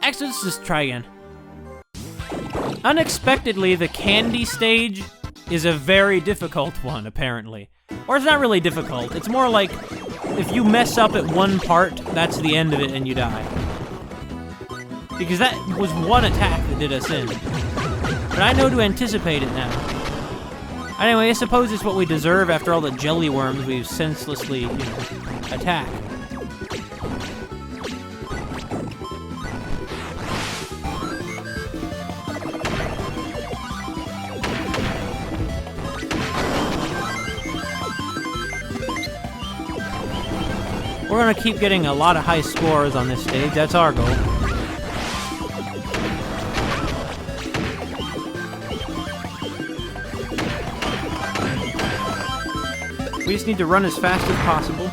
Actually, let's just try again. Unexpectedly, the candy stage is a very difficult one, apparently. Or it's not really difficult. It's more like, if you mess up at one part, that's the end of it and you die. Because that was one attack that did us in. But I know to anticipate it now. Anyway, I suppose it's what we deserve after all the jelly worms we've senselessly, attacked. We're gonna keep getting a lot of high scores on this stage, that's our goal. We just need to run as fast as possible.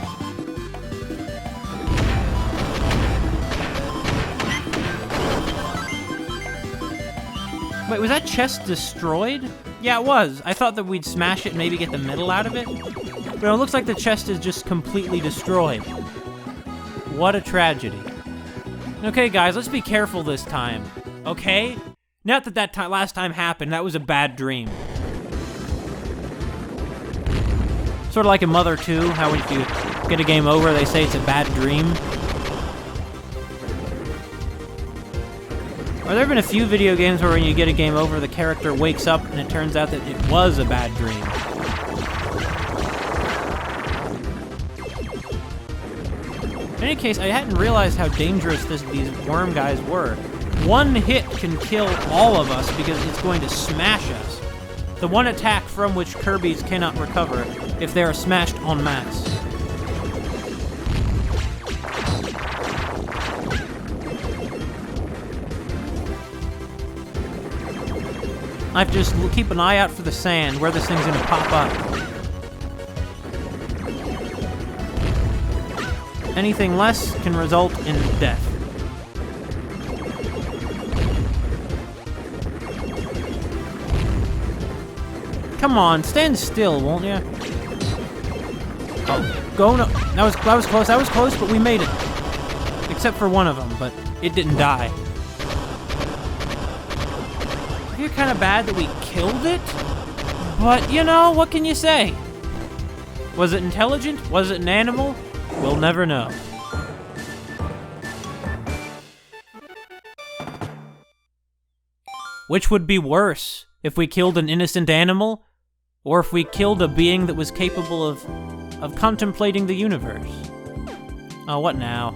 Wait, was that chest destroyed? Yeah, it was. I thought that we'd smash it and maybe get the metal out of it. But it looks like the chest is just completely destroyed. What a tragedy. Okay, guys, let's be careful this time. Okay? Not that last time happened. That was a bad dream. Sort of like in Mother 2, how if you get a game over, they say it's a bad dream. Or there have been a few video games where when you get a game over, the character wakes up and it turns out that it was a bad dream. In any case, I hadn't realized how dangerous these worm guys were. One hit can kill all of us because it's going to smash us. The one attack from which Kirby's cannot recover if they are smashed en masse. I have to just keep an eye out for the sand, where this thing's gonna pop up. Anything less can result in death. Come on, stand still, won't you? Oh, go no. That was close, but we made it. Except for one of them, but it didn't die. I feel kind of bad that we killed it, but what can you say? Was it intelligent? Was it an animal? We'll never know. Which would be worse, if we killed an innocent animal, or if we killed a being that was capable of contemplating the universe? Oh, what now?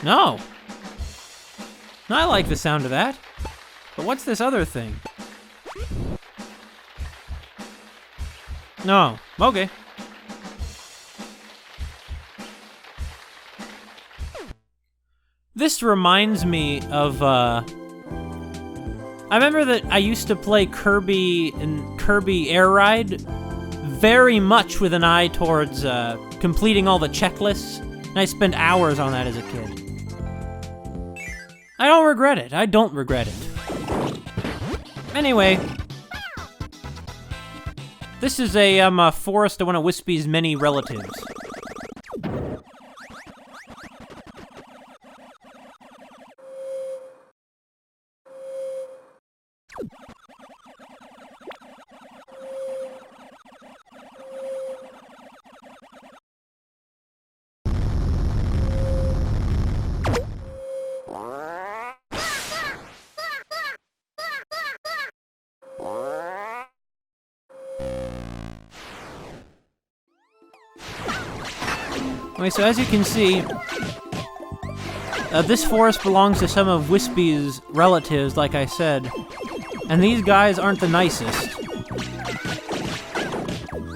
No! I like the sound of that. But what's this other thing? No. Okay. This reminds me of, I remember that I used to play Kirby and Kirby Air Ride very much with an eye towards completing all the checklists, and I spent hours on that as a kid. I don't regret it. I don't regret it. Anyway, this is a forest of one of Wispy's many relatives. Okay, so as you can see, this forest belongs to some of Wispy's relatives, like I said, and these guys aren't the nicest.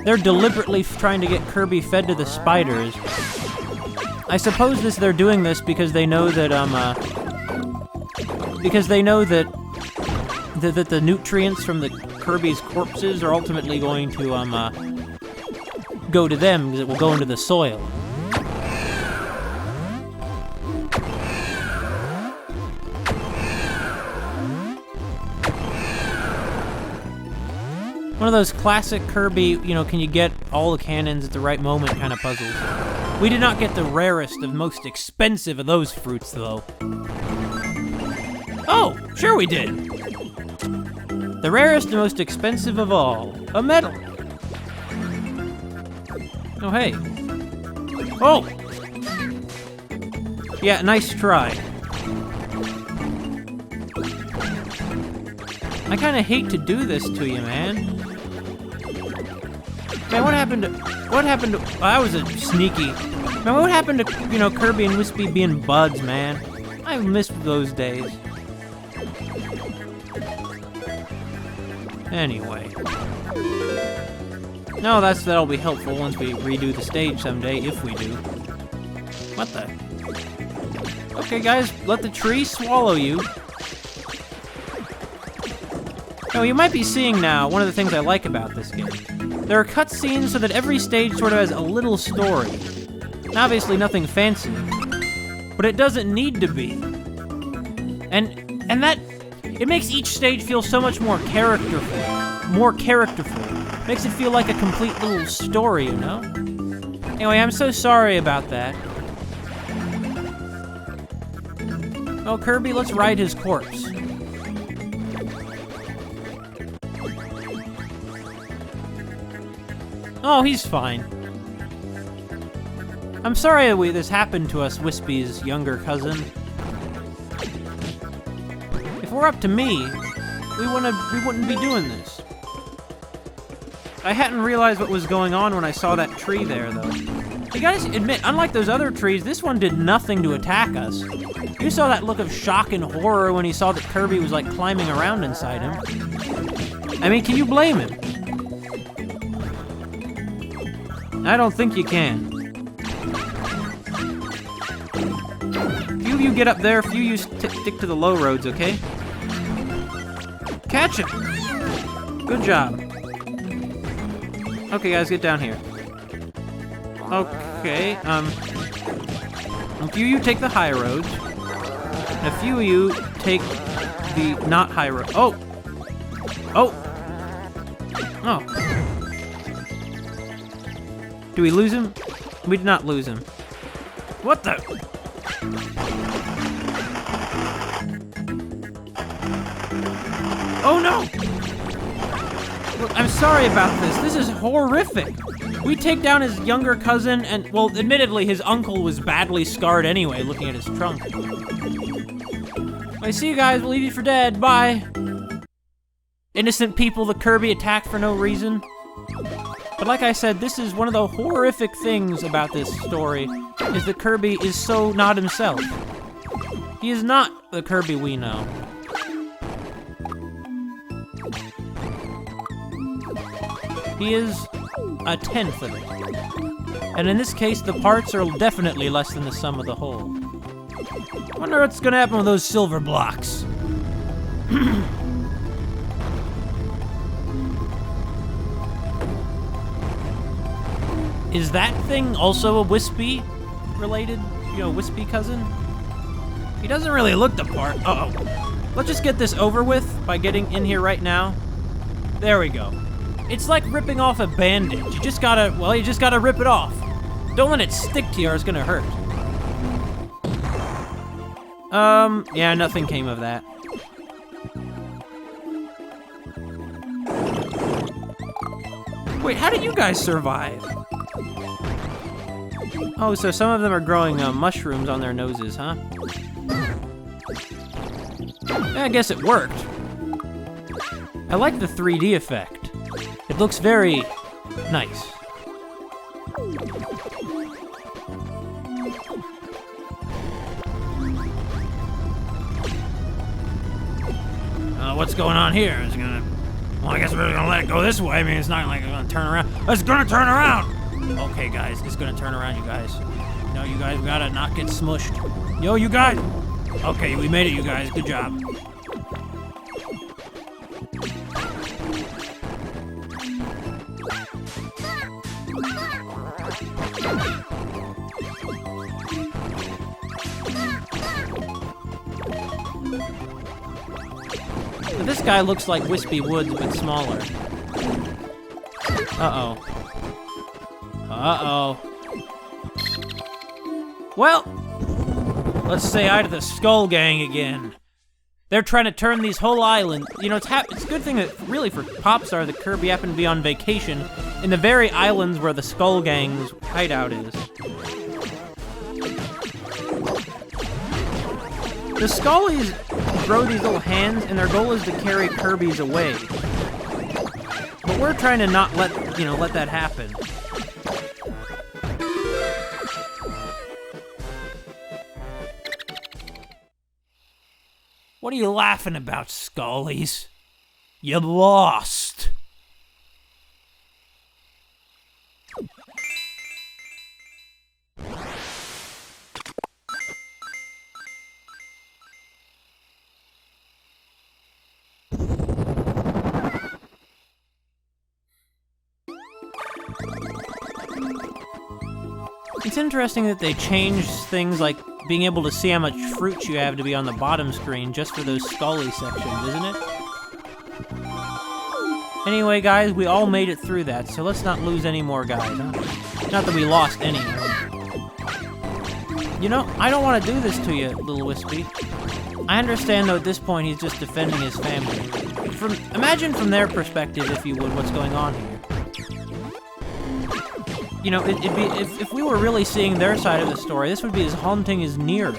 They're deliberately trying to get Kirby fed to the spiders. I suppose they're doing this because they know that that the nutrients from the Kirby's corpses are ultimately going to go to them because it will go into the soil. One of those classic Kirby, you know, can you get all the cannons at the right moment kind of puzzles. We did not get the rarest of most expensive of those fruits, though. Oh, sure we did. The rarest and most expensive of all, a medal. Oh, hey. Oh! Yeah, nice try. I kind of hate to do this to you, man. Man, what happened to, oh, that was a sneaky. Man, what happened to, you know, Kirby and Wispy being buds, man? I missed those days. Anyway. No, that'll be helpful once we redo the stage someday, if we do. What the? Okay, guys, let the tree swallow you. Now, you might be seeing now one of the things I like about this game. There are cutscenes so that every stage sort of has a little story. Now, obviously nothing fancy, but it doesn't need to be. And that, it makes each stage feel so much more characterful. More characterful. Makes it feel like a complete little story, you know? Anyway, I'm so sorry about that. Oh, Kirby, let's ride his corpse. Oh, he's fine. I'm sorry this happened to us, Wispy's younger cousin. If we're up to me, we wouldn't be doing this. I hadn't realized what was going on when I saw that tree there, though. You gotta admit, unlike those other trees, this one did nothing to attack us. You saw that look of shock and horror when he saw that Kirby was, like, climbing around inside him. I mean, can you blame him? I don't think you can. Few of you get up there, few of you stick to the low roads, okay? Catch him! Good job. Okay, guys, get down here. Okay, a few of you take the high roads, and a few of you take the not high road. Oh! Oh! Oh. Do we lose him? We did not lose him. What the? Oh no! Look, I'm sorry about this. This is horrific. We take down his younger cousin, and, well, admittedly, his uncle was badly scarred anyway, looking at his trunk. I see you guys. We'll leave you for dead. Bye. Innocent people the Kirby attacked for no reason. But like I said, this is one of the horrific things about this story, is that Kirby is so not himself. He is not the Kirby we know. He is a tenth of it. And in this case, the parts are definitely less than the sum of the whole. I wonder what's gonna happen with those silver blocks. Is that thing also a Wispy-related, Wispy cousin? He doesn't really look the part. Uh-oh. Let's just get this over with by getting in here right now. There we go. It's like ripping off a bandage. You just gotta rip it off. Don't let it stick to you or it's gonna hurt. Yeah, nothing came of that. Wait, how did you guys survive? Oh, so some of them are growing mushrooms on their noses, huh? Yeah, I guess it worked. I like the 3D effect. It looks very nice. What's going on here? Well, I guess we're gonna let it go this way. I mean, it's not like it's gonna turn around. It's gonna turn around! Okay, guys, it's gonna turn around, you guys. No, you guys gotta not get smushed. Yo, you guys! Okay, we made it, you guys. Good job. But this guy looks like Wispy Woods, but smaller. Uh-oh. Uh-oh. Well, let's say hi to the Skull Gang again. They're trying to turn these whole island. You know, it's a good thing that, really, for Popstar, that Kirby happened to be on vacation in the very islands where the Skull Gang's hideout is. The Skullies grow these little hands, and their goal is to carry Kirby's away. But we're trying to not let that happen. What are you laughing about, Skullies? You lost. It's interesting that they changed things like being able to see how much fruit you have to be on the bottom screen just for those Scully sections, isn't it? Anyway, guys, we all made it through that, so let's not lose any more guys, huh? Not that we lost any. You know, I don't want to do this to you, little Wispy. I understand, though, at this point, he's just defending his family. Imagine from their perspective, if you would, what's going on here. You know, if we were really seeing their side of the story, this would be as haunting as Nier.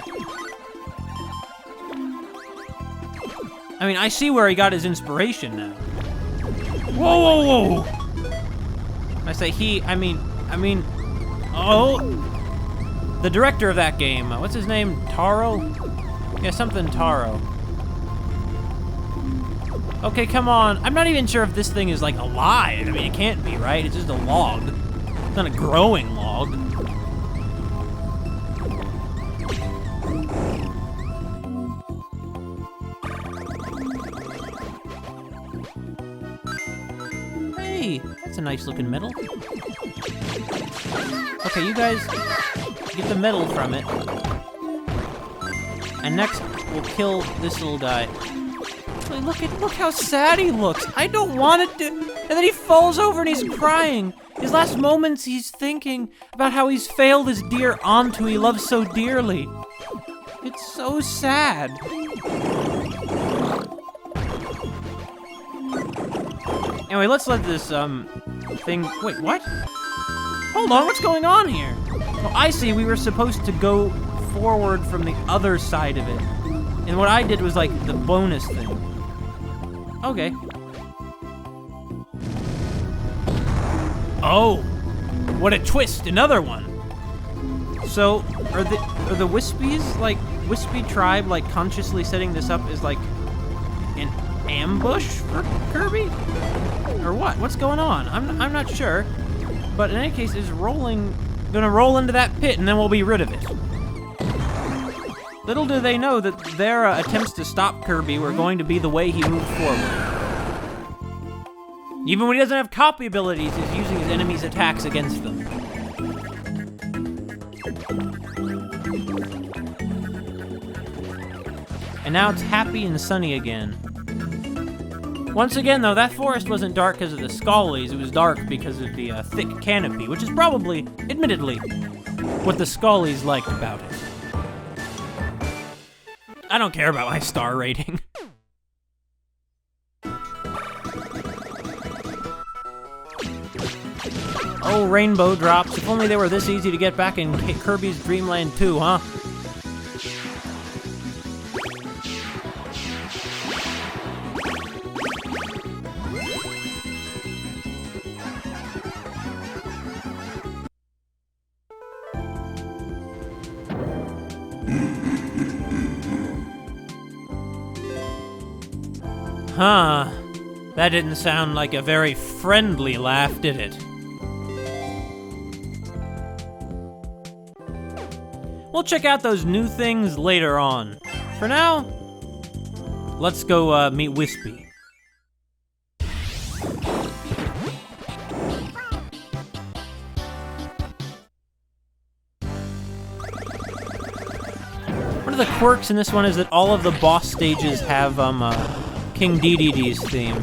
I mean, I see where he got his inspiration now. Whoa, whoa, whoa! I say he, I mean, oh! The director of that game, what's his name? Taro? Yeah, something Taro. Okay, come on. I'm not even sure if this thing is, like, alive. I mean, it can't be, right? It's just a log. It's not a growing log. Hey, that's a nice looking medal. Okay, you guys get the medal from it. And next, we'll kill this little guy. Look how sad he looks. I don't want it to. And then he falls over and he's crying. His last moments, he's thinking about how he's failed his dear aunt who he loves so dearly. It's so sad. Anyway, let's let this, thing... Wait, what? Hold on, what's going on here? Well, I see we were supposed to go forward from the other side of it. And what I did was, like, the bonus thing. Okay. Oh, what a twist! Another one. So, are the Wispies, like, Wispy tribe, like, consciously setting this up as, like, an ambush for Kirby? Or what? What's going on? I'm not sure. But in any case, is gonna roll into that pit, and then we'll be rid of it. Little do they know that their attempts to stop Kirby were going to be the way he moved forward. Even when he doesn't have copy abilities, he's using his enemies' attacks against them. And now it's happy and sunny again. Once again, though, that forest wasn't dark because of the Skullies, it was dark because of the thick canopy, which is probably, admittedly, what the Skullies liked about it. I don't care about my star rating. Oh, rainbow drops. If only they were this easy to get back in Kirby's Dream Land 2, huh? Huh. That didn't sound like a very friendly laugh, did it? We'll check out those new things later on. For now, let's go meet Wispy. One of the quirks in this one is that all of the boss stages have King Dedede's theme.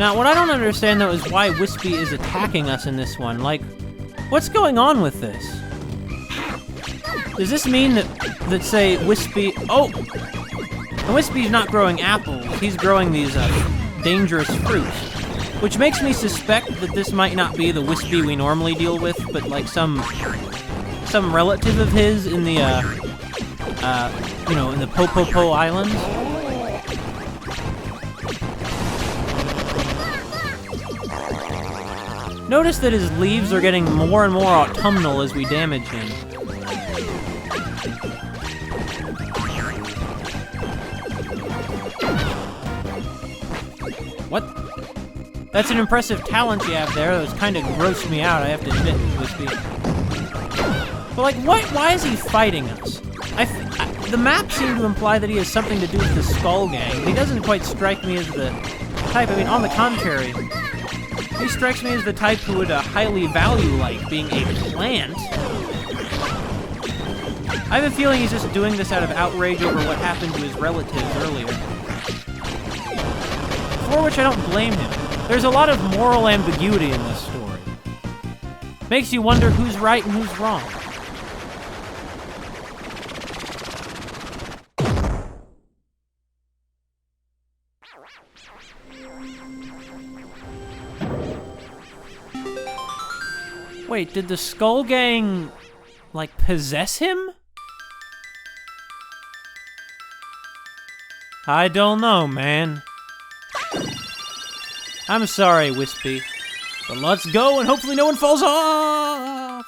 Now, what I don't understand, though, is why Wispy is attacking us in this one. Like, what's going on with this? Does this mean that say, Wispy... Oh! And Wispy's not growing apples. He's growing these, dangerous fruits. Which makes me suspect that this might not be the Wispy we normally deal with, but, like, some relative of his in the, you know, in the Popopo Islands. Notice that his leaves are getting more and more autumnal as we damage him. What? That's an impressive talent you have there. Those kind of grossed me out, I have to admit, Wispy. But like, why is he fighting us? The map seemed to imply that he has something to do with the Skull Gang, but he doesn't quite strike me as the type. I mean, on the contrary, he strikes me as the type who would highly value, like, being a plant. I have a feeling he's just doing this out of outrage over what happened to his relatives earlier. For which I don't blame him. There's a lot of moral ambiguity in this story. Makes you wonder who's right and who's wrong. Wait, did the Skull Gang, like, possess him? I don't know, man. I'm sorry, Wispy. But let's go and hopefully no one falls off!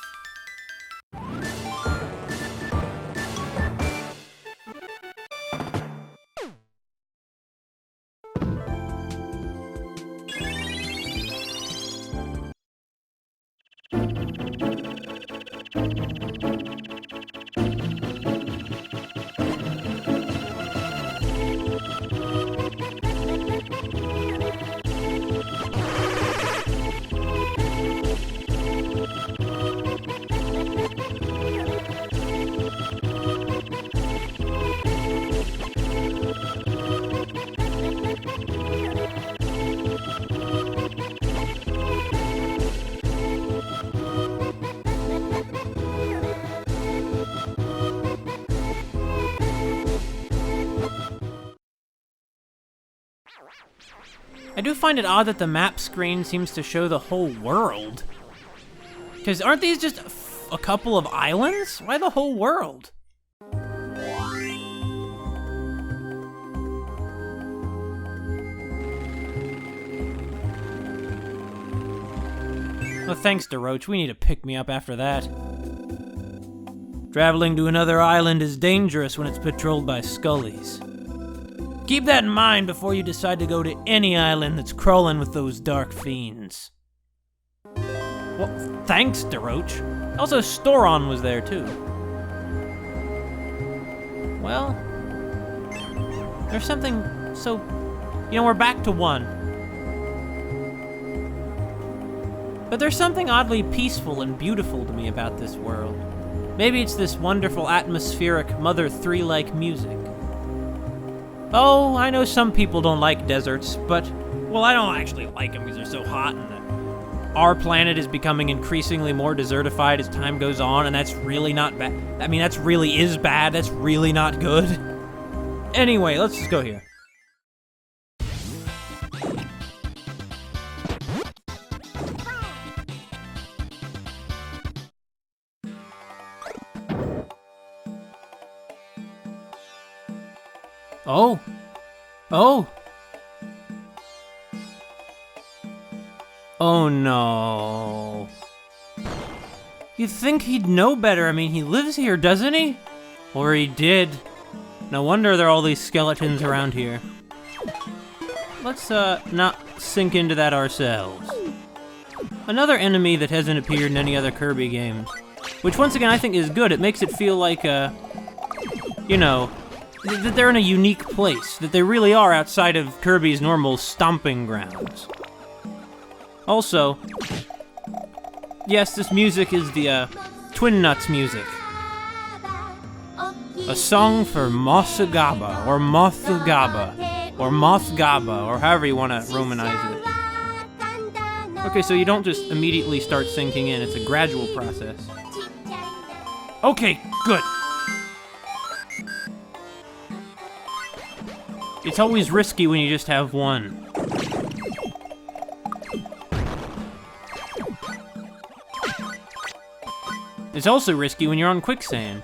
I do find it odd that the map screen seems to show the whole world. Because aren't these just a couple of islands? Why the whole world? Well, thanks, DeRoach. We need to pick me up after that. Traveling to another island is dangerous when it's patrolled by scullies. Keep that in mind before you decide to go to any island that's crawling with those dark fiends. Well, thanks, DeRoach. Also, Storon was there, too. Well, there's something so... You know, we're back to 1. But there's something oddly peaceful and beautiful to me about this world. Maybe it's this wonderful atmospheric Mother 3-like music. Oh, I know some people don't like deserts, but, well, I don't actually like them because they're so hot, and our planet is becoming increasingly more desertified as time goes on, and that's really not bad. I mean, that's really is bad. That's really not good. Anyway, let's just go here. Oh. Oh. Oh no. You'd think he'd know better. I mean, he lives here, doesn't he? Or he did. No wonder there are all these skeletons around here. Let's, not sink into that ourselves. Another enemy that hasn't appeared in any other Kirby games. Which, once again, I think is good. It makes it feel like, you know... that they're in a unique place, that they really are outside of Kirby's normal stomping grounds. Also, yes, this music is the, Twin Nuts music. A song for Mosagaba, or Mothgaba, or however you want to romanize it. Okay, so you don't just immediately start sinking in, it's a gradual process. Okay, good. It's always risky when you just have one. It's also risky when you're on quicksand.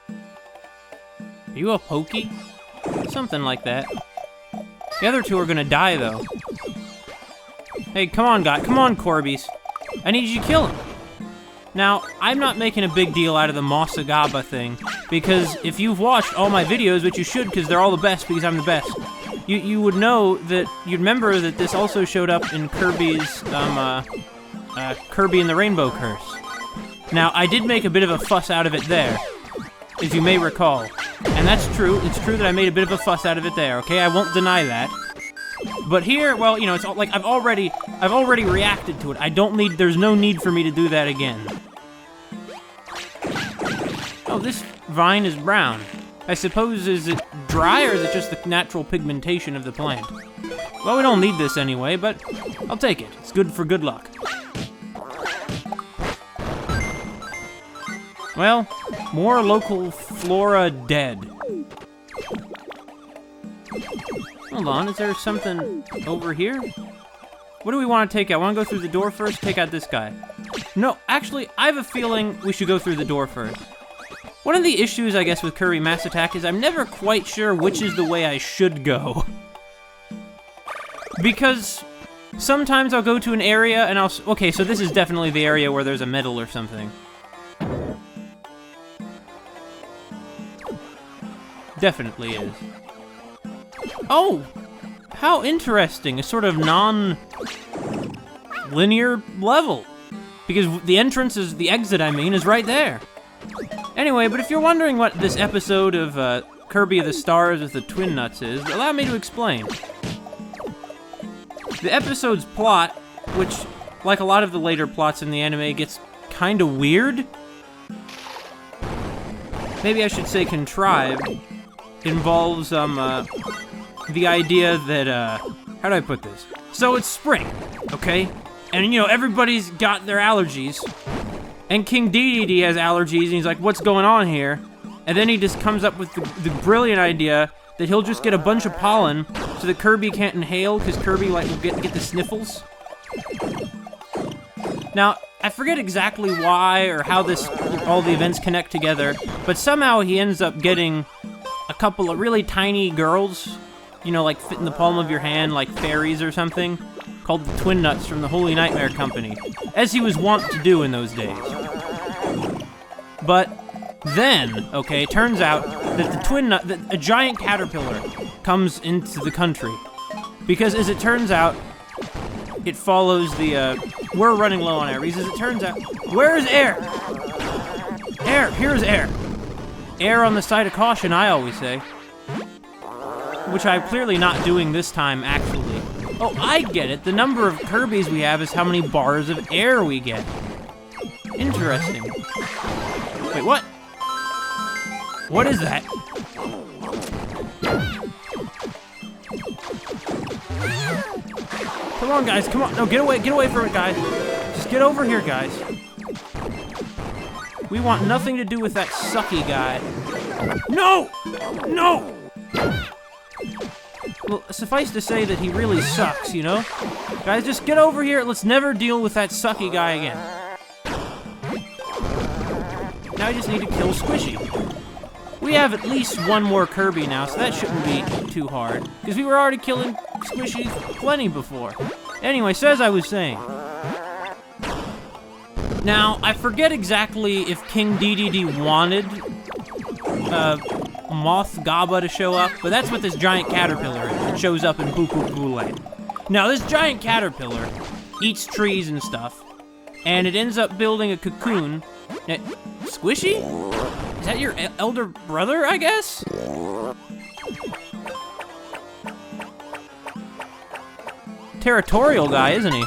Are you a pokey? Something like that. The other two are gonna die, though. Hey, come on, guy. Come on, Corbies. I need you to kill him. Now, I'm not making a big deal out of the Mossagaba thing, because if you've watched all my videos, which you should, because they're all the best, because I'm the best, you would know that, you'd remember that this also showed up in Kirby's, Kirby and the Rainbow Curse. Now, I did make a bit of a fuss out of it there, as you may recall. And that's true. It's true that I made a bit of a fuss out of it there, okay? I won't deny that. But here, well, you know, it's like I've already reacted to it. There's no need for me to do that again. Oh, this vine is brown. I suppose, is it dry, or is it just the natural pigmentation of the plant? Well, we don't need this anyway, but I'll take it. It's good for good luck. Well, more local flora dead. Hold on, is there something over here? What do we want to take out? Want to go through the door first? Take out this guy. No, actually, I have a feeling we should go through the door first. One of the issues, I guess, with Kirby Mass Attack is I'm never quite sure which is the way I should go. Because sometimes I'll go to an area and okay, so this is definitely the area where there's a medal or something. Definitely is. Oh! How interesting. A sort of non-linear level. Because the entrance is, the exit, I mean, is right there. Anyway, but if you're wondering what this episode of Kirby of the Stars with the Twin Nuts is, allow me to explain. The episode's plot, which, like a lot of the later plots in the anime, gets kinda weird. Maybe I should say contrived. Involves, the idea that, how do I put this? So it's spring, okay? And, you know, everybody's got their allergies. And King Dedede has allergies, and he's like, what's going on here? And then he just comes up with the brilliant idea that he'll just get a bunch of pollen so that Kirby can't inhale, because Kirby, like, will get the sniffles. Now, I forget exactly why or how all the events connect together, but somehow he ends up getting a couple of really tiny girls, you know, like fit in the palm of your hand, like fairies or something, called the Twin Nuts from the Holy Nightmare Company, as he was wont to do in those days. But then, okay, it turns out that that a giant caterpillar comes into the country, because as it turns out, it follows the, we're running low on air, because as it turns out, where is air? Air, here's air. Air on the side of caution, I always say. Which I'm clearly not doing this time, actually. Oh, I get it. The number of Kirbys we have is how many bars of air we get. Interesting. Wait, what? What is that? Come on, guys, come on. No, get away from it, guys. Just get over here, guys. We want nothing to do with that sucky guy. No! No! Well, suffice to say that he really sucks, you know? Guys, just get over here. Let's never deal with that sucky guy again. Now I just need to kill Squishy. We have at least one more Kirby now, so that shouldn't be too hard. Because we were already killing Squishy plenty before. Anyway, so as I was saying. Now, I forget exactly if King Dedede wanted Moth Gaba to show up, but that's what this giant caterpillar is. It shows up in Poo Poo Poo Land. Now, this giant caterpillar eats trees and stuff, and it ends up building a cocoon. Now, Squishy? Is that your elder brother, I guess? Territorial guy, isn't he?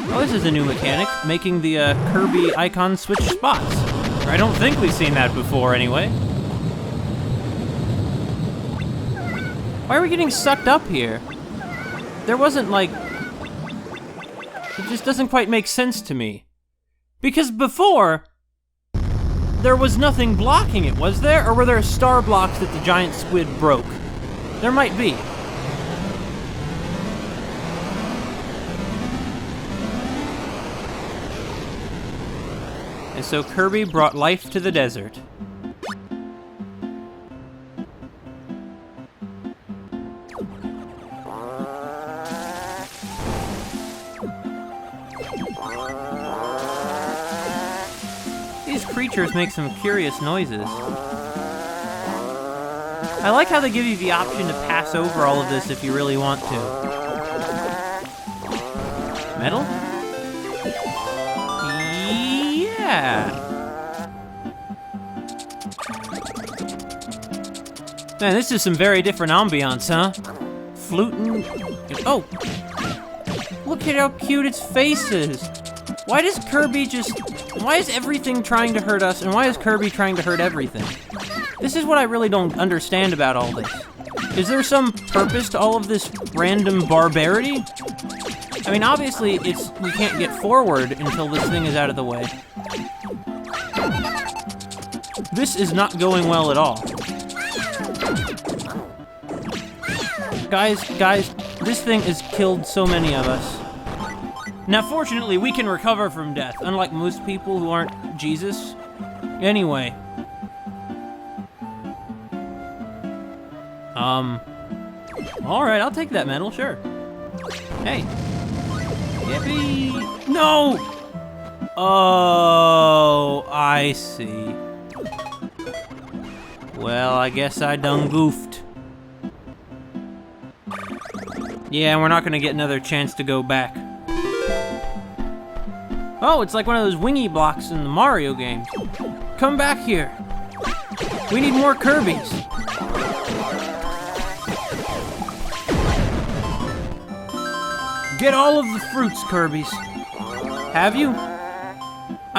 Oh, this is a new mechanic, making the Kirby icon switch spots. Or I don't think we've seen that before, anyway. Why are we getting sucked up here? there wasn't, like... It just doesn't quite make sense to me. Because before, there was nothing blocking it, was there? Or were there star blocks that the giant squid broke? There might be. And so Kirby brought life to the desert. These creatures make some curious noises. I like how they give you the option to pass over all of this if you really want to. Metal? Yeah. Man, this is some very different ambiance, huh? Fluting. Oh! Look at how cute its face is! Why does Kirby just... Why is everything trying to hurt us, and why is Kirby trying to hurt everything? This is what I really don't understand about all this. Is there some purpose to all of this random barbarity? I mean, obviously, we can't get forward until this thing is out of the way. This is not going well at all. Guys, this thing has killed so many of us. Now, fortunately, we can recover from death, unlike most people who aren't Jesus. Anyway. Alright, I'll take that medal, sure. Hey. Yippee! No! Oh, I see. Well, I guess I done goofed. Yeah, we're not gonna get another chance to go back. Oh, it's like one of those wingy blocks in the Mario games. Come back here. We need more Kirbys. Get all of the fruits, Kirbys. Have you?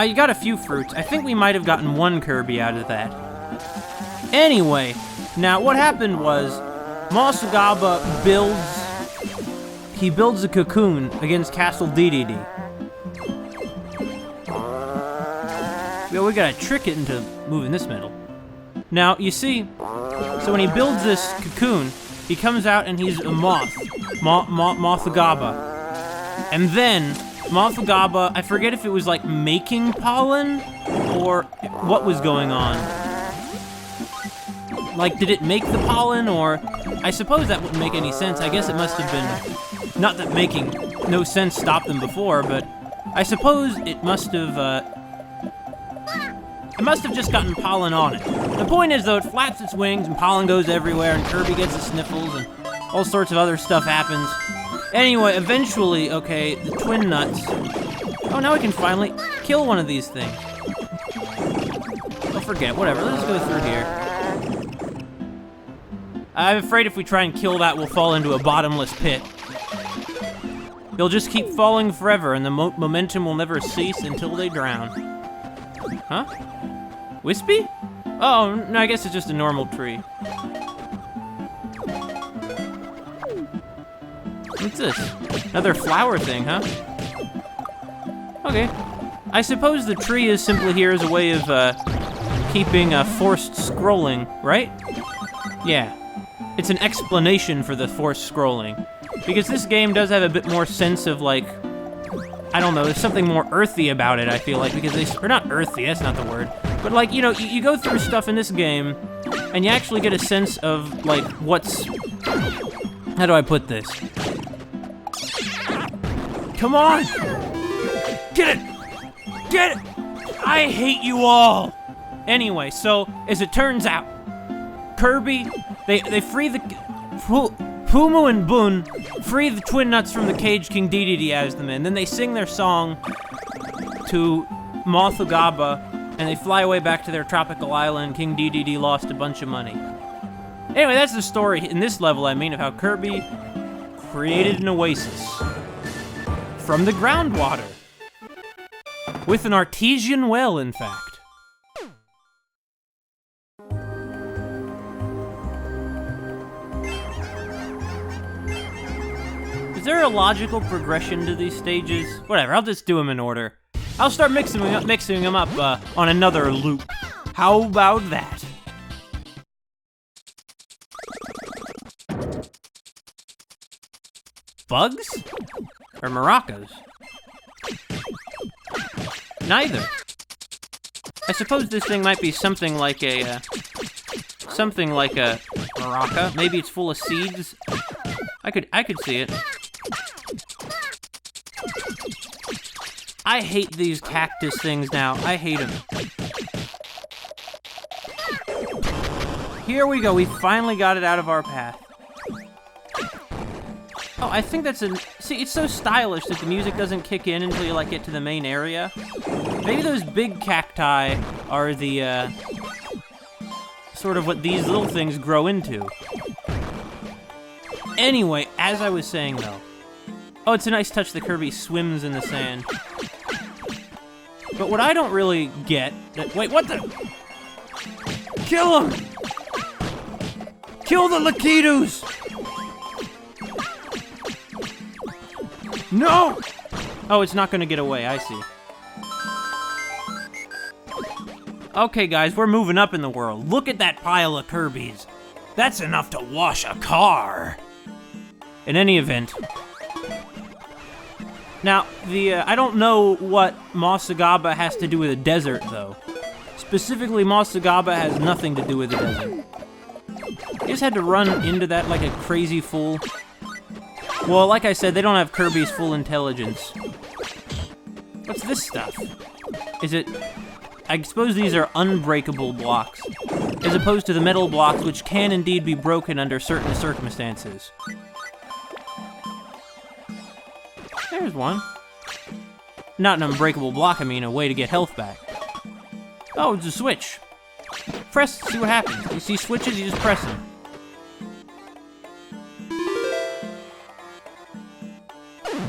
You got a few fruits. I think we might have gotten one Kirby out of that. Anyway, now what happened was, Masugaba builds a cocoon against Castle Dedede. Well, we gotta trick it into moving this metal. Now, you see, so when he builds this cocoon, he comes out and he's a moth. Masugaba. And then, Masugaba, I forget if it was like making pollen, or what was going on. Like, did it make the pollen, or... I suppose that wouldn't make any sense. I guess it must have been... Not that making no sense stopped them before, but... I suppose it must have, It must have just gotten pollen on it. The point is, though, it flaps its wings, and pollen goes everywhere, and Kirby gets the sniffles, and all sorts of other stuff happens. Anyway, eventually, okay, the twin nuts... Oh, now we can finally kill one of these things. Oh, forget, whatever, let's go through here. I'm afraid if we try and kill that, we'll fall into a bottomless pit. They'll just keep falling forever, and the momentum will never cease until they drown. Huh? Wispy? Oh, no, I guess it's just a normal tree. What's this? Another flower thing, huh? Okay. I suppose the tree is simply here as a way of, keeping, forced scrolling, right? Yeah. It's an explanation for the forced scrolling. Because this game does have a bit more sense of, like... I don't know, there's something more earthy about it, I feel like, because they... Or not earthy, that's not the word. But, like, you know, you go through stuff in this game, and you actually get a sense of, like, what's... How do I put this? Come on! Get it! Get it! I hate you all! Anyway, so, as it turns out, Kirby, they free the... Pumu and Bun free the twin nuts from the cage King Dedede has them in. Then they sing their song to Masugaba, and they fly away back to their tropical island. King Dedede lost a bunch of money. Anyway, that's the story, in this level, I mean, of how Kirby created an oasis from the groundwater. With an artesian well, in fact. there a logical progression to these stages? Whatever, I'll just do them in order. I'll start mixing them up on another loop. How about that? Bugs? Or maracas? Neither. I suppose this thing might be something like a maraca. Maybe it's full of seeds. I could see it. I hate these cactus things now. I hate them. Here we go. We finally got it out of our path. Oh, I think that's see, it's so stylish that the music doesn't kick in until you, like, get to the main area. Maybe those big cacti are the, sort of what these little things grow into. Anyway, as I was saying, though. Oh, it's a nice touch that Kirby swims in the sand. But what I don't really get... Wait, what the... Kill him! Kill the Lakidus! No! Oh, it's not gonna get away, I see. Okay, guys, we're moving up in the world. Look at that pile of Kirbys. That's enough to wash a car. In any event... Now, I don't know what Mosagaba has to do with a desert, though. Specifically, Mosagaba has nothing to do with the desert. You just had to run into that like a crazy fool. Well, like I said, they don't have Kirby's full intelligence. What's this stuff? Is it... I suppose these are unbreakable blocks, as opposed to the metal blocks, which can indeed be broken under certain circumstances. There's one. Not an unbreakable block, I mean a way to get health back. Oh, it's a switch. Press, see what happens. You see switches, you just press them.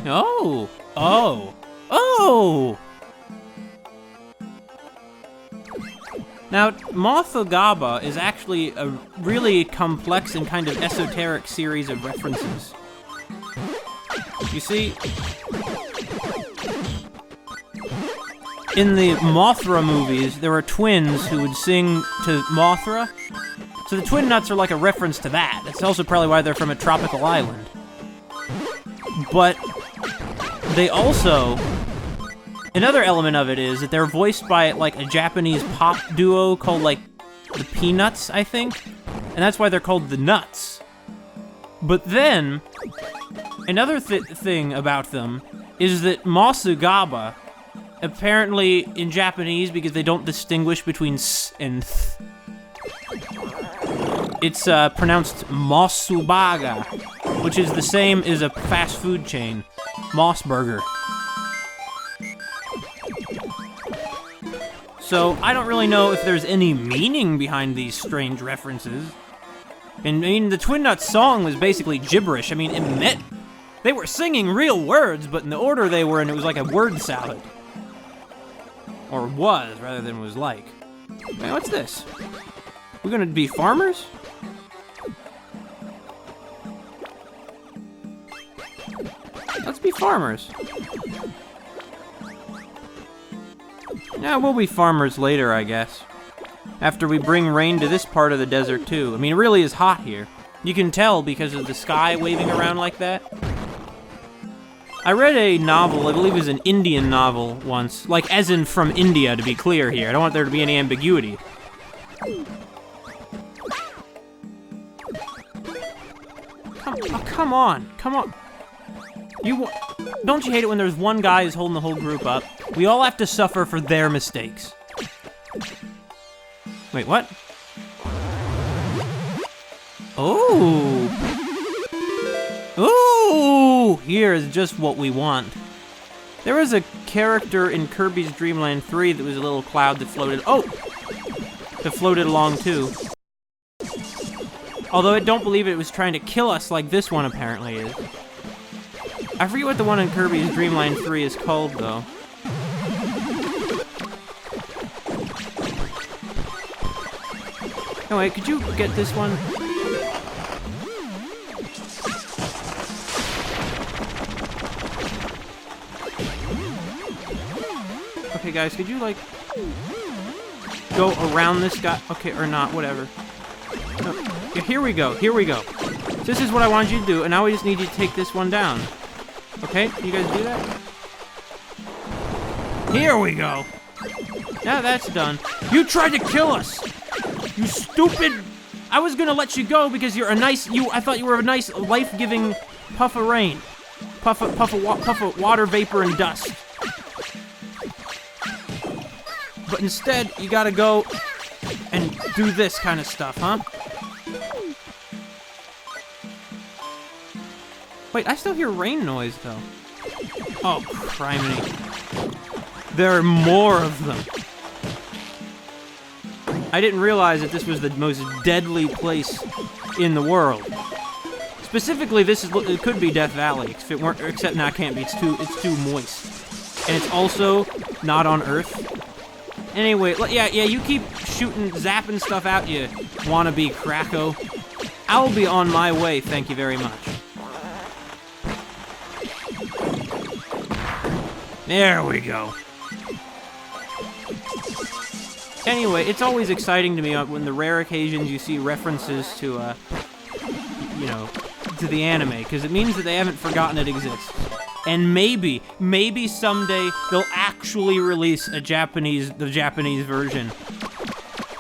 Oh! Oh! Oh! Now, Mothogaba is actually a really complex and kind of esoteric series of references. You see, in the Mothra movies, there were twins who would sing to Mothra. So the twin nuts are like a reference to that. That's also probably why they're from a tropical island. But they also... Another element of it is that they're voiced by, like, a Japanese pop duo called, like, the Peanuts, I think? And that's why they're called the Nuts. But then, another thing about them is that Mosugaba, apparently in Japanese, because they don't distinguish between s and th, it's pronounced Mosubaga, which is the same as a fast food chain, Mossburger. So, I don't really know if there's any meaning behind these strange references. And, I mean, the Twin Nuts song was basically gibberish. I mean, it meant... They were singing real words, but in the order they were in, it was like a word salad. Or was, rather than was like. Man, what's this? We're gonna be farmers? Let's be farmers. Yeah, we'll be farmers later, I guess. After we bring rain to this part of the desert, too. I mean, it really is hot here. You can tell because of the sky waving around like that. I read a novel, I believe it was an Indian novel once. Like, as in from India, to be clear here. I don't want there to be any ambiguity. Come on. Come on. Don't you hate it when there's one guy who's holding the whole group up? We all have to suffer for their mistakes. Wait, what? Oh! Ooh! Here is just what we want. There was a character in Kirby's Dream Land 3 that was a little cloud that floated... Oh! That floated along, too. Although I don't believe it was trying to kill us like this one apparently is. I forget what the one in Kirby's Dream Land 3 is called, though. Oh, wait, could you get this one? Okay, guys, could you, like, go around this guy? Okay, or not, whatever. No, here we go, here we go. This is what I wanted you to do, and now we just need you to take this one down. Okay, can you guys do that? Here we go. Now that's done. You tried to kill us! You stupid... I was gonna let you go because you're a nice... I thought you were a nice, life-giving puff of rain. Puff of water, vapor, and dust. But instead, you gotta go and do this kind of stuff, huh? Wait, I still hear rain noise, though. Oh, criminy. There are more of them. I didn't realize that this was the most deadly place in the world. Specifically, it could be Death Valley, if it weren't, except now it can't be. It's too moist, and it's also not on Earth. Anyway, yeah, you keep shooting, zapping stuff out, you wannabe cracko. I'll be on my way, thank you very much. There we go. Anyway, it's always exciting to me when the rare occasions you see references to, you know, to the anime, because it means that they haven't forgotten it exists. And maybe someday they'll actually release the Japanese version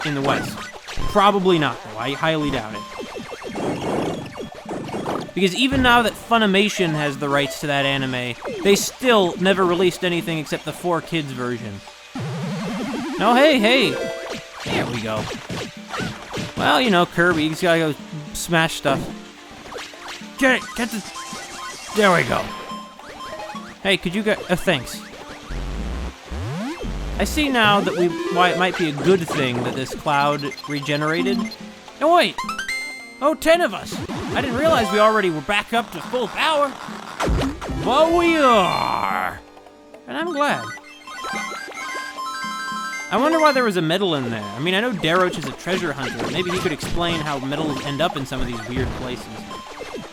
in the West. Probably not, though. I highly doubt it. Because even now that Funimation has the rights to that anime, they still never released anything except the 4Kids version. No, hey! There we go. Well, you know, Kirby, he's gotta go smash stuff. Get the... There we go. Hey, could you get... thanks. I see now that why it might be a good thing that this cloud regenerated. No, wait! Oh, 10 of us! I didn't realize we already were back up to full power. Well, we are! And I'm glad. I wonder why there was a medal in there. I mean, I know Daroch is a treasure hunter. Maybe he could explain how medals end up in some of these weird places.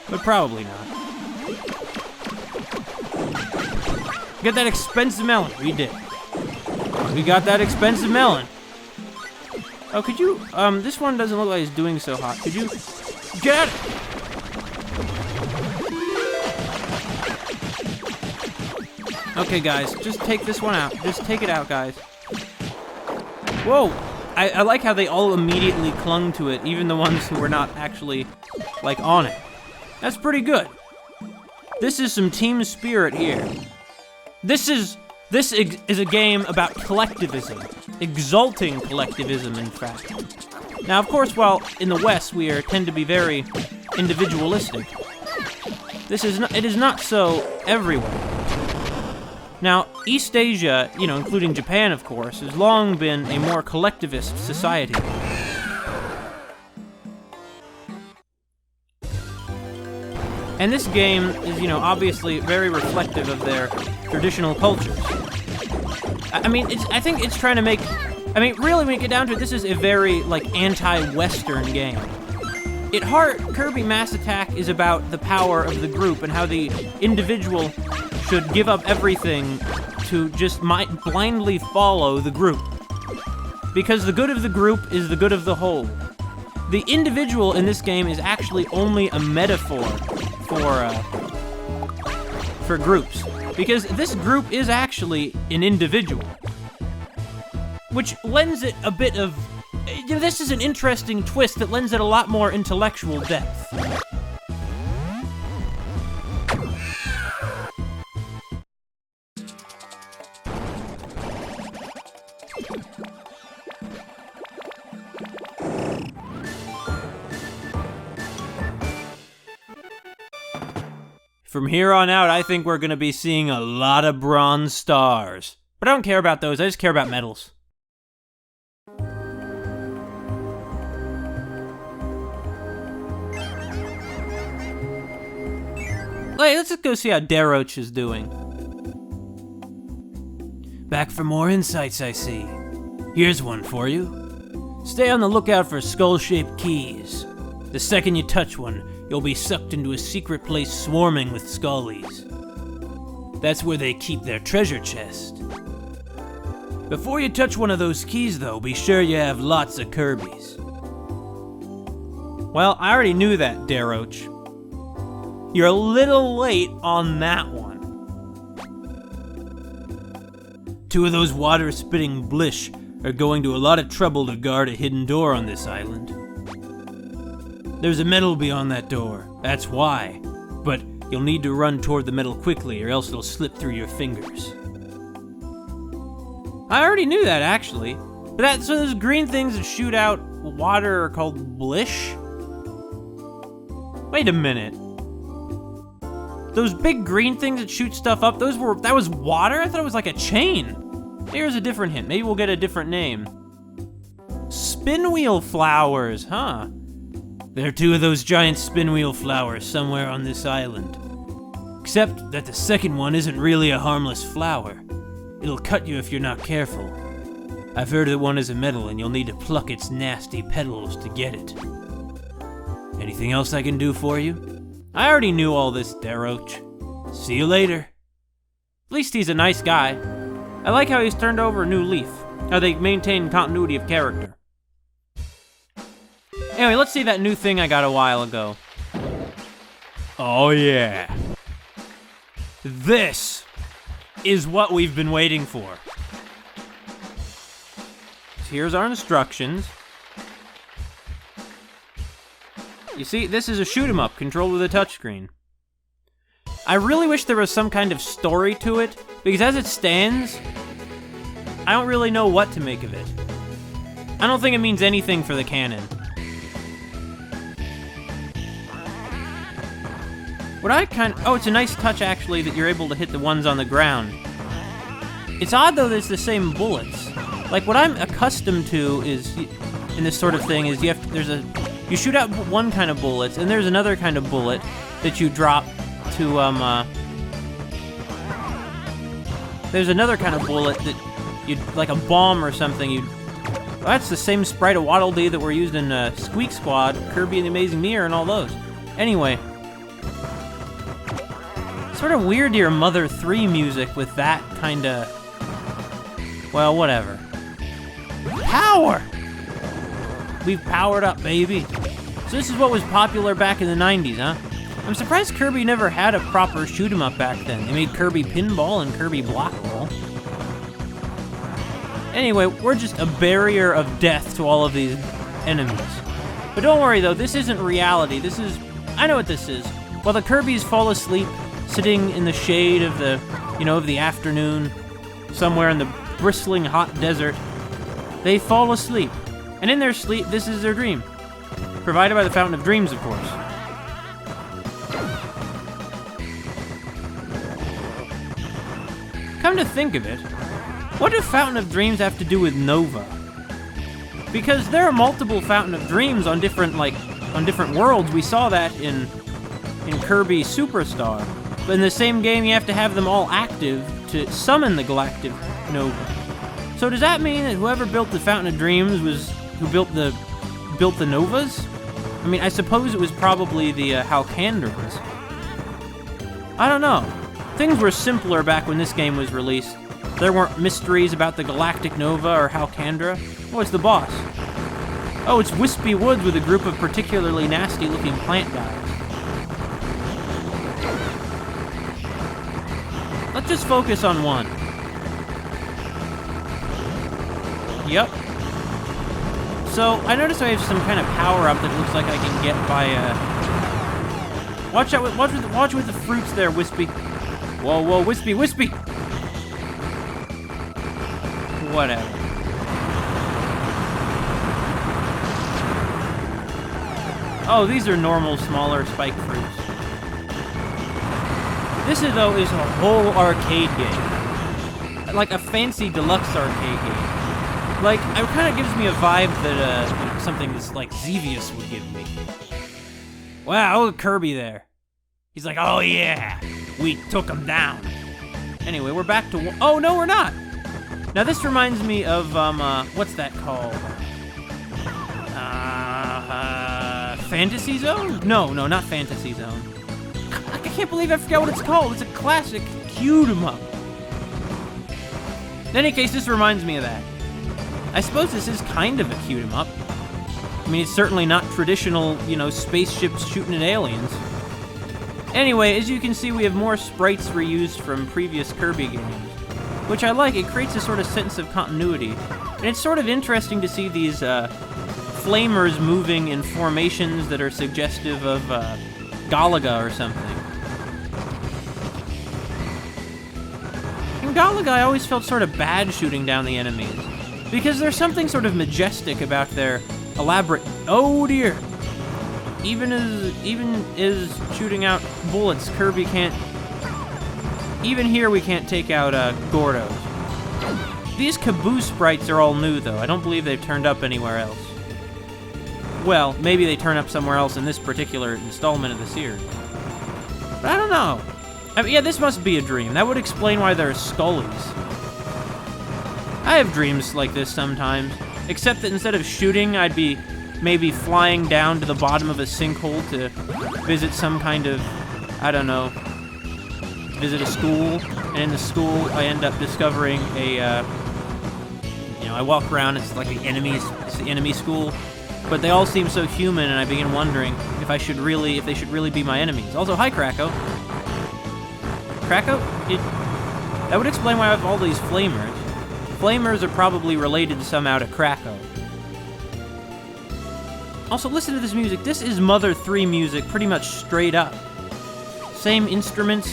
But probably not. Get that expensive melon. We did. We got that expensive melon. Oh, could you... this one doesn't look like it's doing so hot. Could you... Get out! Okay, guys. Just take this one out. Just take it out, guys. Whoa! I like how they all immediately clung to it, even the ones who were not actually, like, on it. That's pretty good. This is some team spirit here. This is a game about collectivism. Exalting collectivism, in fact. Now, of course, while in the West we tend to be very individualistic, it is not so everywhere. Now, East Asia, you know, including Japan, of course, has long been a more collectivist society. And this game is, you know, obviously very reflective of their traditional cultures. I mean, I think it's trying to make... I mean, really, when you get down to it, this is a very, like, anti-Western game. At heart, Kirby Mass Attack is about the power of the group and how the individual should give up everything to just blindly follow the group. Because the good of the group is the good of the whole. The individual in this game is actually only a metaphor for groups. Because this group is actually an individual. Which lends it a bit of... This is an interesting twist that lends it a lot more intellectual depth. From here on out, I think we're gonna be seeing a lot of bronze stars. But I don't care about those, I just care about medals. Hey, let's just go see how Daroch is doing. Back for more insights, I see. Here's one for you. Stay on the lookout for skull-shaped keys. The second you touch one, you'll be sucked into a secret place swarming with skullies. That's where they keep their treasure chest. Before you touch one of those keys, though, be sure you have lots of Kirby's. Well, I already knew that, Daroach. You're a little late on that one. 2 of those water-spitting blish are going to a lot of trouble to guard a hidden door on this island. There's a metal beyond that door, that's why. But you'll need to run toward the metal quickly or else it'll slip through your fingers. I already knew that, actually. So those green things that shoot out water are called blish? Wait a minute. Those big green things that shoot stuff up, that was water? I thought it was like a chain. Here's a different hint. Maybe we'll get a different name. Spinwheel flowers, huh? There are 2 of those giant spinwheel flowers somewhere on this island. Except that the second one isn't really a harmless flower. It'll cut you if you're not careful. I've heard that one is a metal and you'll need to pluck its nasty petals to get it. Anything else I can do for you? I already knew all this, Daroach. See you later. At least he's a nice guy. I like how he's turned over a new leaf. How they maintain continuity of character. Anyway, let's see that new thing I got a while ago. Oh yeah. This is what we've been waiting for. So here's our instructions. You see, this is a shoot 'em up controlled with a touchscreen. I really wish there was some kind of story to it, because as it stands, I don't really know what to make of it. I don't think it means anything for the canon. Oh, it's a nice touch, actually, that you're able to hit the ones on the ground. It's odd, though, that it's the same bullets. Like, what I'm accustomed to is, in this sort of thing, is you shoot out one kind of bullets, and there's another kind of bullet that you drop to, there's another kind of bullet that like a bomb or something, well, that's the same sprite of Waddle Dee that were used in Squeak Squad, Kirby and the Amazing Mirror, and all those. Anyway. Sort of weird to hear Mother 3 music with that kind of... Well, whatever. Power! We've powered up, baby. So this is what was popular back in the 90s, huh? I'm surprised Kirby never had a proper shoot-'em-up back then. They made Kirby Pinball and Kirby Block Roll. Anyway, we're just a barrier of death to all of these enemies. But don't worry, though, this isn't reality. This is... I know what this is. While the Kirbys fall asleep, sitting in the shade of the afternoon, somewhere in the bristling hot desert, they fall asleep. And in their sleep, this is their dream. Provided by the Fountain of Dreams, of course. Come to think of it, what do Fountain of Dreams have to do with Nova? Because there are multiple Fountain of Dreams on different worlds. We saw that in Kirby Superstar. But in the same game, you have to have them all active to summon the Galactic Nova. So does that mean that whoever built the Fountain of Dreams was who built the Novas? I mean, I suppose it was probably the Halcandras. I don't know. Things were simpler back when this game was released. There weren't mysteries about the Galactic Nova or Halcandra. Oh, it's the boss. Oh, it's Wispy Woods with a group of particularly nasty-looking plant guys. Let's just focus on one. Yep. So, I noticed I have some kind of power-up that looks like I can get by, Watch with the fruits there, Wispy. Whoa, whoa, Wispy, Wispy! Whatever. Oh, these are normal, smaller spike fruits. This, though, is a whole arcade game. Like a fancy deluxe arcade game. Like, it kind of gives me a vibe that, something that's like Xevious would give me. Wow, look at Kirby there. He's like, oh yeah, we took him down. Anyway, we're back to... Oh, no, we're not! Now, this reminds me of, what's that called? Fantasy Zone? No, not Fantasy Zone. I can't believe I forgot what it's called. It's a classic cute 'em up. In any case, this reminds me of that. I suppose this is kind of a cute 'em up. I mean, it's certainly not traditional, you know, spaceships shooting at aliens. Anyway, as you can see, we have more sprites reused from previous Kirby games, which I like. It creates a sort of sense of continuity. And it's sort of interesting to see these flamers moving in formations that are suggestive of Galaga or something. In Galaga, I always felt sort of bad shooting down the enemies, because there's something sort of majestic about their elaborate... Oh dear! Even as shooting out bullets, Kirby can't... Even here we can't take out Gordos. These Caboose sprites are all new, though. I don't believe they've turned up anywhere else. Well, maybe they turn up somewhere else in this particular installment of the series. But I don't know. I mean, yeah, this must be a dream. That would explain why there are Scullies. I have dreams like this sometimes, except that instead of shooting, I'd be maybe flying down to the bottom of a sinkhole to visit some kind of, I don't know, visit a school, and in the school I end up discovering a, you know, I walk around, it's like the enemy school, but they all seem so human, and I begin wondering if they should really be my enemies. Also, hi, Kracko. Kracko? That would explain why I have all these flamers. Flamers are probably related somehow to Kracko. Also, listen to this music. This is Mother 3 music, pretty much straight up. Same instruments.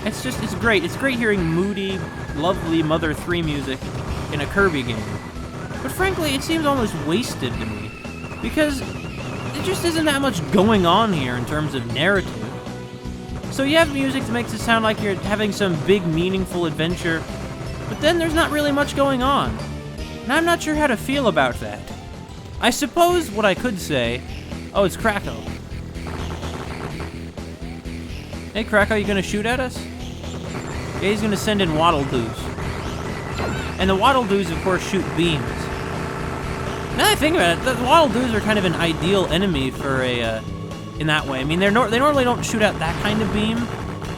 It's great. It's great hearing moody, lovely Mother 3 music in a Kirby game. But frankly, it seems almost wasted to me, because there just isn't that much going on here in terms of narrative. So you have music that makes it sound like you're having some big, meaningful adventure, but then there's not really much going on. And I'm not sure how to feel about that. I suppose what I could say... Oh, it's Kracko. Hey, Kracko, you gonna shoot at us? Yeah, he's gonna send in Waddle Doos. And the Waddle Doos, of course, shoot beams. Now that I think about it, the Waddle Doos are kind of an ideal enemy for a, in that way. I mean, they normally don't shoot out that kind of beam.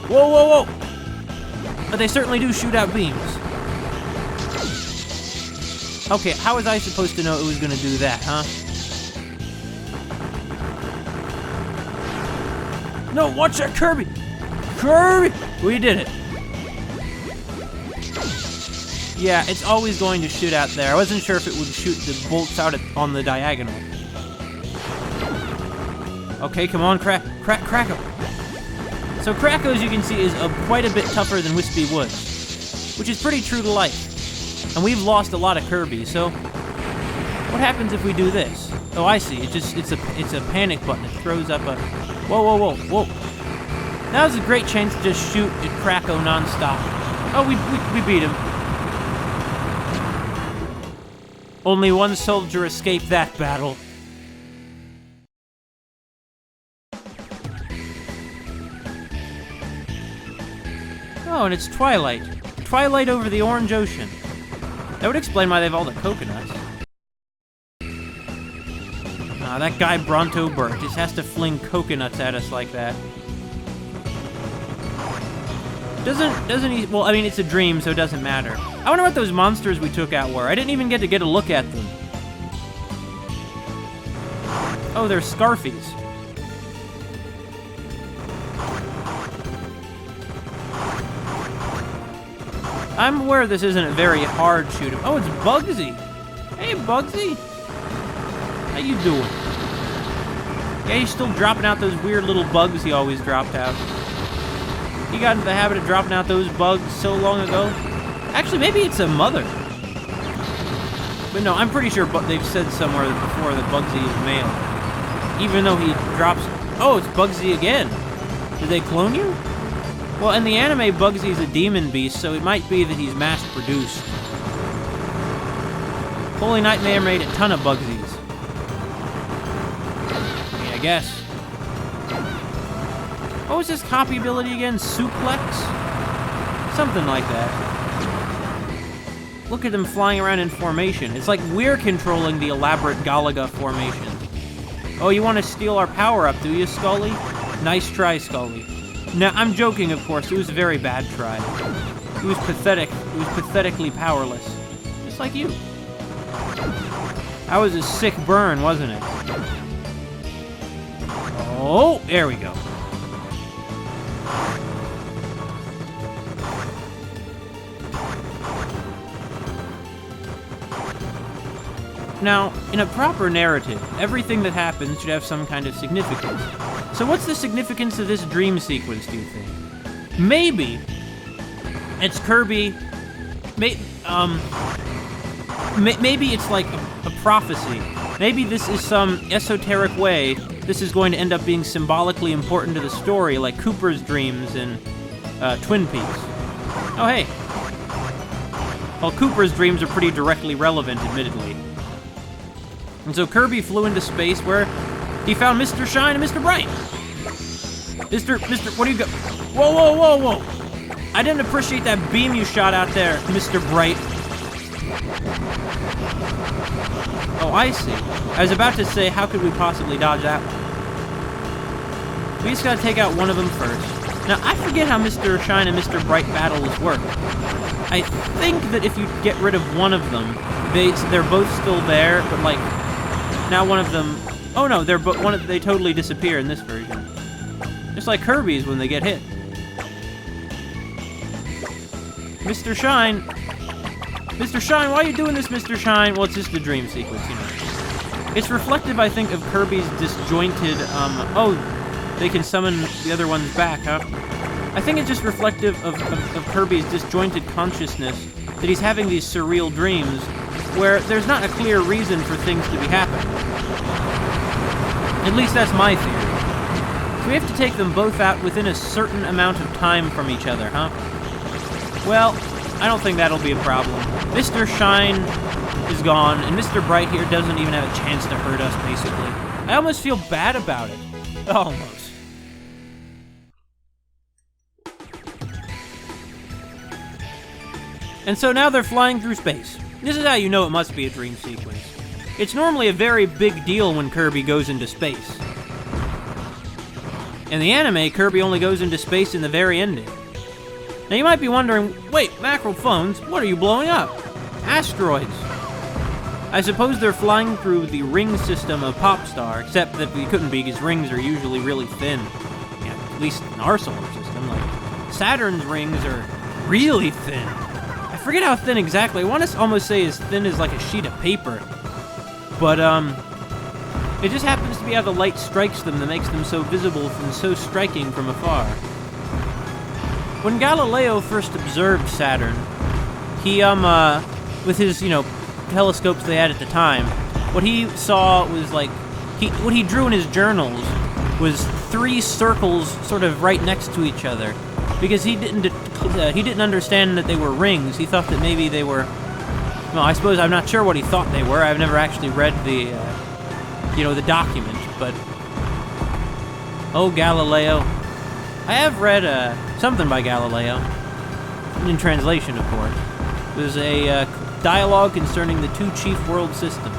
Whoa, whoa, whoa! But they certainly do shoot out beams. Okay, how was I supposed to know it was gonna do that, huh? No, watch that, Kirby! Kirby! We did it. Yeah, it's always going to shoot out there. I wasn't sure if it would shoot the bolts out on the diagonal. Okay, come on, Kracko. So Kracko, as you can see, is quite a bit tougher than Wispy Woods, which is pretty true to life. And we've lost a lot of Kirby, so what happens if we do this? Oh, I see. It's a panic button. It throws up a... Whoa, whoa, whoa, whoa. That was a great chance to just shoot at Kracko non-stop. Oh, we beat him. Only one soldier escaped that battle. Oh, and it's Twilight. Twilight over the Orange Ocean. That would explain why they have all the coconuts. Ah, that guy Bronto Burt just has to fling coconuts at us like that. Doesn't he? Well, I mean, it's a dream, so it doesn't matter. I wonder what those monsters we took out were. I didn't even get a look at them. Oh, they're Scarfies. I'm aware this isn't a very hard shoot 'em. Oh, it's Bugsy. Hey, Bugsy. How you doing? Yeah, he's still dropping out those weird little bugs he always dropped out. He got into the habit of dropping out those bugs so long ago. Actually, maybe it's a mother. But no, I'm pretty sure they've said somewhere before that Bugsy is male. Even though he drops... Oh, it's Bugsy again. Did they clone you? Well, in the anime, Bugsy is a demon beast, so it might be that he's mass-produced. Holy Nightmare made a ton of Bugsies. I mean, I guess. What was his copy ability again? Suplex? Something like that. Look at them flying around in formation. It's like we're controlling the elaborate Galaga formation. Oh, you want to steal our power-up, do you, Scully? Nice try, Scully. Now, I'm joking, of course. It was a very bad try. He was pathetic. He was pathetically powerless. Just like you. That was a sick burn, wasn't it? Oh, there we go. Now, in a proper narrative, everything that happens should have some kind of significance. So what's the significance of this dream sequence, do you think? Maybe it's Kirby. Maybe it's like a prophecy. Maybe this is some esoteric way this is going to end up being symbolically important to the story, like Cooper's dreams in Twin Peaks. Oh, hey. Well, Cooper's dreams are pretty directly relevant, admittedly. And so Kirby flew into space where he found Mr. Shine and Mr. Bright. Mr. What do you go? Whoa, whoa, whoa, whoa. I didn't appreciate that beam you shot out there, Mr. Bright. Oh, I see. I was about to say, how could we possibly dodge that one? We just gotta take out one of them first. Now, I forget how Mr. Shine and Mr. Bright battles work. I think that if you get rid of one of them, they're both still there, but like, now one of them... Oh no, they totally disappear in this version. Just like Kirby's when they get hit. Mr. Shine! Mr. Shine, why are you doing this, Mr. Shine? Well, it's just a dream sequence, you know. It's reflective, I think, of Kirby's disjointed, oh, they can summon the other ones back, huh? I think it's just reflective of Kirby's disjointed consciousness that he's having these surreal dreams where there's not a clear reason for things to be happening. At least that's my theory. So we have to take them both out within a certain amount of time from each other, huh? Well, I don't think that'll be a problem. Mr. Shine is gone, and Mr. Bright here doesn't even have a chance to hurt us, basically. I almost feel bad about it. Almost. And so now they're flying through space. This is how you know it must be a dream sequence. It's normally a very big deal when Kirby goes into space. In the anime, Kirby only goes into space in the very ending. Now you might be wondering, wait, macro phones, what are you blowing up? Asteroids. I suppose they're flying through the ring system of Popstar, except that we couldn't be because rings are usually really thin. Yeah, at least in our solar system. Like, Saturn's rings are really thin. I forget how thin exactly. I want to almost say as thin as like a sheet of paper. But, it just happens to be how the light strikes them that makes them so visible and so striking from afar. When Galileo first observed Saturn, he, with his, telescopes they had at the time, what he saw was like, what he drew in his journals was 3 circles sort of right next to each other, because he didn't understand that they were rings. He thought that maybe they were, well, I suppose I'm not sure what he thought they were. I've never actually read the, the document, but, oh, Galileo. I have read, something by Galileo, in translation, of course. It was a, dialogue concerning the 2 chief world systems.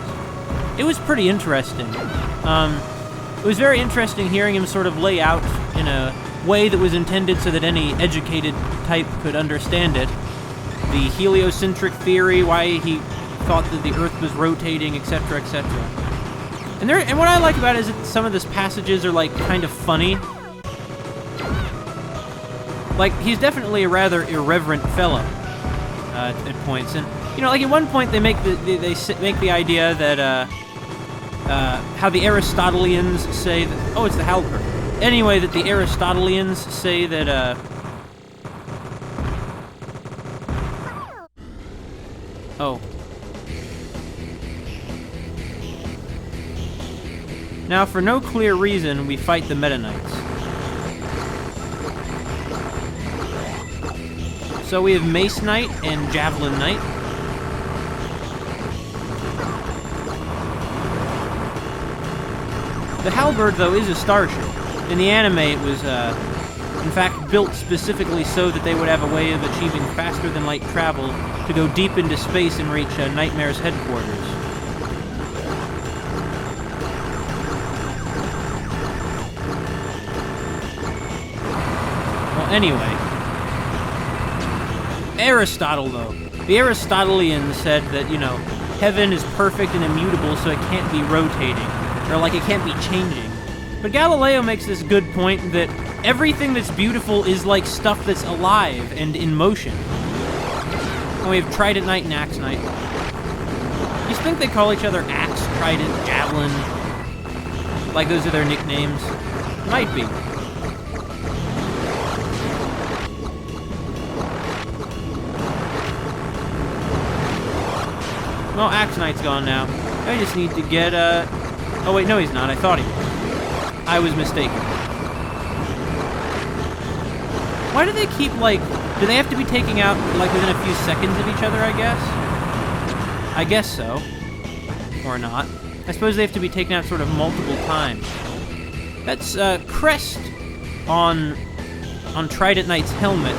It was pretty interesting. It was very interesting hearing him sort of lay out in a way that was intended so that any educated type could understand it. The heliocentric theory, why he thought that the Earth was rotating, etc., etc. And what I like about it is that some of these passages are like kind of funny. Like, he's definitely a rather irreverent fellow at points, and like at one point they make the idea that how the Aristotelians say that, oh, it's the halberd. Anyway, that the Aristotelians say that oh. Now, for no clear reason, we fight the Meta Knights. So we have Mace Knight and Javelin Knight. The halberd, though, is a starship. In the anime, it was, in fact, built specifically so that they would have a way of achieving faster-than-light travel to go deep into space and reach Nightmare's headquarters. Well, anyway. Aristotle, though. The Aristotelians said that, you know, heaven is perfect and immutable, so it can't be rotating, or like it can't be changing. But Galileo makes this good point that everything that's beautiful is like stuff that's alive and in motion. And we have Trident Knight and Axe Knight. You think they call each other Axe, Trident, Javelin? Like those are their nicknames? Might be. Well, Axe Knight's gone now. I just need to get, Oh wait, no he's not. I thought he was. I was mistaken. Why do they keep, like... Do they have to be taking out, like, within a few seconds of each other, I guess? I guess so. Or not. I suppose they have to be taken out sort of multiple times. That's, crest on Trident Knight's helmet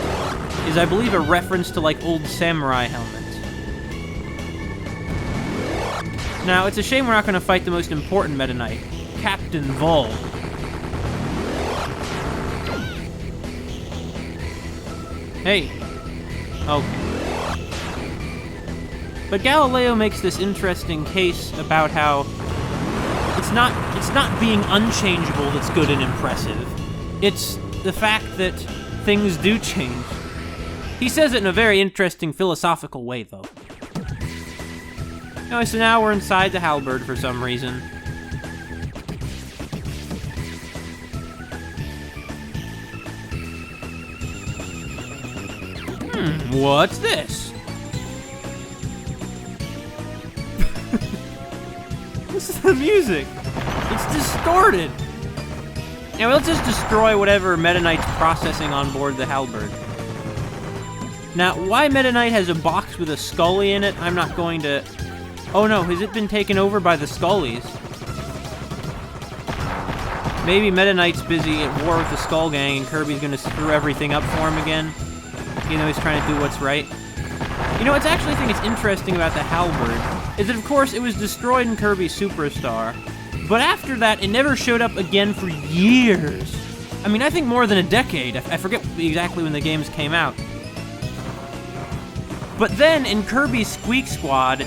is, I believe, a reference to, like, old samurai helmets. Now, it's a shame we're not going to fight the most important Meta Knight, Captain Vol. Hey. Okay. But Galileo makes this interesting case about how it's not being unchangeable that's good and impressive. It's the fact that things do change. He says it in a very interesting philosophical way, though. Anyway, so now we're inside the halberd for some reason. What's this? This is the music. It's distorted. Now let's just destroy whatever Meta Knight's processing on board the halberd. Now, why Meta Knight has a box with a Scully in it, I'm not going to... Oh no, has it been taken over by the Scullies? Maybe Meta Knight's busy at war with the Skull Gang and Kirby's gonna screw everything up for him again. You know, he's trying to do what's right. You know, what's actually I think is interesting about the halberd is that, of course, it was destroyed in Kirby Superstar, but after that, it never showed up again for years. I mean, I think more than a decade. I forget exactly when the games came out. But then, in Kirby's Squeak Squad,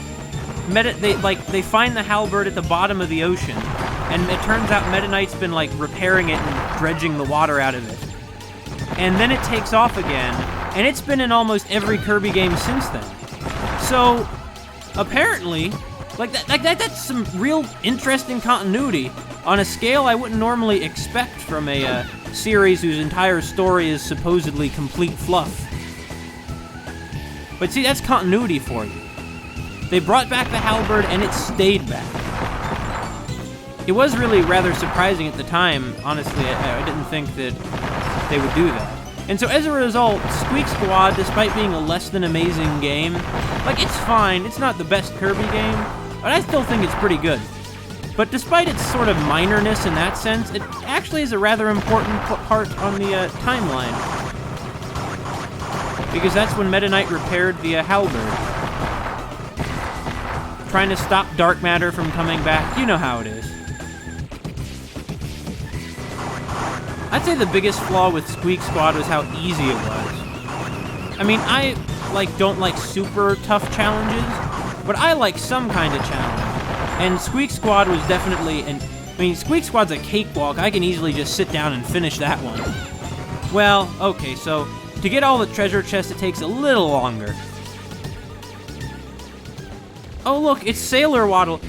they find the halberd at the bottom of the ocean, and it turns out Meta Knight's been, like, repairing it and dredging the water out of it. And then it takes off again, and it's been in almost every Kirby game since then. So, apparently, that's some real interesting continuity on a scale I wouldn't normally expect from a series whose entire story is supposedly complete fluff. But see, that's continuity for you. They brought back the halberd, and it stayed back. It was really rather surprising at the time. Honestly, I didn't think that they would do that. And so as a result, Squeak Squad, despite being a less than amazing game, like, it's fine. It's not the best Kirby game, but I still think it's pretty good. But despite its sort of minorness in that sense, it actually is a rather important part on the timeline. Because that's when Meta Knight repaired the halberd. Trying to stop dark matter from coming back. You know how it is. I'd say the biggest flaw with Squeak Squad was how easy it was. I mean, I, don't like super tough challenges, but I like some kind of challenge. And Squeak Squad was definitely Squeak Squad's a cakewalk. I can easily just sit down and finish that one. Well, okay, so to get all the treasure chests, it takes a little longer. Oh look, it's Sailor Waddle.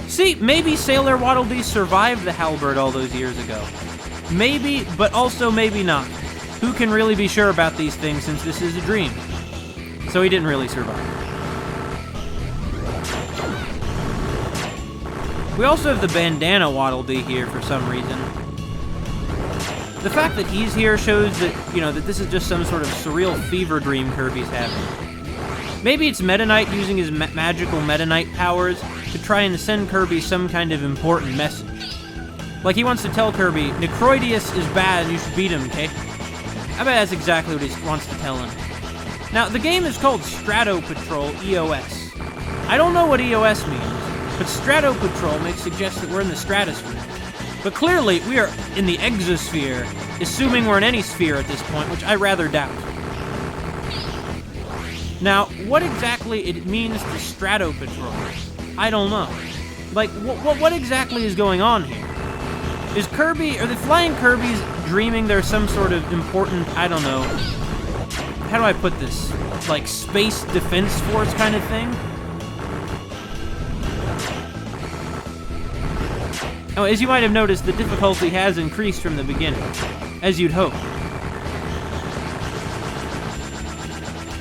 See, maybe Sailor Waddle Dee survived the halberd all those years ago. Maybe, but also maybe not. Who can really be sure about these things since this is a dream? So he didn't really survive. We also have the bandana Waddle Dee here for some reason. The fact that he's here shows that, that this is just some sort of surreal fever dream Kirby's having. Maybe it's Meta Knight using his magical Meta Knight powers to try and send Kirby some kind of important message. Like he wants to tell Kirby, Necroidius is bad and you should beat him, okay? I bet that's exactly what he wants to tell him. Now, the game is called Strato Patrol EOS. I don't know what EOS means, but Strato Patrol makes suggest that we're in the stratosphere. But clearly, we are in the exosphere, assuming we're in any sphere at this point, which I rather doubt. Now, what exactly it means to Strato Patrol, I don't know. Like, what exactly is going on here? Is Kirby, are the flying Kirbys dreaming there's some sort of important, I don't know, how do I put this? Like, space defense force kind of thing? Oh, as you might have noticed, the difficulty has increased from the beginning, as you'd hope.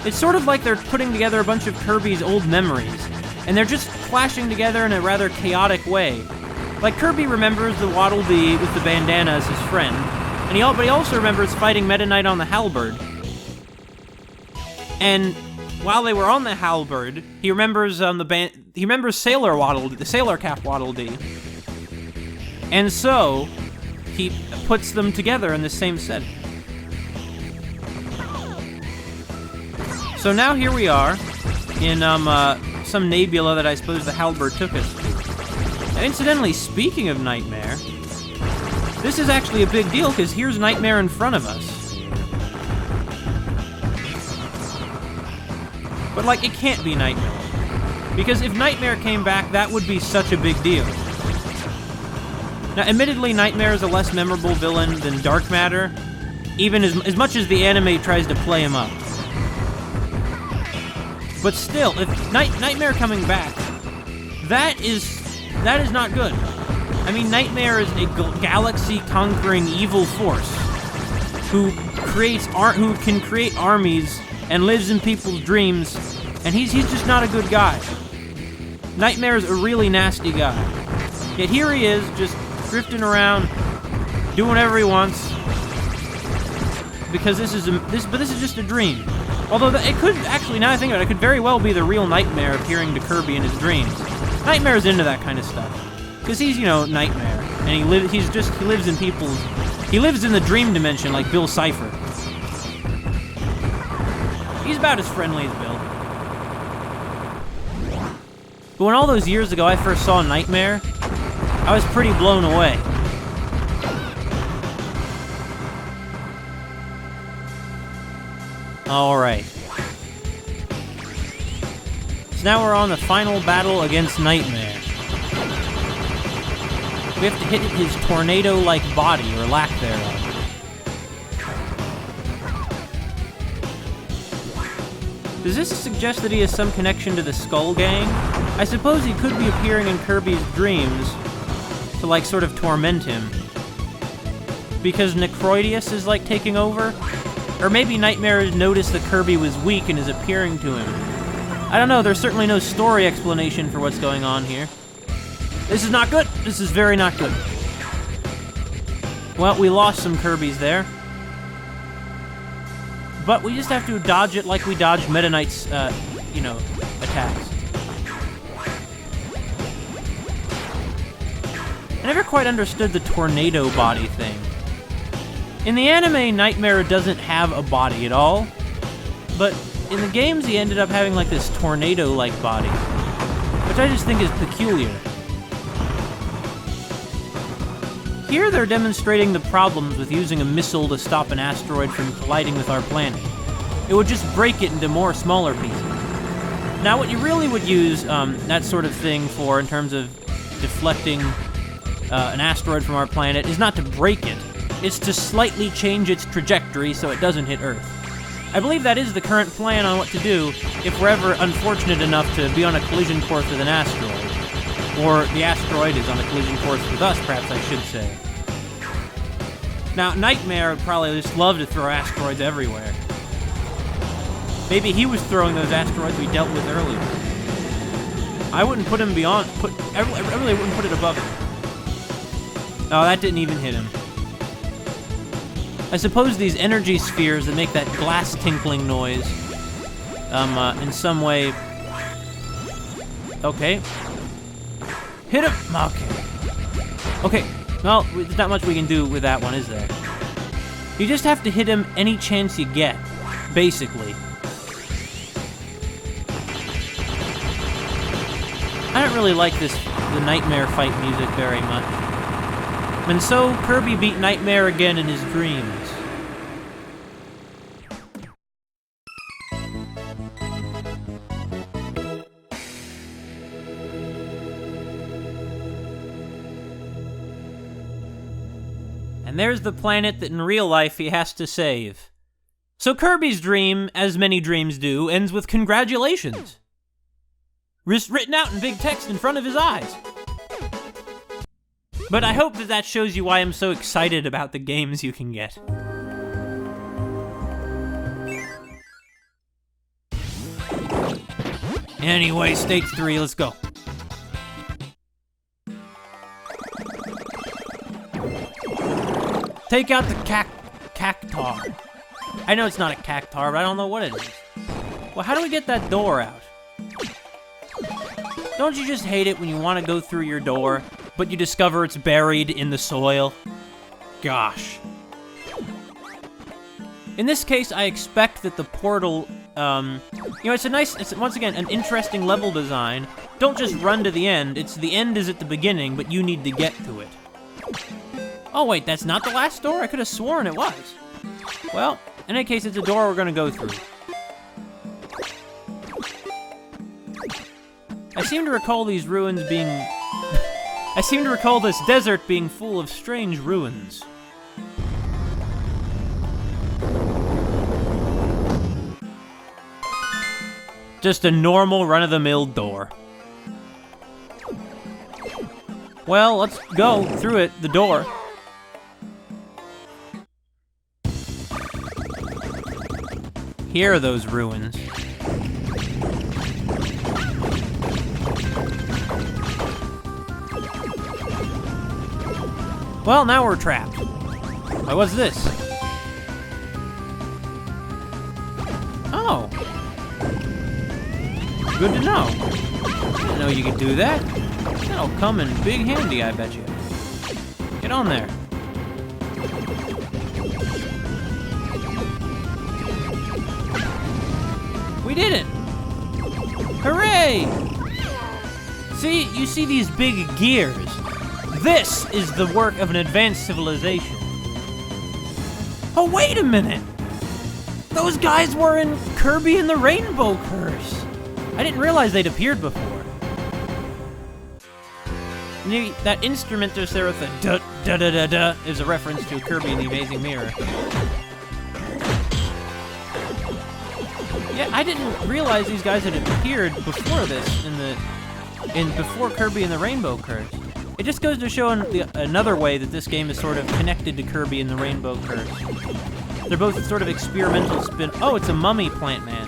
It's sort of like they're putting together a bunch of Kirby's old memories, and they're just clashing together in a rather chaotic way. Like, Kirby remembers the Waddle Dee with the bandana as his friend, but he also remembers fighting Meta Knight on the halberd. And while they were on the halberd, he remembers Sailor Waddle, the Sailor Cap Waddle Dee. And so, he puts them together in the same set. So now here we are, in some nebula that I suppose the halberd took us to. Now, incidentally, speaking of Nightmare, this is actually a big deal, because here's Nightmare in front of us. But, like, it can't be Nightmare. Because if Nightmare came back, that would be such a big deal. Now, admittedly, Nightmare is a less memorable villain than Dark Matter, even as much as the anime tries to play him up. But still, if Nightmare coming back, that is not good. I mean, Nightmare is a galaxy-conquering evil force who can create armies and lives in people's dreams, and he's just not a good guy. Nightmare's a really nasty guy. Yet here he is, just drifting around, doing whatever he wants, because this is just a dream. Although it could actually, now I think about it, it could very well be the real Nightmare appearing to Kirby in his dreams. Nightmare's into that kind of stuff, because he's, you know, Nightmare, and he lives in the dream dimension like Bill Cipher. He's about as friendly as Bill. But when all those years ago I first saw Nightmare, I was pretty blown away. Alright. So now we're on the final battle against Nightmare. We have to hit his tornado-like body, or lack thereof. Does this suggest that he has some connection to the Skull Gang? I suppose he could be appearing in Kirby's dreams to, like, sort of torment him. Because Necroidius is, like, taking over? Or maybe Nightmare has noticed that Kirby was weak and is appearing to him. I don't know, there's certainly no story explanation for what's going on here. This is not good! This is very not good. Well, we lost some Kirbys there. But we just have to dodge it like we dodged Meta Knight's, attacks. I never quite understood the tornado body thing. In the anime, Nightmare doesn't have a body at all, but in the games he ended up having like this tornado-like body, which I just think is peculiar. Here they're demonstrating the problems with using a missile to stop an asteroid from colliding with our planet. It would just break it into more smaller pieces. Now what you really would use that sort of thing for in terms of deflecting an asteroid from our planet is not to break it. It's to slightly change its trajectory so it doesn't hit Earth. I believe that is the current plan on what to do if we're ever unfortunate enough to be on a collision course with an asteroid. Or the asteroid is on a collision course with us, perhaps I should say. Now, Nightmare would probably just love to throw asteroids everywhere. Maybe he was throwing those asteroids we dealt with earlier. I wouldn't put him beyond, I really wouldn't put it above him. Oh, that didn't even hit him. I suppose these energy spheres that make that glass tinkling noise, in some way... Okay. Hit him! Okay. Okay, well, there's not much we can do with that one, is there? You just have to hit him any chance you get, basically. I don't really like the Nightmare fight music very much. And so, Kirby beat Nightmare again in his dreams. And there's the planet that in real life he has to save. So Kirby's dream, as many dreams do, ends with congratulations. Written out in big text in front of his eyes. But I hope that shows you why I'm so excited about the games you can get. Anyway, stage 3, let's go. Take out the cactar. I know it's not a cactar, but I don't know what it is. Well, how do we get that door out? Don't you just hate it when you want to go through your door, but you discover it's buried in the soil? Gosh. In this case, I expect that the portal, it's once again, an interesting level design. Don't just run to the end. The end is at the beginning, but you need to get to it. Oh wait, that's not the last door? I could have sworn it was. Well, in any case, it's a door we're gonna go through. I seem to recall these ruins being... I seem to recall this desert being full of strange ruins. Just a normal run-of-the-mill door. Well, let's go through it, the door. Here are those ruins. Well, now we're trapped. Wait, what's this? Oh. Good to know. Didn't know you could do that. That'll come in big handy, I bet you. Get on there. We did it! Hooray! See, you see these big gears. This is the work of an advanced civilization. Oh, wait a minute! Those guys were in Kirby and the Rainbow Curse. I didn't realize they'd appeared before. That instrument just there with the da-da-da-da is a reference to Kirby and the Amazing Mirror. Yeah, I didn't realize these guys had appeared before this before Kirby and the Rainbow Curse. It just goes to show another way that this game is sort of connected to Kirby and the Rainbow Curse. They're both sort of experimental spin. Oh, it's a mummy plant man.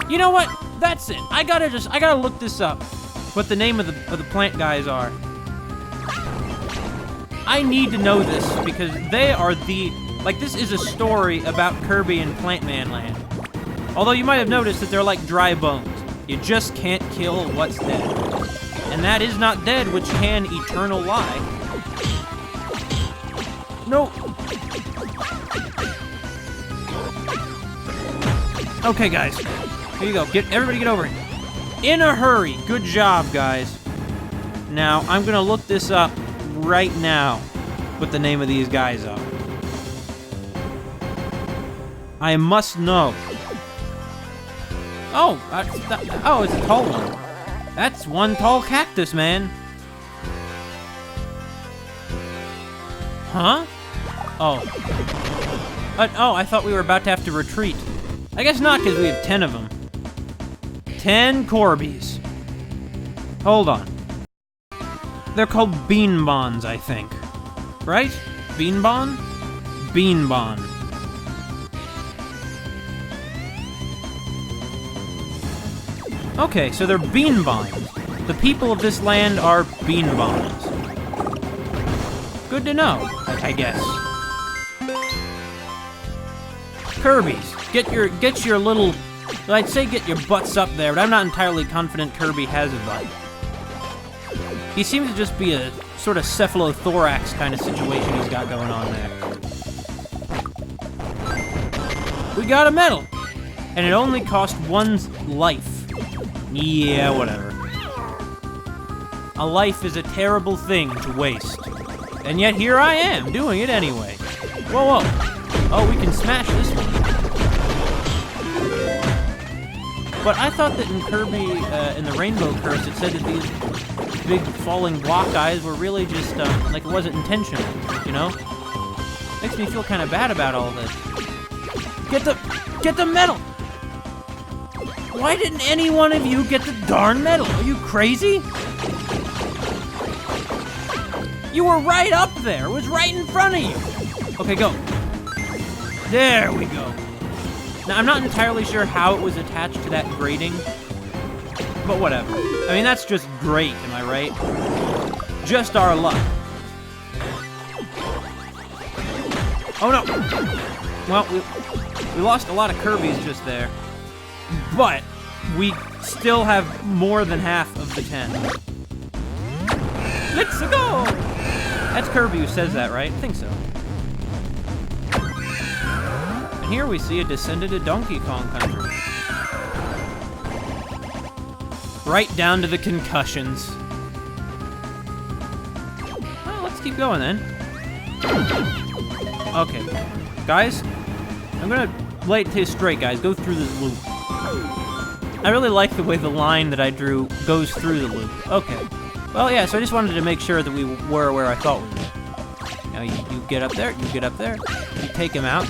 You know what? That's it. I gotta look this up. What the name of the plant guys are. I need to know this because they are this is a story about Kirby and Plant Man Land. Although you might have noticed that they're like dry bones. You just can't kill what's dead. And that is not dead, which can eternal lie. No. Okay, guys. Here you go. Everybody get over here. In a hurry. Good job, guys. Now, I'm gonna look this up right now, what the name of these guys are. I must know. Oh, it's a tall one. That's one tall cactus, man. Huh? Oh. I thought we were about to have to retreat. I guess not, because we have 10 of them. 10 Corbys. Hold on. They're called Beanbons, I think. Right? Beanbon? Beanbon. Okay, so they're Beanbons. The people of this land are Beanbons. Good to know, I guess. Kirby's, get your little... I'd say get your butts up there, but I'm not entirely confident Kirby has a butt. He seems to just be a sort of cephalothorax kind of situation he's got going on there. We got a medal! And it only cost one's life. Yeah, whatever. A life is a terrible thing to waste. And yet here I am, doing it anyway. Whoa, whoa. Oh, we can smash this one. But I thought that in Kirby, in the Rainbow Curse, it said that these big falling block guys were really just, it wasn't intentional, you know? Makes me feel kind of bad about all this. Get the medal! Why didn't any one of you get the darn medal? Are you crazy? You were right up there. It was right in front of you. Okay, go. There we go. Now, I'm not entirely sure how it was attached to that grating, but whatever. I mean, that's just great, am I right? Just our luck. Oh, no. Well, we lost a lot of Kirbys just there, but we still have more than half of the 10. Let's go! That's Kirby who says that, right? I think so. And here we see a descendant of Donkey Kong Country. Right down to the concussions. Well, let's keep going then. Okay, guys, I'm gonna lay it to you straight, guys. Go through this loop. I really like the way the line that I drew goes through the loop. Okay. Well, yeah, so I just wanted to make sure that we were where I thought we were. Now, you get up there, you get up there, you take him out,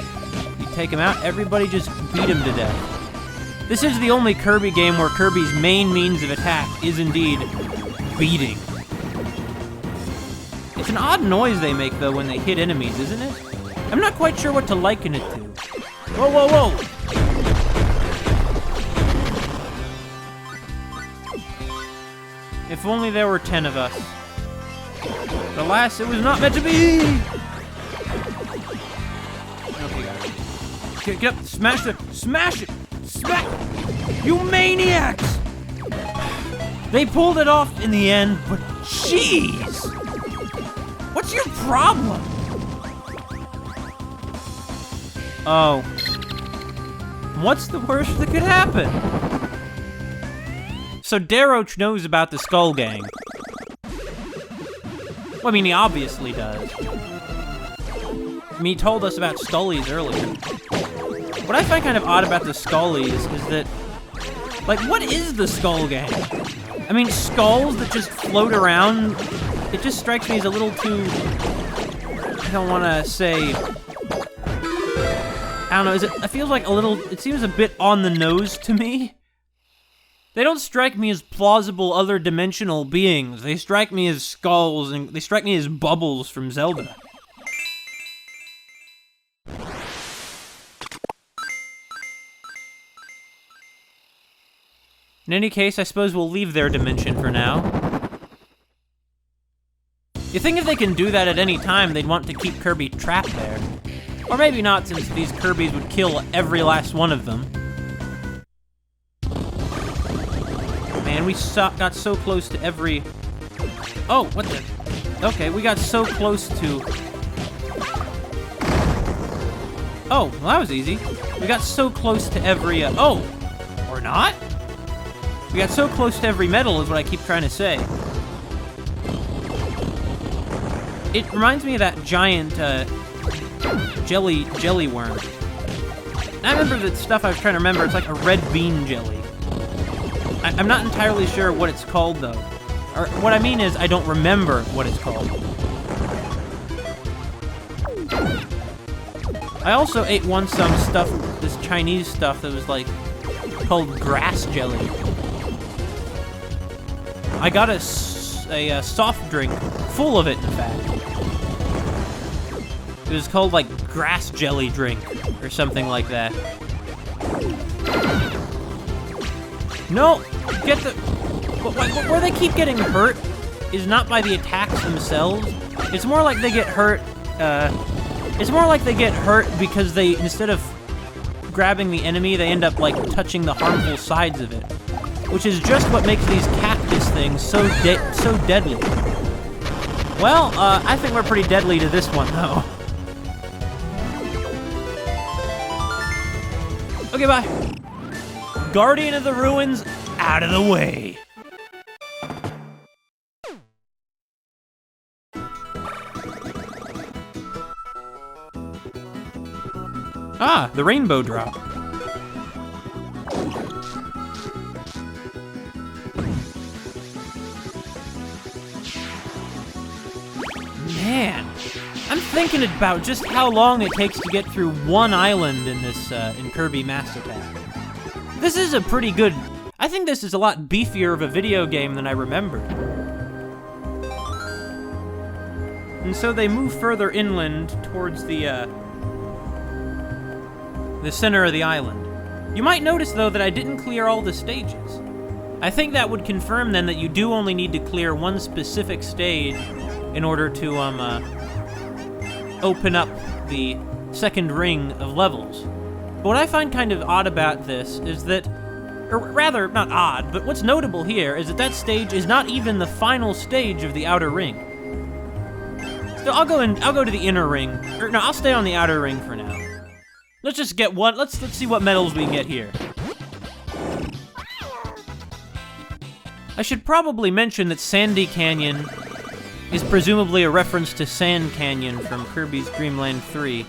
everybody just beat him to death. This is the only Kirby game where Kirby's main means of attack is indeed beating. It's an odd noise they make, though, when they hit enemies, isn't it? I'm not quite sure what to liken it to. Whoa, whoa, whoa! If only there were 10 of us. But alas, it was not meant to be! Okay, guys. Get up, smash it! Smash it! Smash! You maniacs! They pulled it off in the end, but jeez! What's your problem? Oh. What's the worst that could happen? So Daroch knows about the Skull Gang. Well, I mean, he obviously does. I mean, he told us about Scullies earlier. What I find kind of odd about the Scullies is that, like, what is the Skull Gang? I mean, skulls that just float around, it just strikes me as a little too, I don't want to say, I don't know, it feels like a little, it seems a bit on the nose to me. They don't strike me as plausible other dimensional beings. They strike me as skulls, and they strike me as bubbles from Zelda. In any case, I suppose we'll leave their dimension for now. You think if they can do that at any time, they'd want to keep Kirby trapped there. Or maybe not, since these Kirbys would kill every last one of them. Man, we got so close to every... Oh, what the... Okay, we got so close to... Oh, well, that was easy. We got so close to every... Oh! Or not? We got so close to every medal is what I keep trying to say. It reminds me of that giant, jelly worm. And I remember the stuff I was trying to remember. It's like a red bean jelly. I'm not entirely sure what it's called, though. Or what I mean is, I don't remember what it's called. I also ate once some stuff, this Chinese stuff that was like called grass jelly. I got a soft drink full of it, in fact. It was called like grass jelly drink or something like that. No, get the... Where they keep getting hurt is not by the attacks themselves. It's more like they get hurt, it's more like they get hurt because they, instead of grabbing the enemy, they end up, like, touching the harmful sides of it. Which is just what makes these cactus things so deadly. Well, I think we're pretty deadly to this one, though. Okay, bye. Guardian of the Ruins, out of the way. Ah, the rainbow drop. Man, I'm thinking about just how long it takes to get through one island in this, in Kirby Mass Attack. This is a pretty good... I think this is a lot beefier of a video game than I remembered. And so they move further inland towards the center of the island. You might notice, though, that I didn't clear all the stages. I think that would confirm, then, that you do only need to clear one specific stage in order to, open up the second ring of levels. But what I find kind of odd about this is that, or rather, not odd, but what's notable here is that that stage is not even the final stage of the outer ring. So I'll go to the inner ring, or no, I'll stay on the outer ring for now. Let's just get one, let's see what medals we can get here. I should probably mention that Sandy Canyon is presumably a reference to Sand Canyon from Kirby's Dream Land 3.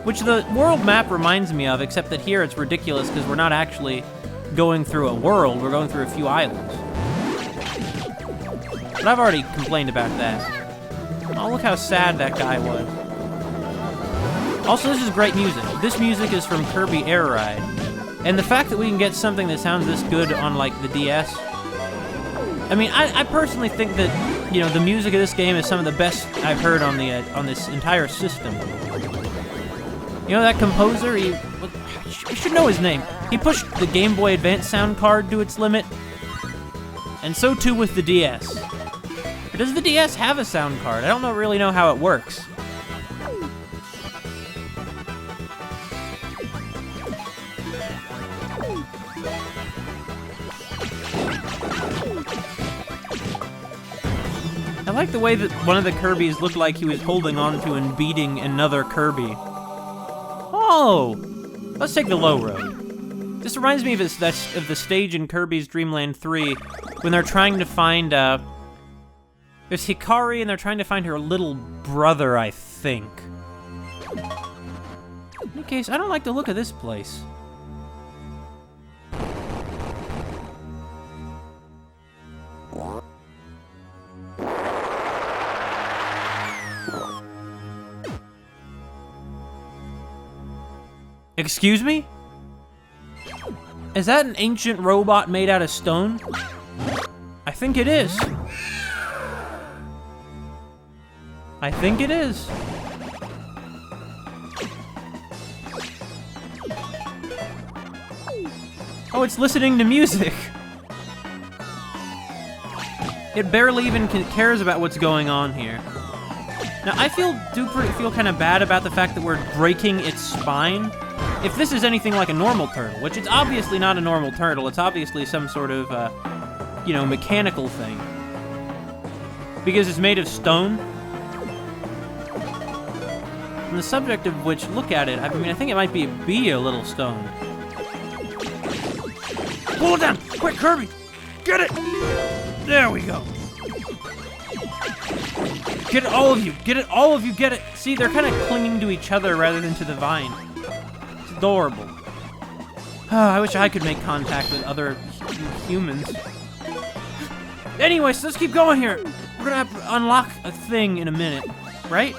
Which the world map reminds me of, except that here it's ridiculous because we're not actually going through a world, we're going through a few islands. But I've already complained about that. Oh, look how sad that guy was. Also, this is great music. This music is from Kirby Air Ride. And the fact that we can get something that sounds this good on, like, the DS... I mean, I personally think that, you know, the music of this game is some of the best I've heard on the on this entire system. You know that composer, you should know his name. He pushed the Game Boy Advance sound card to its limit, and so too with the DS. Or does the DS have a sound card? I don't really know how it works. I like the way that one of the Kirbys looked like he was holding on to and beating another Kirby. Oh! Let's take the low road. This reminds me of the stage in Kirby's Dream Land 3 when they're trying to find, there's Hikari and they're trying to find her little brother, I think. In any case, I don't like the look of this place. Excuse me? Is that an ancient robot made out of stone? I think it is. I think it is. Oh, it's listening to music. It barely even cares about what's going on here. Now, I feel kind of bad about the fact that we're breaking its spine. If this is anything like a normal turtle, which it's obviously not a normal turtle, it's obviously some sort of, you know, mechanical thing. Because it's made of stone. And the subject of which, look at it, I mean, I think it might be a little stone. Pull it down! Quick, Kirby! Get it! There we go. Get it, all of you! Get it, all of you, get it! See, they're kind of clinging to each other rather than to the vine. It's adorable. Oh, I wish I could make contact with other humans. Anyways, let's keep going here. We're gonna have to unlock a thing in a minute, right?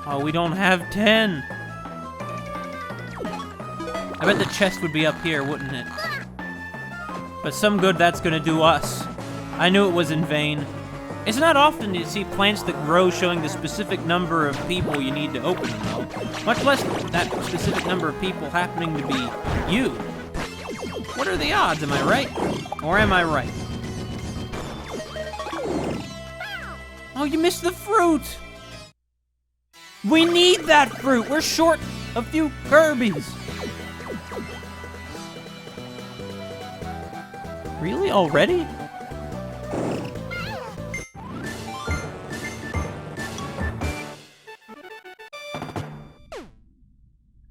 Oh, we don't have 10. I bet the chest would be up here, wouldn't it? But some good that's gonna do us. I knew it was in vain. It's not often you see plants that grow showing the specific number of people you need to open them, though. Much less that specific number of people happening to be you. What are the odds, am I right? Or am I right? Oh, you missed the fruit! We need that fruit! We're short a few Kirbys! Really? Already?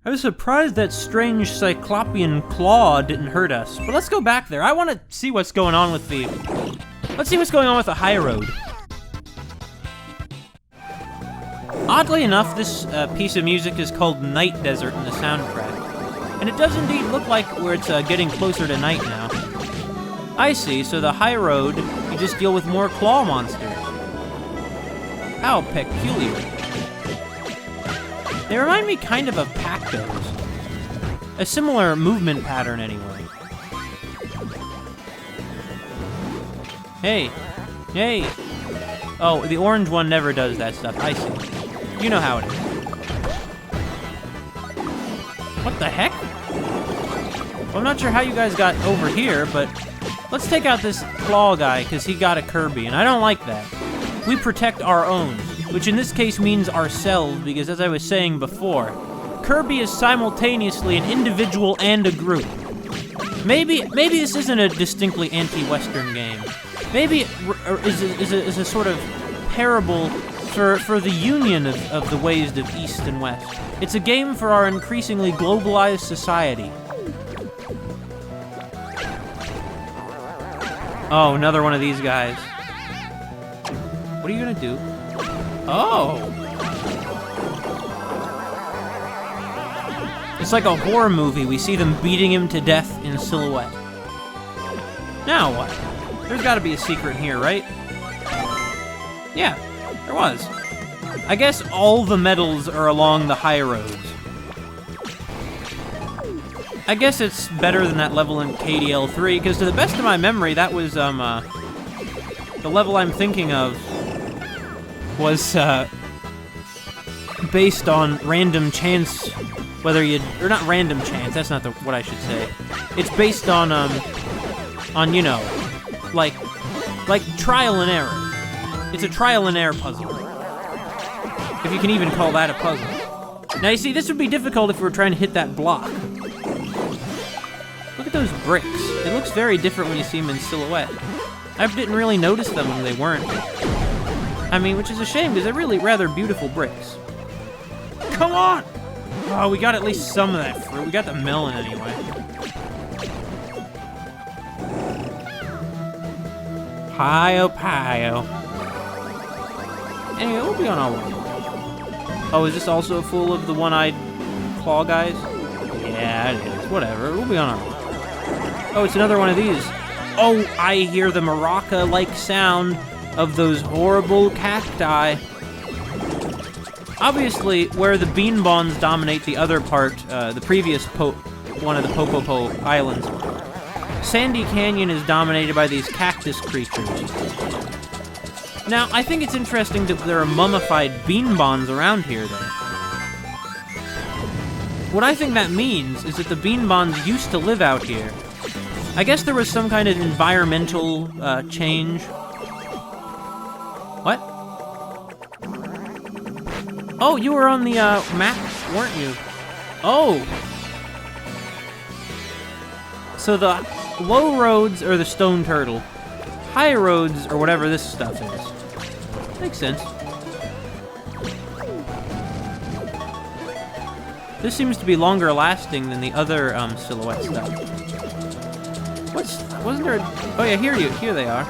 I was surprised that strange cyclopean claw didn't hurt us, but let's go back there. I want to see what's going on with the... Let's see what's going on with the high road. Oddly enough, this piece of music is called Night Desert in the soundtrack. And it does indeed look like where it's getting closer to night now. I see, so the high road, you just deal with more claw monsters. How peculiar. They remind me kind of Pactos. A similar movement pattern, anyway. Hey. Hey. Oh, the orange one never does that stuff. I see. You know how it is. What the heck? Well, I'm not sure how you guys got over here, but let's take out this claw guy, because he got a Kirby, and I don't like that. We protect our own, which in this case means ourselves, because as I was saying before, Kirby is simultaneously an individual and a group. Maybe this isn't a distinctly anti-Western game. Maybe it is a sort of parable for the union of the ways of East and West. It's a game for our increasingly globalized society. Oh, another one of these guys. What are you gonna do? Oh! It's like a horror movie. We see them beating him to death in silhouette. Now what? There's gotta be a secret here, right? Yeah, there was. I guess all the medals are along the high roads. I guess it's better than that level in KDL 3, because to the best of my memory, that was, the level I'm thinking of was, based on random chance, whether you, or not random chance, that's not what I should say. It's based on, you know, like trial and error. It's a trial and error puzzle. If you can even call that a puzzle. Now you see, this would be difficult if we were trying to hit that block. Look at those bricks. It looks very different when you see them in silhouette. I didn't really notice them when they weren't. I mean, which is a shame, because they're really rather beautiful bricks. Come on! Oh, we got at least some of that fruit. We got the melon anyway. Pio. Anyway, we'll be on our way. Oh, is this also full of the one-eyed claw guys? Yeah, it is. Whatever. We'll be on our way. Oh, it's another one of these. Oh, I hear the maraca-like sound of those horrible cacti. Obviously, where the Beanbons dominate the other part, the previous one of the Popopo Islands, Sandy Canyon is dominated by these cactus creatures. Now, I think it's interesting that there are mummified Beanbons around here, though. What I think that means is that the Beanbons used to live out here. I guess there was some kind of environmental change. What? Oh, you were on the map, weren't you? Oh! So the low roads are the stone turtle. High roads, or whatever this stuff is. Makes sense. This seems to be longer lasting than the other silhouette stuff. Wasn't there oh yeah, here they are.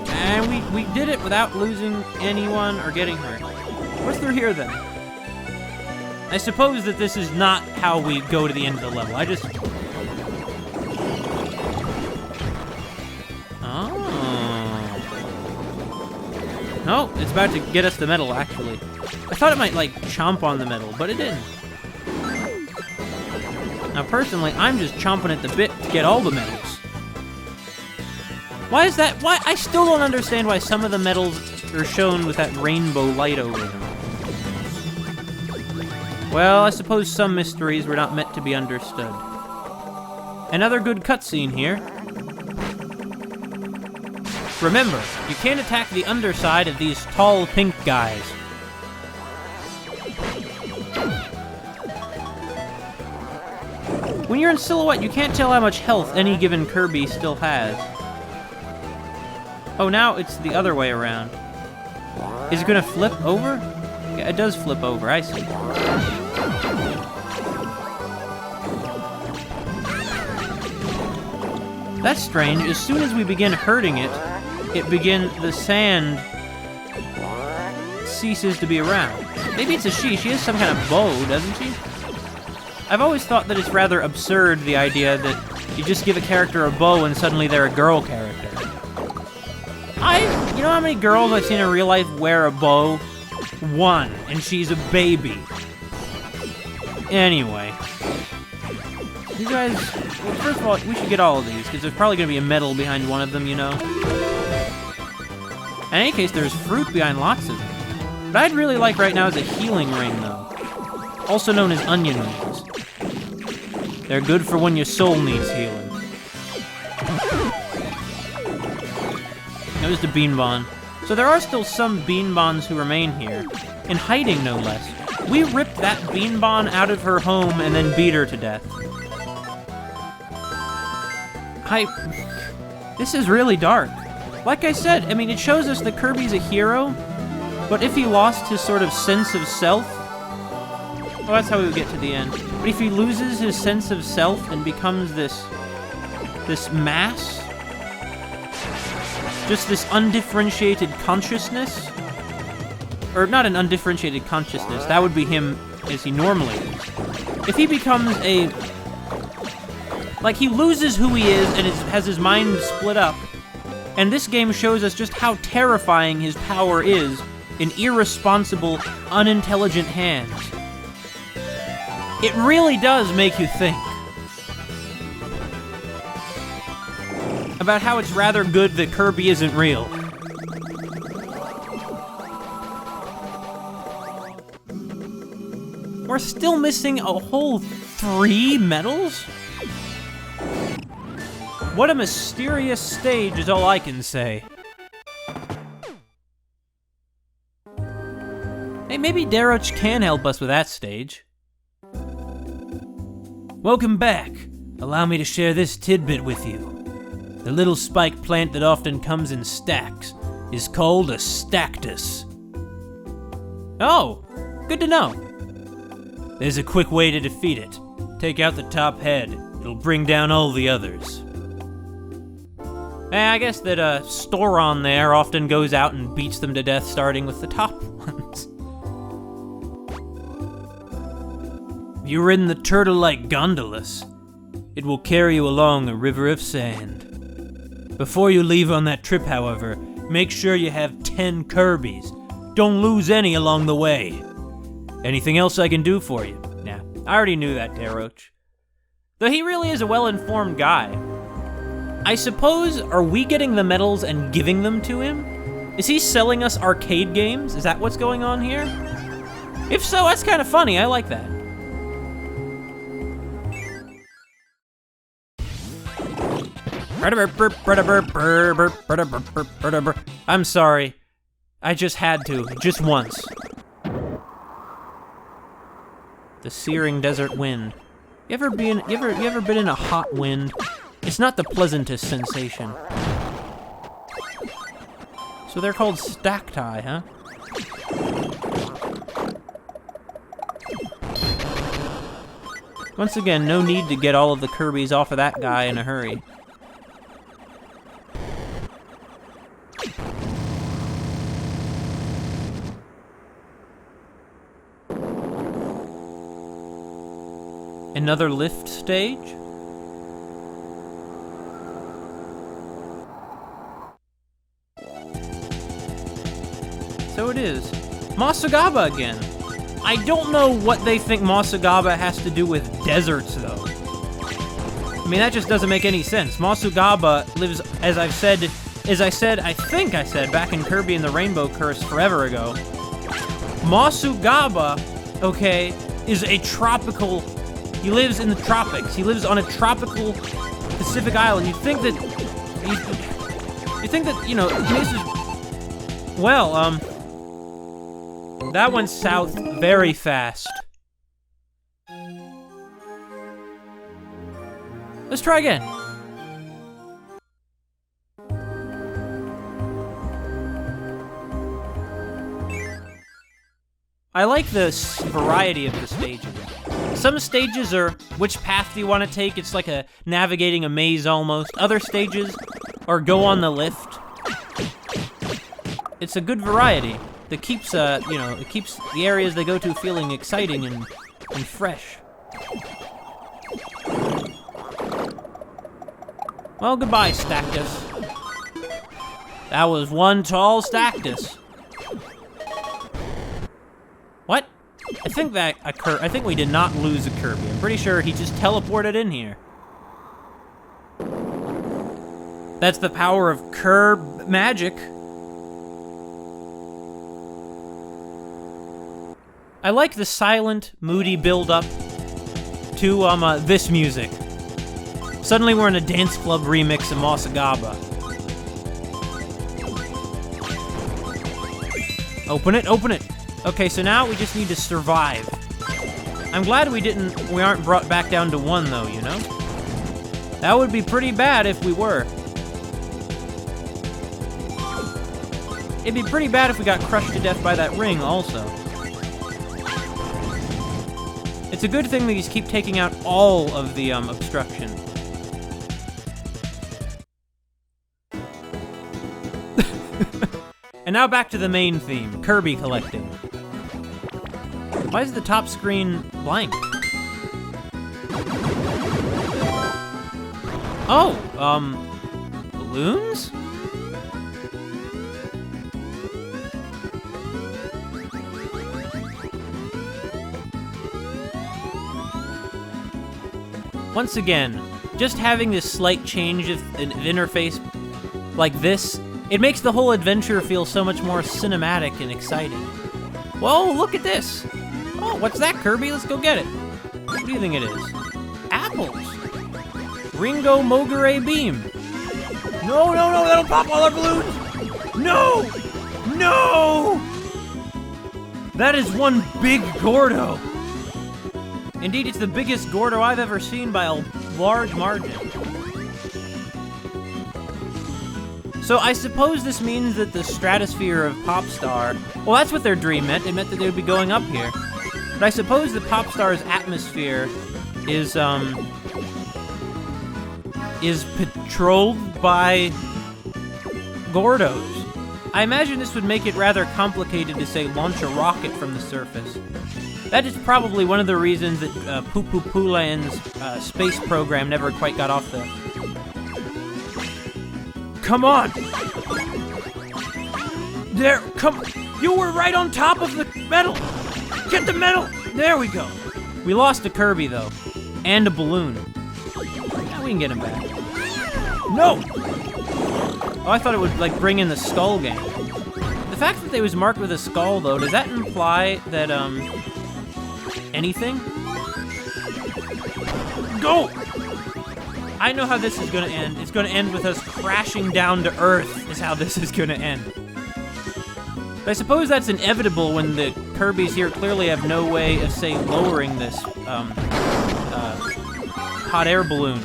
And we did it without losing anyone or getting hurt. What's through here then? I suppose that this is not how we go to the end of the level. No, it's about to get us the medal, actually. I thought it might, like, chomp on the medal, but it didn't. Now, personally, I'm just chomping at the bit to get all the medals. Why is that? Why? I still don't understand why some of the medals are shown with that rainbow light over them. Well, I suppose some mysteries were not meant to be understood. Another good cutscene here. Remember, you can't attack the underside of these tall pink guys. When you're in silhouette, you can't tell how much health any given Kirby still has. Oh, now it's the other way around. Is it gonna flip over? Yeah, it does flip over, I see. That's strange. As soon as we begin hurting it, the sand ceases to be around. Maybe it's a she. She has some kind of bow, doesn't she? I've always thought that it's rather absurd, the idea that you just give a character a bow and suddenly they're a girl character. You know how many girls I've seen in real life wear a bow? One, and she's a baby. Anyway. You guys, well, first of all, we should get all of these, because there's probably going to be a medal behind one of them, you know? In any case, there's fruit behind lots of them. What I'd really like right now is a healing ring, though. Also known as onion rings. They're good for when your soul needs healing. Notice the Beanbon. So there are still some Beanbons who remain here. In hiding, no less. We ripped that Beanbon out of her home and then beat her to death. This is really dark. Like I said, I mean, it shows us that Kirby's a hero, but if he lost his sort of sense of self, well, that's how we would get to the end. But if he loses his sense of self and becomes this mass, just this undifferentiated consciousness, or not an undifferentiated consciousness, that would be him as he normally is. If he becomes like he loses who he is and has his mind split up, and this game shows us just how terrifying his power is in irresponsible, unintelligent hands. It really does make you think about how it's rather good that Kirby isn't real. We're still missing a whole 3 medals? What a mysterious stage is all I can say. Hey, maybe Daroch can help us with that stage. Welcome back. Allow me to share this tidbit with you. The little spike plant that often comes in stacks is called a stactus. Oh, good to know. There's a quick way to defeat it. Take out the top head. It'll bring down all the others. I guess that Storon there often goes out and beats them to death, starting with the top ones. You're in the turtle-like gondolas. It will carry you along a river of sand. Before you leave on that trip, however, make sure you have 10 Kirbys. Don't lose any along the way. Anything else I can do for you? Nah, I already knew that, Daroch. Though he really is a well-informed guy. I suppose, are we getting the medals and giving them to him? Is he selling us arcade games? Is that what's going on here? If so, that's kind of funny. I like that. I'm sorry. I just had to, just once. The searing desert wind. You ever been in a hot wind? It's not the pleasantest sensation. So they're called stacti, huh? Once again, no need to get all of the Kirbys off of that guy in a hurry. Another lift stage? So it is. Masugaba again. I don't know what they think Masugaba has to do with deserts, though. I mean, that just doesn't make any sense. Masugaba lives, I think I said back in Kirby and the Rainbow Curse forever ago. Masugaba, okay, is a tropical... He lives in the tropics. He lives on a tropical Pacific island. You think that, you know, this is... Well, that went south very fast. Let's try again. I like the variety of the stages. Some stages are, which path do you want to take? It's like a navigating a maze almost. Other stages are go on the lift. It's a good variety that keeps, it keeps the areas they go to feeling exciting and fresh. Well, goodbye, Stactus. That was one tall Stactus. What? I think we did not lose a Kirby. I'm pretty sure he just teleported in here. That's the power of Kirb magic. I like the silent, moody build-up to this music. Suddenly we're in a dance club remix of Mosagaba. Open it, open it. Okay, so now we just need to survive. I'm glad we aren't brought back down to 1 though, you know? That would be pretty bad if we were. It'd be pretty bad if we got crushed to death by that ring also. It's a good thing that these keep taking out all of the obstruction. And now back to the main theme, Kirby collecting. Why is the top screen blank? Oh, balloons? Once again, just having this slight change of an interface like this, it makes the whole adventure feel so much more cinematic and exciting. Whoa, look at this! Oh, what's that, Kirby? Let's go get it. What do you think it is? Apples! Ringo Mogure Beam! No, no, no, that'll pop all our balloons! No! No! That is one big Gordo! Indeed, it's the biggest Gordo I've ever seen by a large margin. So I suppose this means that the stratosphere of Popstar... Well, that's what their dream meant. It meant that they would be going up here. But I suppose that Popstar's atmosphere is patrolled by Gordos. I imagine this would make it rather complicated to, say, launch a rocket from the surface. That is probably one of the reasons that Poo Poo Poo Land's space program never quite got off the... Come on! There, come... You were right on top of the metal! Get the metal! There we go. We lost a Kirby, though. And a balloon. Yeah, we can get him back. No! Oh, I thought it would, like, bring in the Skull Gang. The fact that they was marked with a skull, though, does that imply that, anything? Go! I know how this is gonna end. It's gonna end with us crashing down to Earth, is how this is gonna end. But I suppose that's inevitable when the Kirbys here clearly have no way of, say, lowering this, hot air balloon.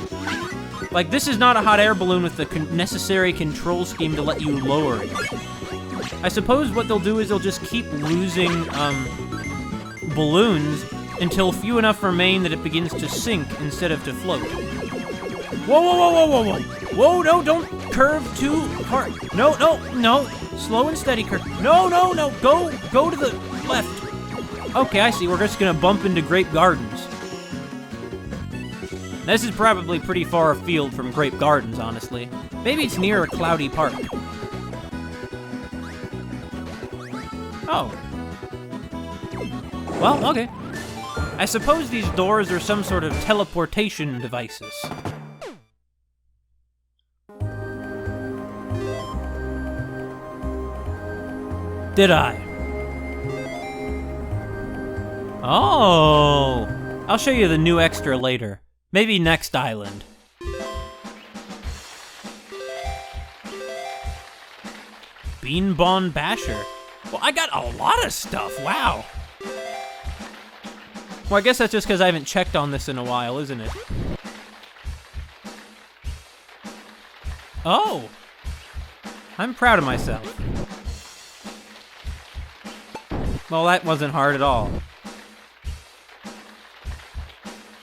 Like, this is not a hot air balloon with the necessary control scheme to let you lower it. I suppose what they'll do is they'll just keep losing, balloons until few enough remain that it begins to sink instead of to float. Whoa, whoa, whoa, whoa, whoa, whoa! Whoa, no, don't curve too hard. No, no, no. Slow and steady curve. No, no, no. Go to the left. Okay, I see. We're just gonna bump into Grape Gardens. This is probably pretty far afield from Grape Gardens, honestly. Maybe it's near a cloudy park. Oh. Well, okay. I suppose these doors are some sort of teleportation devices. Did I? Oh! I'll show you the new extra later. Maybe next island. Beanbon Basher. Well, I got a lot of stuff, wow. Well, I guess that's just because I haven't checked on this in a while, isn't it? Oh! I'm proud of myself. Well, that wasn't hard at all.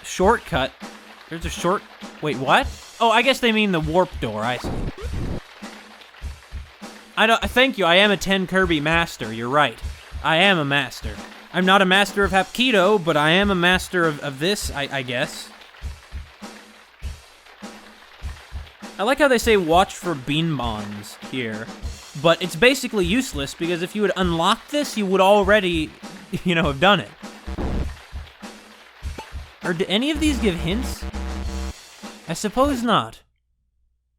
Shortcut? There's a short... Wait, what? Oh, I guess they mean the warp door, I see. Thank you, I am a 10 Kirby master, you're right. I am a master. I'm not a master of Hapkido, but I am a master of this, I guess. I like how they say watch for Beanbons here, but it's basically useless because if you had unlocked this, you would already, you know, have done it. Or do any of these give hints? I suppose not.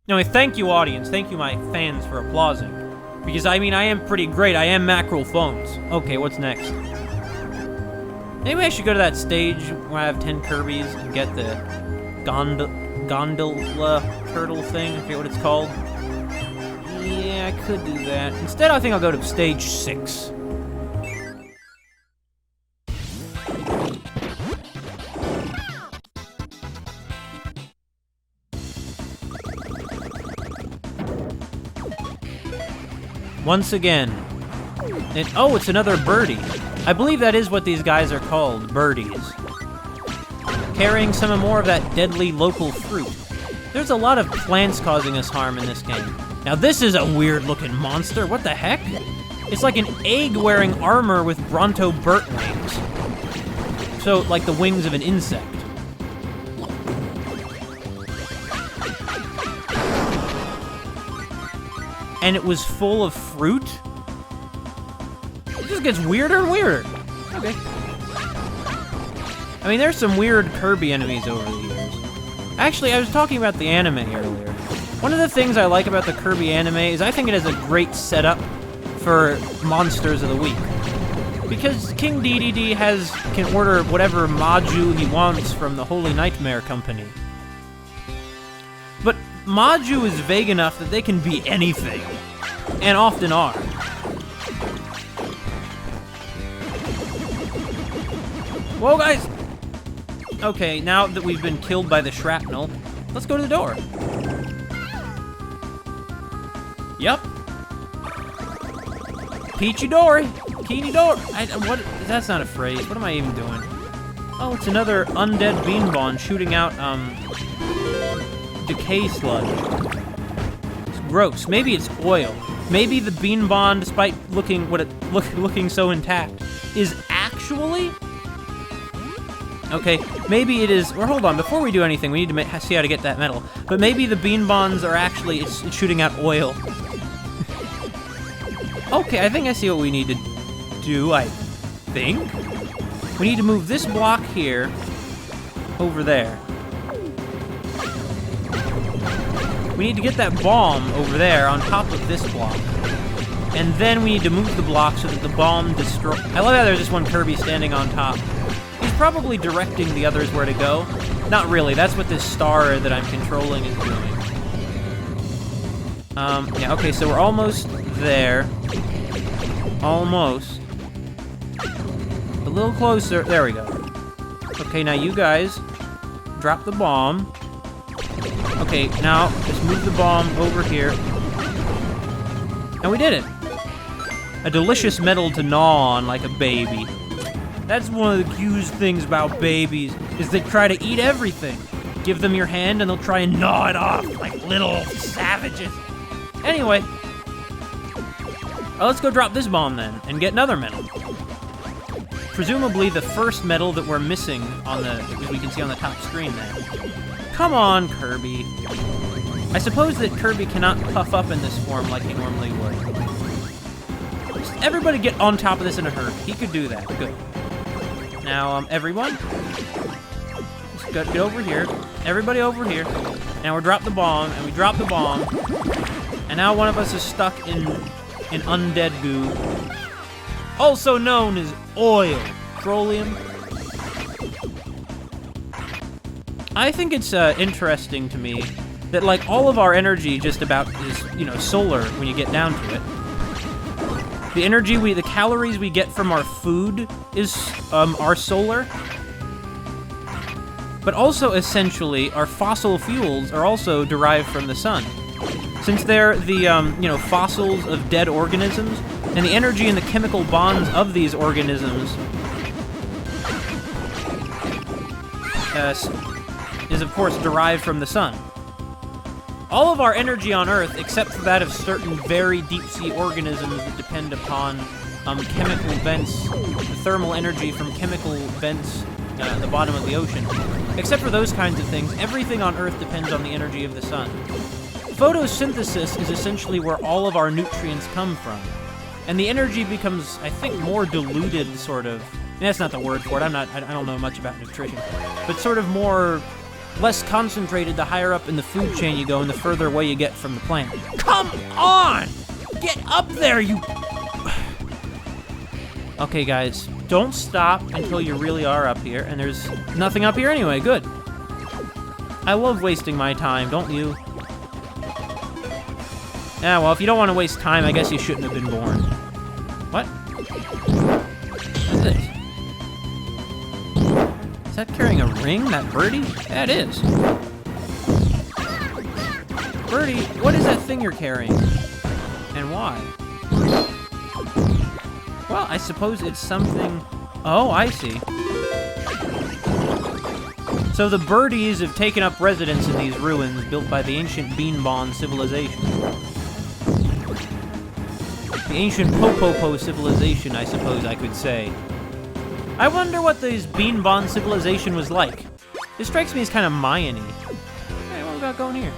Anyway, thank you, audience. Thank you, my fans, for applauding. Because, I mean, I am pretty great. I am Mackerel Phones. Okay, what's next? Maybe I should go to that stage where I have 10 Kirbys and get the gondola turtle thing. I forget what it's called. Yeah, I could do that. Instead, I think I'll go to stage 6. Once again. And, oh, it's another birdie. I believe that is what these guys are called, birdies. Carrying some more of that deadly local fruit. There's a lot of plants causing us harm in this game. Now this is a weird-looking monster. What the heck? It's like an egg-wearing armor with Bronto Burt wings. So, like the wings of an insect. And it was full of fruit? It just gets weirder and weirder. Okay. I mean, there's some weird Kirby enemies over the years. Actually, I was talking about the anime earlier. One of the things I like about the Kirby anime is I think it has a great setup for Monsters of the Week. Because King Dedede can order whatever Maju he wants from the Holy Nightmare Company. But Maju is vague enough that they can be anything. And often are. Whoa, guys! Okay, now that we've been killed by the shrapnel, let's go to the door. Yup. Peachy Dory. Keeny Door. What? That's not a phrase. What am I even doing? Oh, it's another undead Beanbon shooting out, decay sludge. It's gross. Maybe it's oil. Maybe the Beanbon, despite looking looking so intact, is actually... Okay, maybe it is... Or hold on, before we do anything, we need to see how to get that metal. But maybe the Beanbons are actually... It's shooting out oil. Okay, I think I see what we need to do, I think. We need to move this block here over there. We need to get that bomb over there on top of this block. And then we need to move the block so that the bomb destroy... I love how there's just one Kirby standing on top. He's probably directing the others where to go. Not really, that's what this star that I'm controlling is doing. Yeah, okay, so we're almost there. Almost. A little closer. There we go. Okay, now you guys drop the bomb. Okay, now just move the bomb over here. And we did it. A delicious metal to gnaw on like a baby. That's one of the cutest things about babies, is they try to eat everything. Give them your hand and they'll try and gnaw it off like little savages. Anyway, let's go drop this bomb then and get another medal. Presumably the first medal that we're missing on the, as we can see on the top screen there. Come on, Kirby. I suppose that Kirby cannot puff up in this form like he normally would. Just everybody get on top of this in a hurry. He could do that. Good. Now, everyone, just get over here. Everybody over here. Now we drop the bomb, and we drop the bomb. And now one of us is stuck in undead goo. Also known as oil. Petroleum. I think it's interesting to me that, like, all of our energy just about is, you know, solar when you get down to it. The energy the calories we get from our food is, our solar. But also, essentially, our fossil fuels are also derived from the sun. Since they're the, you know, fossils of dead organisms, and the energy and the chemical bonds of these organisms is, of course, derived from the sun. All of our energy on Earth, except for that of certain very deep-sea organisms that depend upon chemical vents, the thermal energy from chemical vents at the bottom of the ocean. Except for those kinds of things, everything on Earth depends on the energy of the sun. photosynthesis is essentially where all of our nutrients come from. And the energy becomes, I think, more diluted, sort of. That's not the word for it. I don't know much about nutrition. But sort of less concentrated the higher up in the food chain you go and the further away you get from the plant. Come on! Get up there, you... Okay, guys. Don't stop until you really are up here. And there's nothing up here anyway. Good. I love wasting my time, don't you? Yeah, well, if you don't want to waste time, I guess you shouldn't have been born. What? What's this? Is that carrying a ring, that birdie? Yeah, it is. Birdie, what is that thing you're carrying? And why? Well, I suppose it's something... Oh, I see. So the birdies have taken up residence in these ruins built by the ancient Beanbon civilization. The ancient Popopo civilization, I suppose I could say. I wonder what this Beanbon civilization was like. This strikes me as kind of Mayan-y. Hey, what we got going here?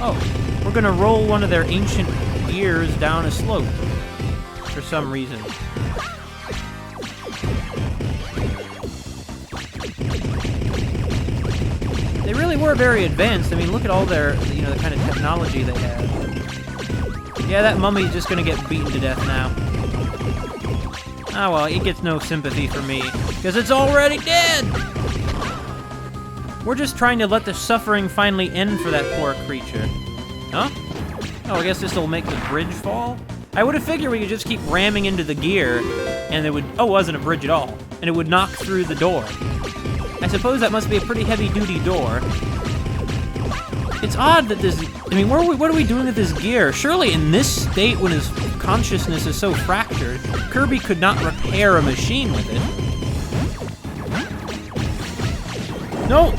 Oh, we're gonna roll one of their ancient gears down a slope. For some reason. They really were very advanced. I mean, look at all their, the kind of technology they had. Yeah, that mummy's just gonna get beaten to death now. Ah, well, it gets no sympathy for me, because it's already dead! We're just trying to let the suffering finally end for that poor creature. Huh? Oh, I guess this'll make the bridge fall? I would have figured we could just keep ramming into the gear, and it would... Oh, it wasn't a bridge at all. And it would knock through the door. I suppose that must be a pretty heavy-duty door. It's odd that this... I mean, what are we doing with this gear? Surely in this state, when his consciousness is so fractured, Kirby could not repair a machine with it. No!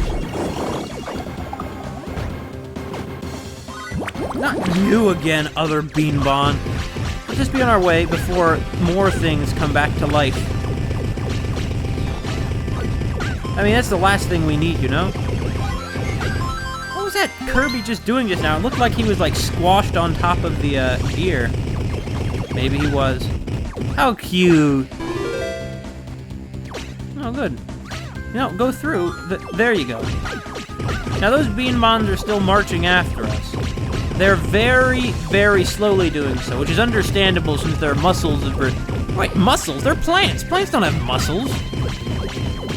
Not you again, other Beanbon. Let's just be on our way before more things come back to life. I mean, that's the last thing we need, you know? What was that Kirby just doing just now? It looked like he was, like, squashed on top of the, gear. Maybe he was. How cute. Oh, good. Go through. There you go. Now, those Beanbons are still marching after us. They're very, very slowly doing so, which is understandable since their muscles are... Wait, muscles? They're plants! Plants don't have muscles!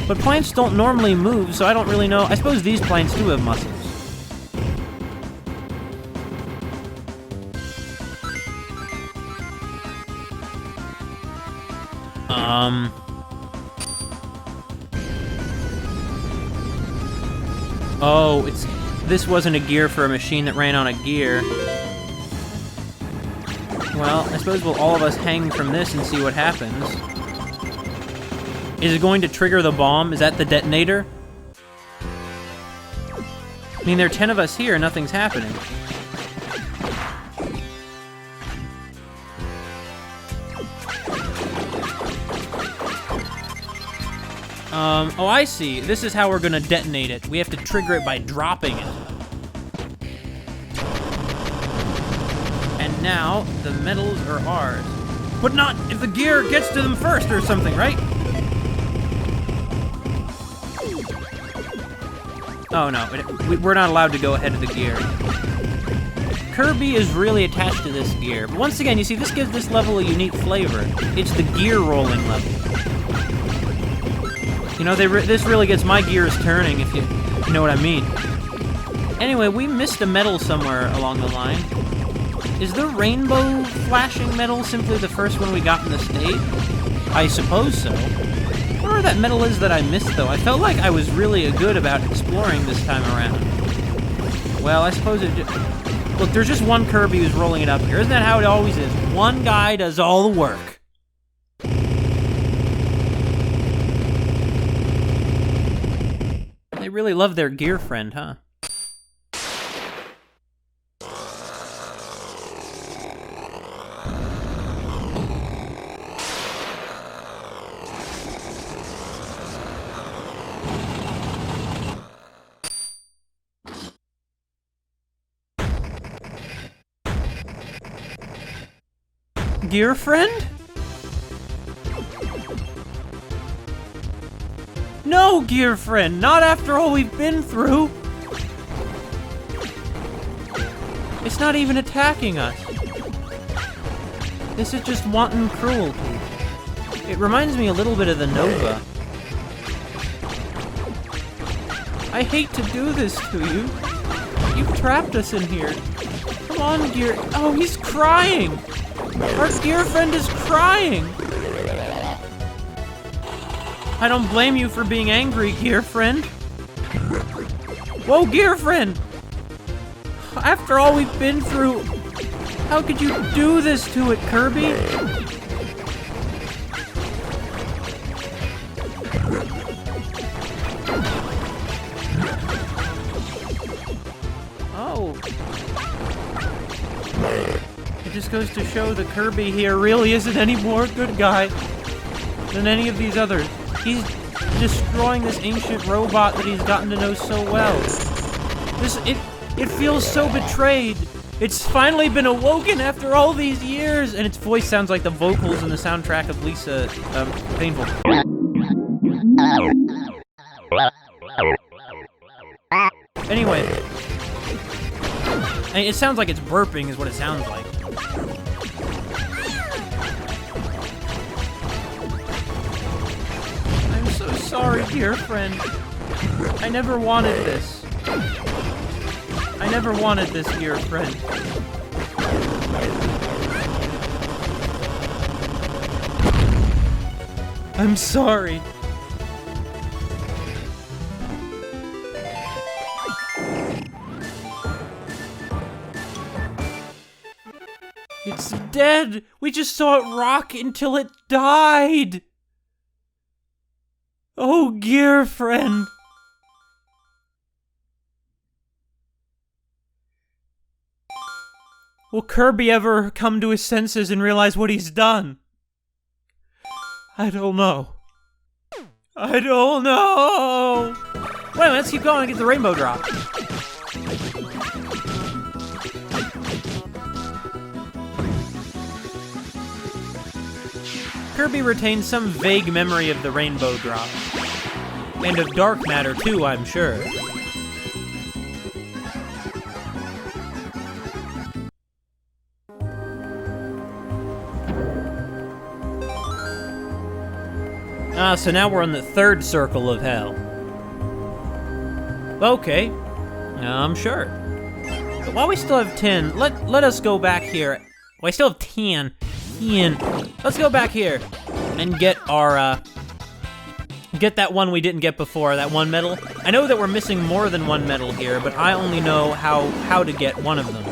But plants don't normally move, so I don't really know. I suppose these plants do have muscles. Oh, this wasn't a gear for a machine that ran on a gear. Well, I suppose we'll all of us hang from this and see what happens. Is it going to trigger the bomb? Is that the detonator? I mean, there are 10 of us here, nothing's happening. Oh, I see. This is how we're gonna detonate it. We have to trigger it by dropping it. And now, the metals are ours. But not if the gear gets to them first or something, right? Oh, no. We're not allowed to go ahead of the gear. Kirby is really attached to this gear. But once again, you see, this gives this level a unique flavor. It's the gear rolling level. You know, this really gets my gears turning, if you know what I mean. Anyway, we missed a medal somewhere along the line. Is the rainbow flashing medal simply the first one we got in the stage? I suppose so. I wonder where that medal is that I missed, though. I felt like I was really good about exploring this time around. Well, I suppose it... Look, there's just one Kirby who's rolling it up here. Isn't that how it always is? One guy does all the work. They really love their gear friend, huh? Gear friend? No, gear friend, not after all we've been through. It's not even attacking us. This is just wanton cruelty. It reminds me a little bit of the Nova. I hate to do this to you. You've trapped us in here. Come on, Gear. Oh, he's crying! Our gear friend is crying! I don't blame you for being angry, gear friend. Whoa, gear friend! After all we've been through, how could you do this to it, Kirby? Oh. It just goes to show that Kirby here really isn't any more good guy than any of these others. He's destroying this ancient robot that he's gotten to know so well. It feels so betrayed. It's finally been awoken after all these years, and its voice sounds like the vocals in the soundtrack of Lisa, Painful. Anyway, it sounds like it's burping is what it sounds like. I'm so sorry, dear friend. I never wanted this. I never wanted this, dear friend. I'm sorry. It's dead! We just saw it rock until it died! Oh, gear friend! Will Kirby ever come to his senses and realize what he's done? I don't know. I don't know! Wait, let's keep going and get the rainbow drop. Kirby retains some vague memory of the rainbow drop. And of dark matter too, I'm sure. Ah, so now we're on the third circle of hell. Okay. I'm sure. But while we still have 10, let us go back here. Well, I still have 10. Let's go back here and get our, get that one we didn't get before, that one medal. I know that we're missing more than one medal here, but I only know how to get one of them.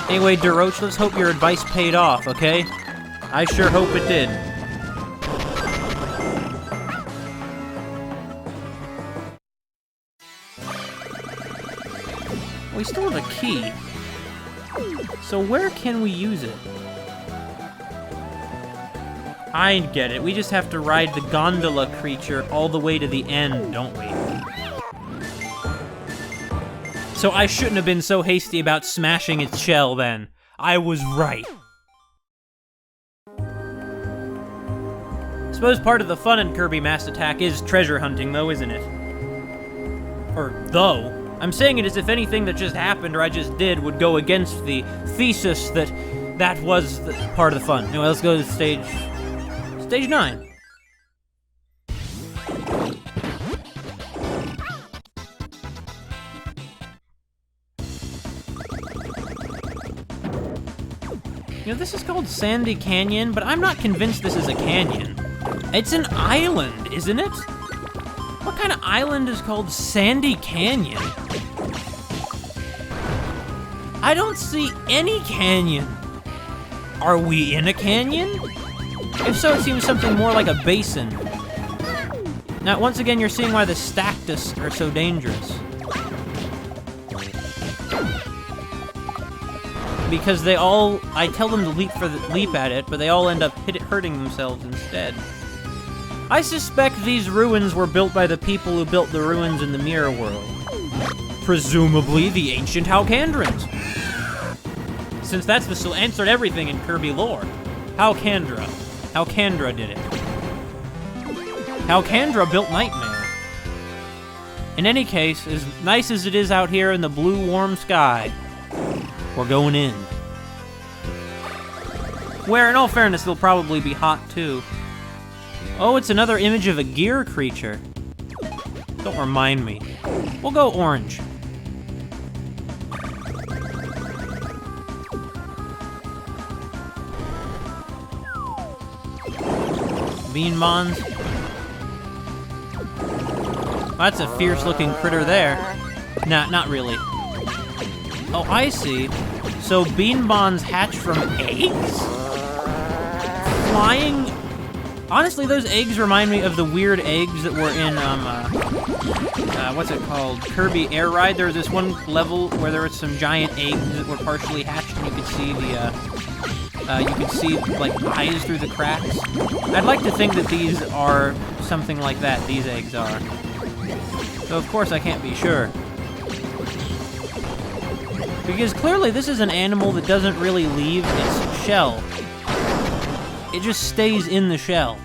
Anyway, DeRoach, let's hope your advice paid off, okay? I sure hope it did. We still have a key. So where can we use it? I get it. We just have to ride the gondola creature all the way to the end, don't we? So I shouldn't have been so hasty about smashing its shell then. I was right. Suppose part of the fun in Kirby Mass Attack is treasure hunting, though, isn't it? Or, though. I'm saying it as if anything that just happened or I just did would go against the thesis that was part of the fun. Anyway, let's go to stage 9. You know, this is called Sandy Canyon, but I'm not convinced this is a canyon. It's an island, isn't it? What kind of island is called Sandy Canyon? I don't see any canyon. Are we in a canyon? If so, it seems something more like a basin. Now, once again, you're seeing why the Stactus are so dangerous. Because they all, I tell them to leap at it, but they all end up hurting themselves instead. I suspect these ruins were built by the people who built the ruins in the Mirror World. Presumably the ancient Halcandrins. since that's the answer to everything in Kirby lore. Halcandra. Halcandra did it. Halcandra built Nightmare. In any case, as nice as it is out here in the blue, warm sky, we're going in. Where, in all fairness, it'll probably be hot, too. Oh, it's another image of a gear creature. Don't remind me. We'll go orange. Beanbons. That's a fierce-looking critter there. Nah, not really. Oh, I see. So Beanbons hatch from eggs? Flying? Honestly, those eggs remind me of the weird eggs that were in, what's it called? Kirby Air Ride. There was this one level where there was some giant eggs that were partially hatched, and you could see like, eyes through the cracks. I'd like to think that these are something like that, these eggs are. So, of course, I can't be sure. Because clearly this is an animal that doesn't really leave its shell. It just stays in the shell.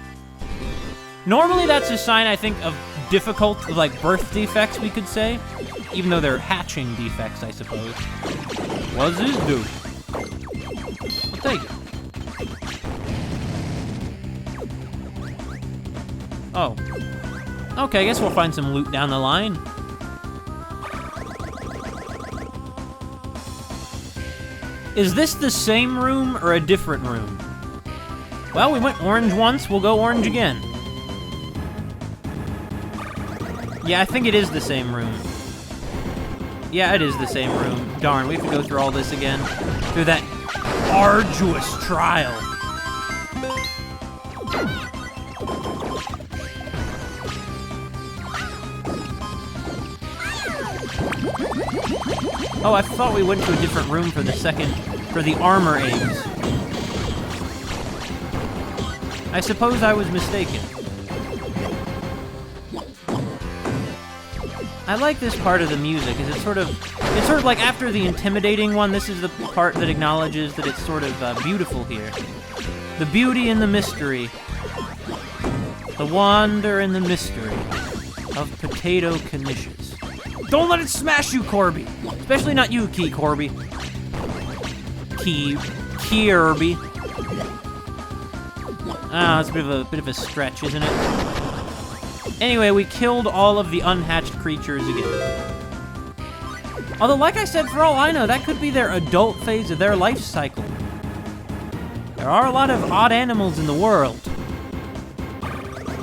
Normally that's a sign, I think, of difficult, like, birth defects, we could say. Even though they're hatching defects, I suppose. What's this do? I'll take it. Oh. Okay, I guess we'll find some loot down the line. Is this the same room or a different room? Well, we went orange once, we'll go orange again. Yeah, I think it is the same room. Yeah, it is the same room. Darn, we have to go through all this again. Through that arduous trial. Oh, I thought we went to a different room for the armor eggs. I suppose I was mistaken. I like this part of the music, because it's sort of like after the intimidating one, this is the part that acknowledges that it's sort of beautiful here. The beauty and the mystery. The wonder and the mystery of Potato Canisius. Don't let it smash you, Kirby! Especially not you, Kirby. Kirby. Ah, that's a bit of a stretch, isn't it? Anyway, we killed all of the unhatched creatures again. Although, like I said, for all I know, that could be their adult phase of their life cycle. There are a lot of odd animals in the world.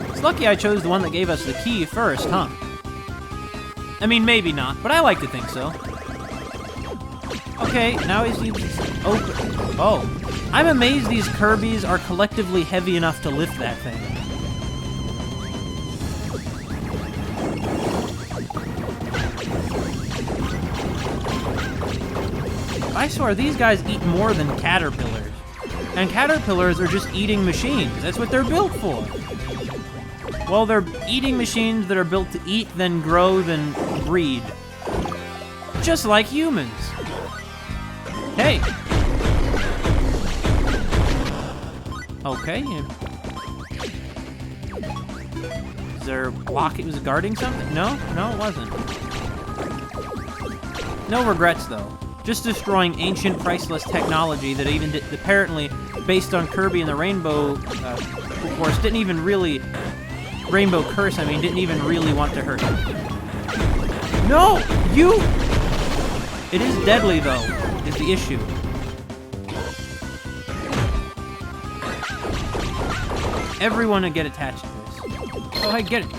It's lucky I chose the one that gave us the key first, huh? I mean, maybe not, but I like to think so. Okay, now he's open. Oh. I'm amazed these Kirbys are collectively heavy enough to lift that thing. I swear, these guys eat more than caterpillars. And caterpillars are just eating machines. That's what they're built for. Well, they're eating machines that are built to eat, then grow, then breed. Just like humans. Hey. Okay. Is there a block? It was guarding something? No, it wasn't. No regrets, though. Just destroying ancient, priceless technology that even apparently, based on Kirby and the Rainbow, of course, didn't even really... Rainbow Curse, I mean, didn't even really want to hurt him. No! You! It is deadly, though, is the issue. Everyone would get attached to this. Oh, I get it.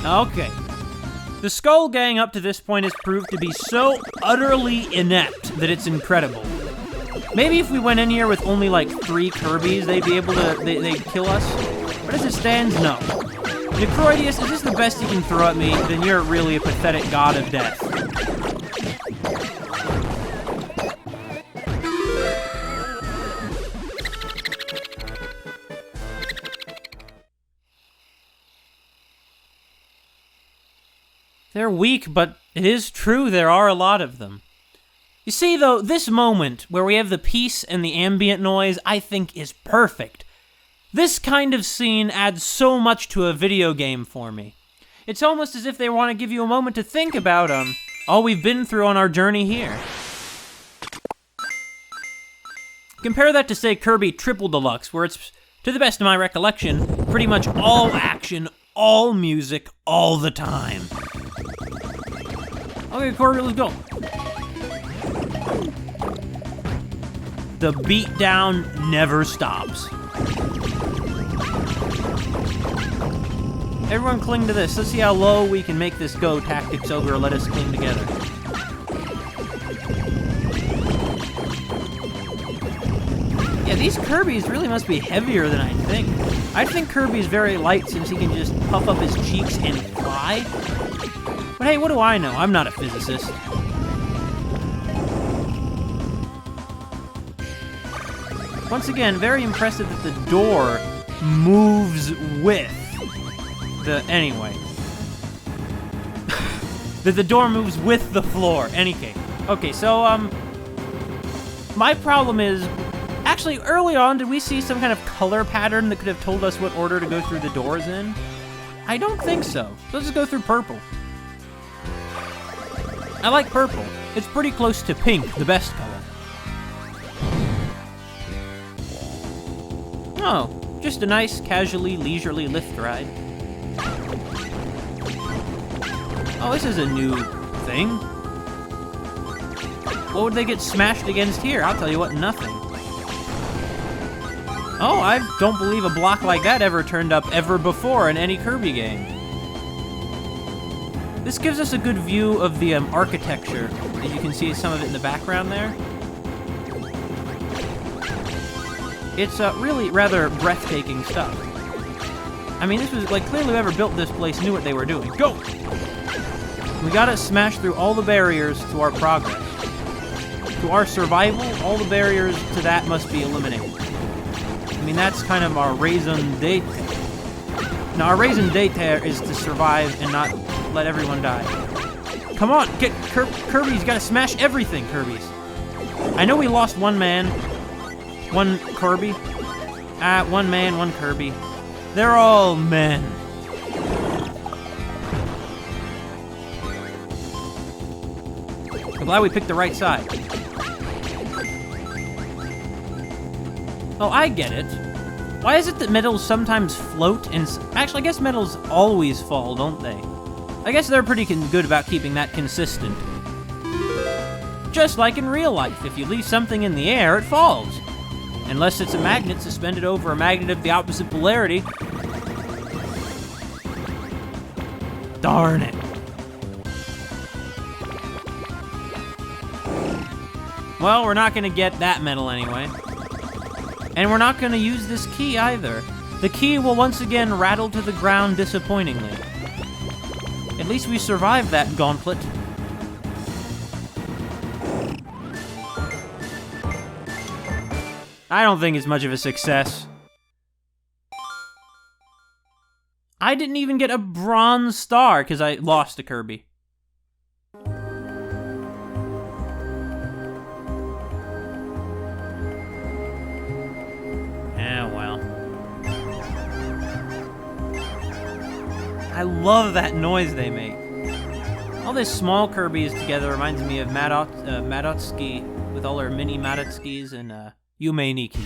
Okay. The Skull Gang up to this point has proved to be so utterly inept that it's incredible. Maybe if we went in here with only like 3 Kirbys, they'd be able to, they'd kill us. But as it stands, no. Necroidius, is this the best you can throw at me? Then you're really a pathetic god of death. They're weak, but it is true there are a lot of them. You see, though, this moment where we have the peace and the ambient noise, I think is perfect. This kind of scene adds so much to a video game for me. It's almost as if they want to give you a moment to think about all we've been through on our journey here. Compare that to, say, Kirby Triple Deluxe, where it's, to the best of my recollection, pretty much all action, all music, all the time. Okay, Kirby, let's go. The beatdown never stops. Everyone cling to this. Let's see how low we can make this go. Tactics Ogre, let us cling together. Yeah, these Kirbys really must be heavier than I think. I think Kirby's very light since he can just puff up his cheeks and fly. But hey, what do I know? I'm not a physicist. Once again, very impressive that the door moves with anyway. That the door moves with the floor. Any case. Okay, so, my problem is, actually, early on, did we see some kind of color pattern that could have told us what order to go through the doors in? I don't think so. Let's just go through purple. I like purple. It's pretty close to pink, the best color. Oh, just a nice, casually, leisurely lift ride. Oh, this is a new thing. What would they get smashed against here? I'll tell you what, nothing. Oh, I don't believe a block like that ever turned up ever before in any Kirby game. This gives us a good view of the architecture. As you can see some of it in the background there. It's really rather breathtaking stuff. I mean, this was, like, clearly whoever built this place knew what they were doing. Go! We gotta smash through all the barriers to our progress. To our survival, all the barriers to that must be eliminated. I mean, that's kind of our raison d'etre. Now, our raison d'etre is to survive and not let everyone die. Come on, get Kirby's gotta smash everything, Kirby's. I know we lost one man. One Kirby. One man, one Kirby. They're all men. I'm glad we picked the right side. Oh, I get it. Why is it that medals sometimes float and... Actually, I guess medals always fall, don't they? I guess they're pretty good about keeping that consistent. Just like in real life, if you leave something in the air, it falls. Unless it's a magnet suspended over a magnet of the opposite polarity. Darn it. Well, we're not going to get that medal anyway. And we're not going to use this key either. The key will once again rattle to the ground disappointingly. At least we survived that gauntlet. I don't think it's much of a success. I didn't even get a bronze star because I lost to Kirby. Well. I love that noise they make. All this small Kirby's together reminds me of Madotsky with all her mini Madotskis and Yume Nikki.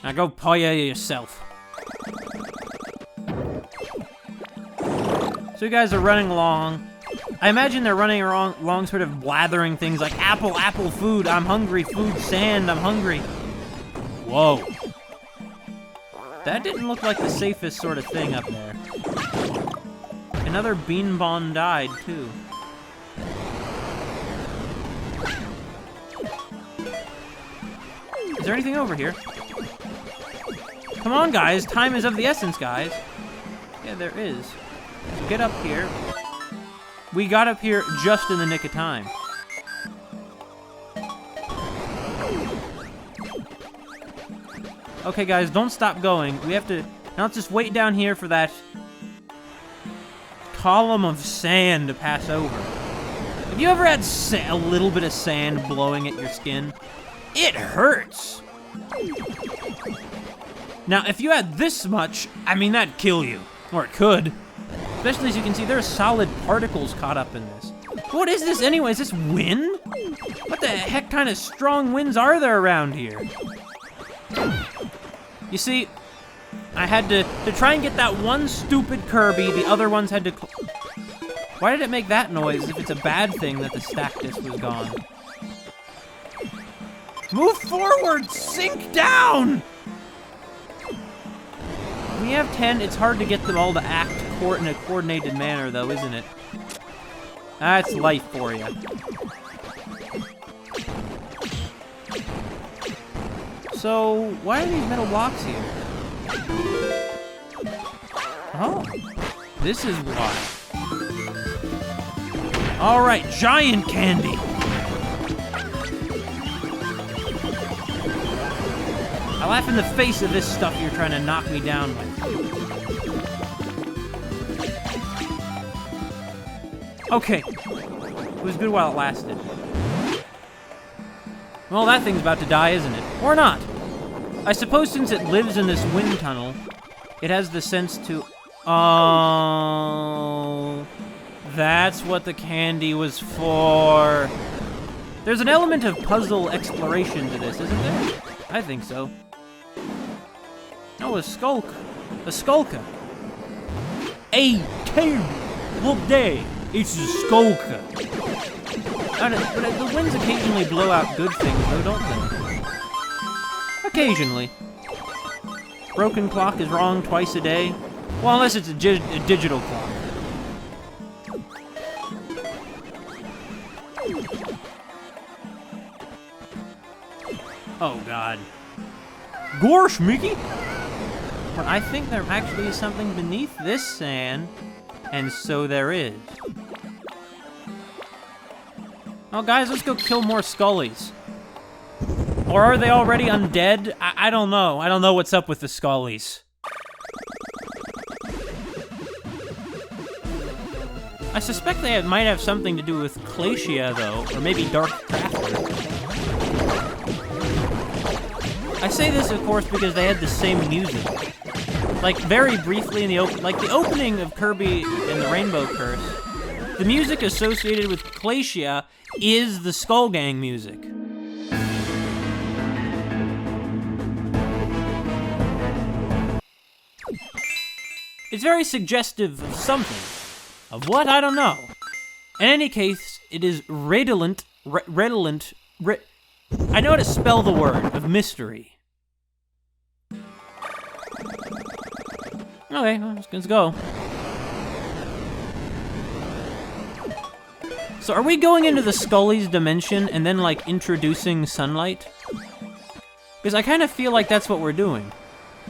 Now go Poya yourself. So you guys are running along. I imagine they're running along sort of blathering things like apple, apple, food, I'm hungry, food, sand, I'm hungry. Whoa. That didn't look like the safest sort of thing up there. Another Beanbon died, too. Is there anything over here? Come on, guys. Time is of the essence, guys. Yeah, there is. So get up here. We got up here just in the nick of time. Okay, guys, don't stop going. We have to... Now let's just wait down here for that column of sand to pass over. Have you ever had a little bit of sand blowing at your skin? It hurts. Now, if you had this much, I mean, that'd kill you. Or it could. Especially as you can see, there are solid particles caught up in this. What is this anyway? Is this wind? What the heck kind of strong winds are there around here? You see, I had to try and get that one stupid Kirby, the other ones had to... Why did it make that noise if it's a bad thing that the stack disc was gone? Move forward! Sink down! When you have 10, it's hard to get them all to act in a coordinated manner, though, isn't it? That's life for you. So, why are these metal blocks here? Oh, this is why. All right, giant candy. I laugh in the face of this stuff you're trying to knock me down with. Okay, it was good while it lasted. Well, that thing's about to die, isn't it? Or not. I suppose since it lives in this wind tunnel, it has the sense to... Oh... That's what the candy was for. There's an element of puzzle exploration to this, isn't there? I think so. Oh, a skulk. A skulker. Hey, Kirby! Look there! It's a skulker. But the winds occasionally blow out good things, though, don't they? Occasionally. Broken clock is wrong twice a day. Well, unless it's a digital clock. Oh, God. Gorsh, Mickey! But I think there actually is something beneath this sand, and so there is. Oh, guys, let's go kill more Scullies. Or are they already undead? I don't know. I don't know what's up with the Scullies. I suspect they might have something to do with Glacia, though, or maybe Dark Crafter. I say this, of course, because they had the same music. Like, very briefly in the opening of Kirby and the Rainbow Curse, the music associated with Glacia is the Skull Gang music. It's very suggestive of something. Of what? I don't know. In any case, it is redolent, I know how to spell the word, of mystery. Okay, well, let's go. So are we going into the Scully's dimension and then, like, introducing sunlight? Because I kind of feel like that's what we're doing.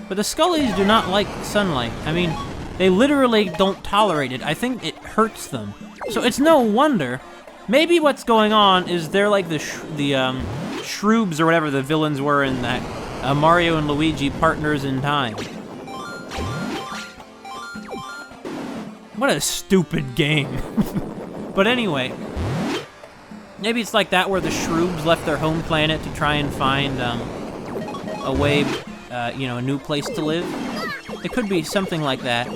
But the Scullys do not like sunlight. I mean, they literally don't tolerate it. I think it hurts them. So it's no wonder. Maybe what's going on is they're like the Shroobs or whatever the villains were in that Mario and Luigi Partners in Time. What a stupid game. But anyway, maybe it's like that where the Shroobs left their home planet to try and find a way, you know, a new place to live. It could be something like that.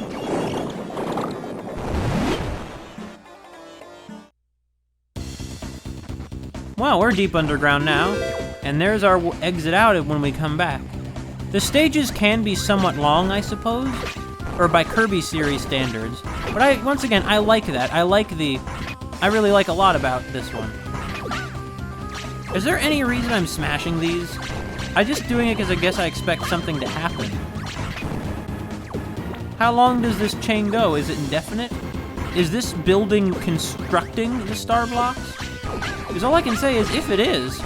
Well, we're deep underground now, and there's our exit out when we come back. The stages can be somewhat long, I suppose, or by Kirby series standards, but once again, I like that. I really like a lot about this one. Is there any reason I'm smashing these? I'm just doing it because I guess I expect something to happen. How long does this chain go? Is it indefinite? Is this building constructing the star blocks? Because all I can say is, if it is,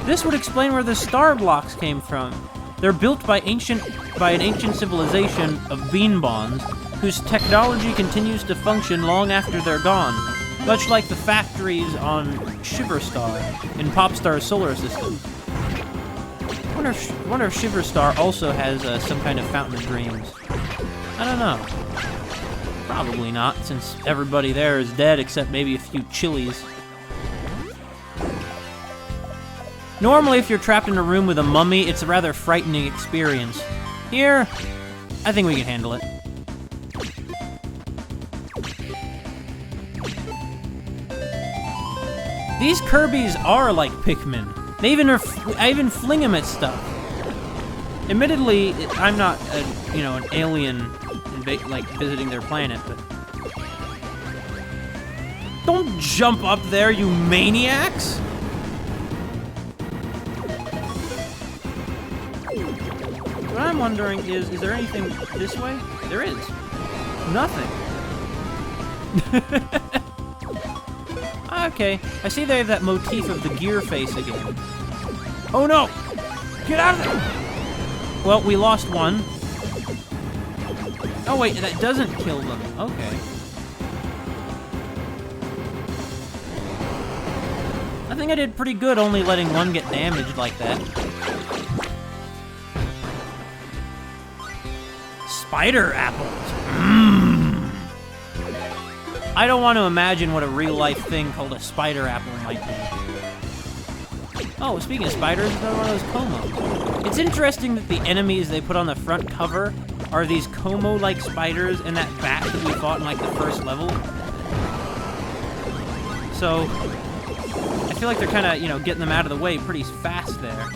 this would explain where the star blocks came from. They're built by an ancient civilization of Beanbons, whose technology continues to function long after they're gone, much like the factories on Shiverstar in Popstar's solar system. I wonder if Shiverstar also has some kind of fountain of dreams. I don't know. Probably not, since everybody there is dead except maybe a few chilies. Normally, if you're trapped in a room with a mummy, it's a rather frightening experience. Here, I think we can handle it. These Kirbys are like Pikmin. I even fling them at stuff. Admittedly, I'm not, an alien, like, visiting their planet, but... Don't jump up there, you maniacs! What I'm wondering is there anything this way? There is. Nothing. Okay, I see they have that motif of the gear face again. Oh no! Get out of there! Well, we lost one. Oh wait, that doesn't kill them. Okay. I think I did pretty good only letting one get damaged like that. Spider apples. Mmm. I don't want to imagine what a real-life thing called a spider apple might be. Oh, speaking of spiders, another one of those Como. It's interesting that the enemies they put on the front cover are these Como-like spiders and that bat that we fought in, like, the first level. So, I feel like they're kind of, getting them out of the way pretty fast there.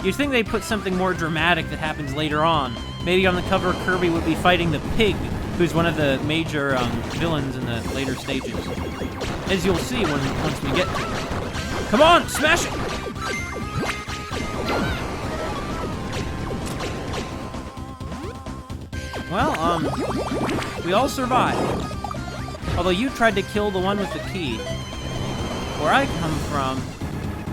You'd think they'd put something more dramatic that happens later on. Maybe on the cover, Kirby would be fighting the pig, who's one of the major villains in the later stages. As you'll see once we get to it. Come on, smash it! Well, we all survived. Although you tried to kill the one with the key. Where I come from,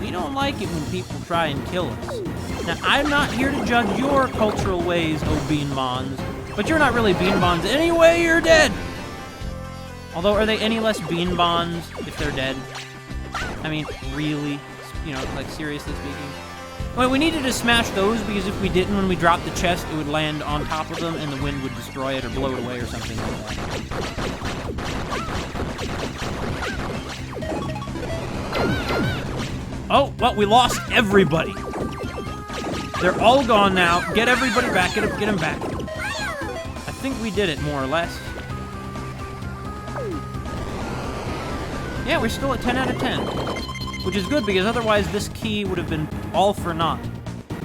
we don't like it when people try and kill us. Now, I'm not here to judge your cultural ways, oh Beanbons, but you're not really Beanbons anyway, you're dead! Although, are they any less Beanbons if they're dead? I mean, really? Like, seriously speaking? Well, we needed to smash those because if we didn't, when we dropped the chest, it would land on top of them and the wind would destroy it or blow it away or something like that. Oh, well, we lost everybody. They're all gone now. Get everybody back. Get them back. I think we did it, more or less. Yeah, we're still at 10 out of 10. Which is good, because otherwise this key would have been all for naught.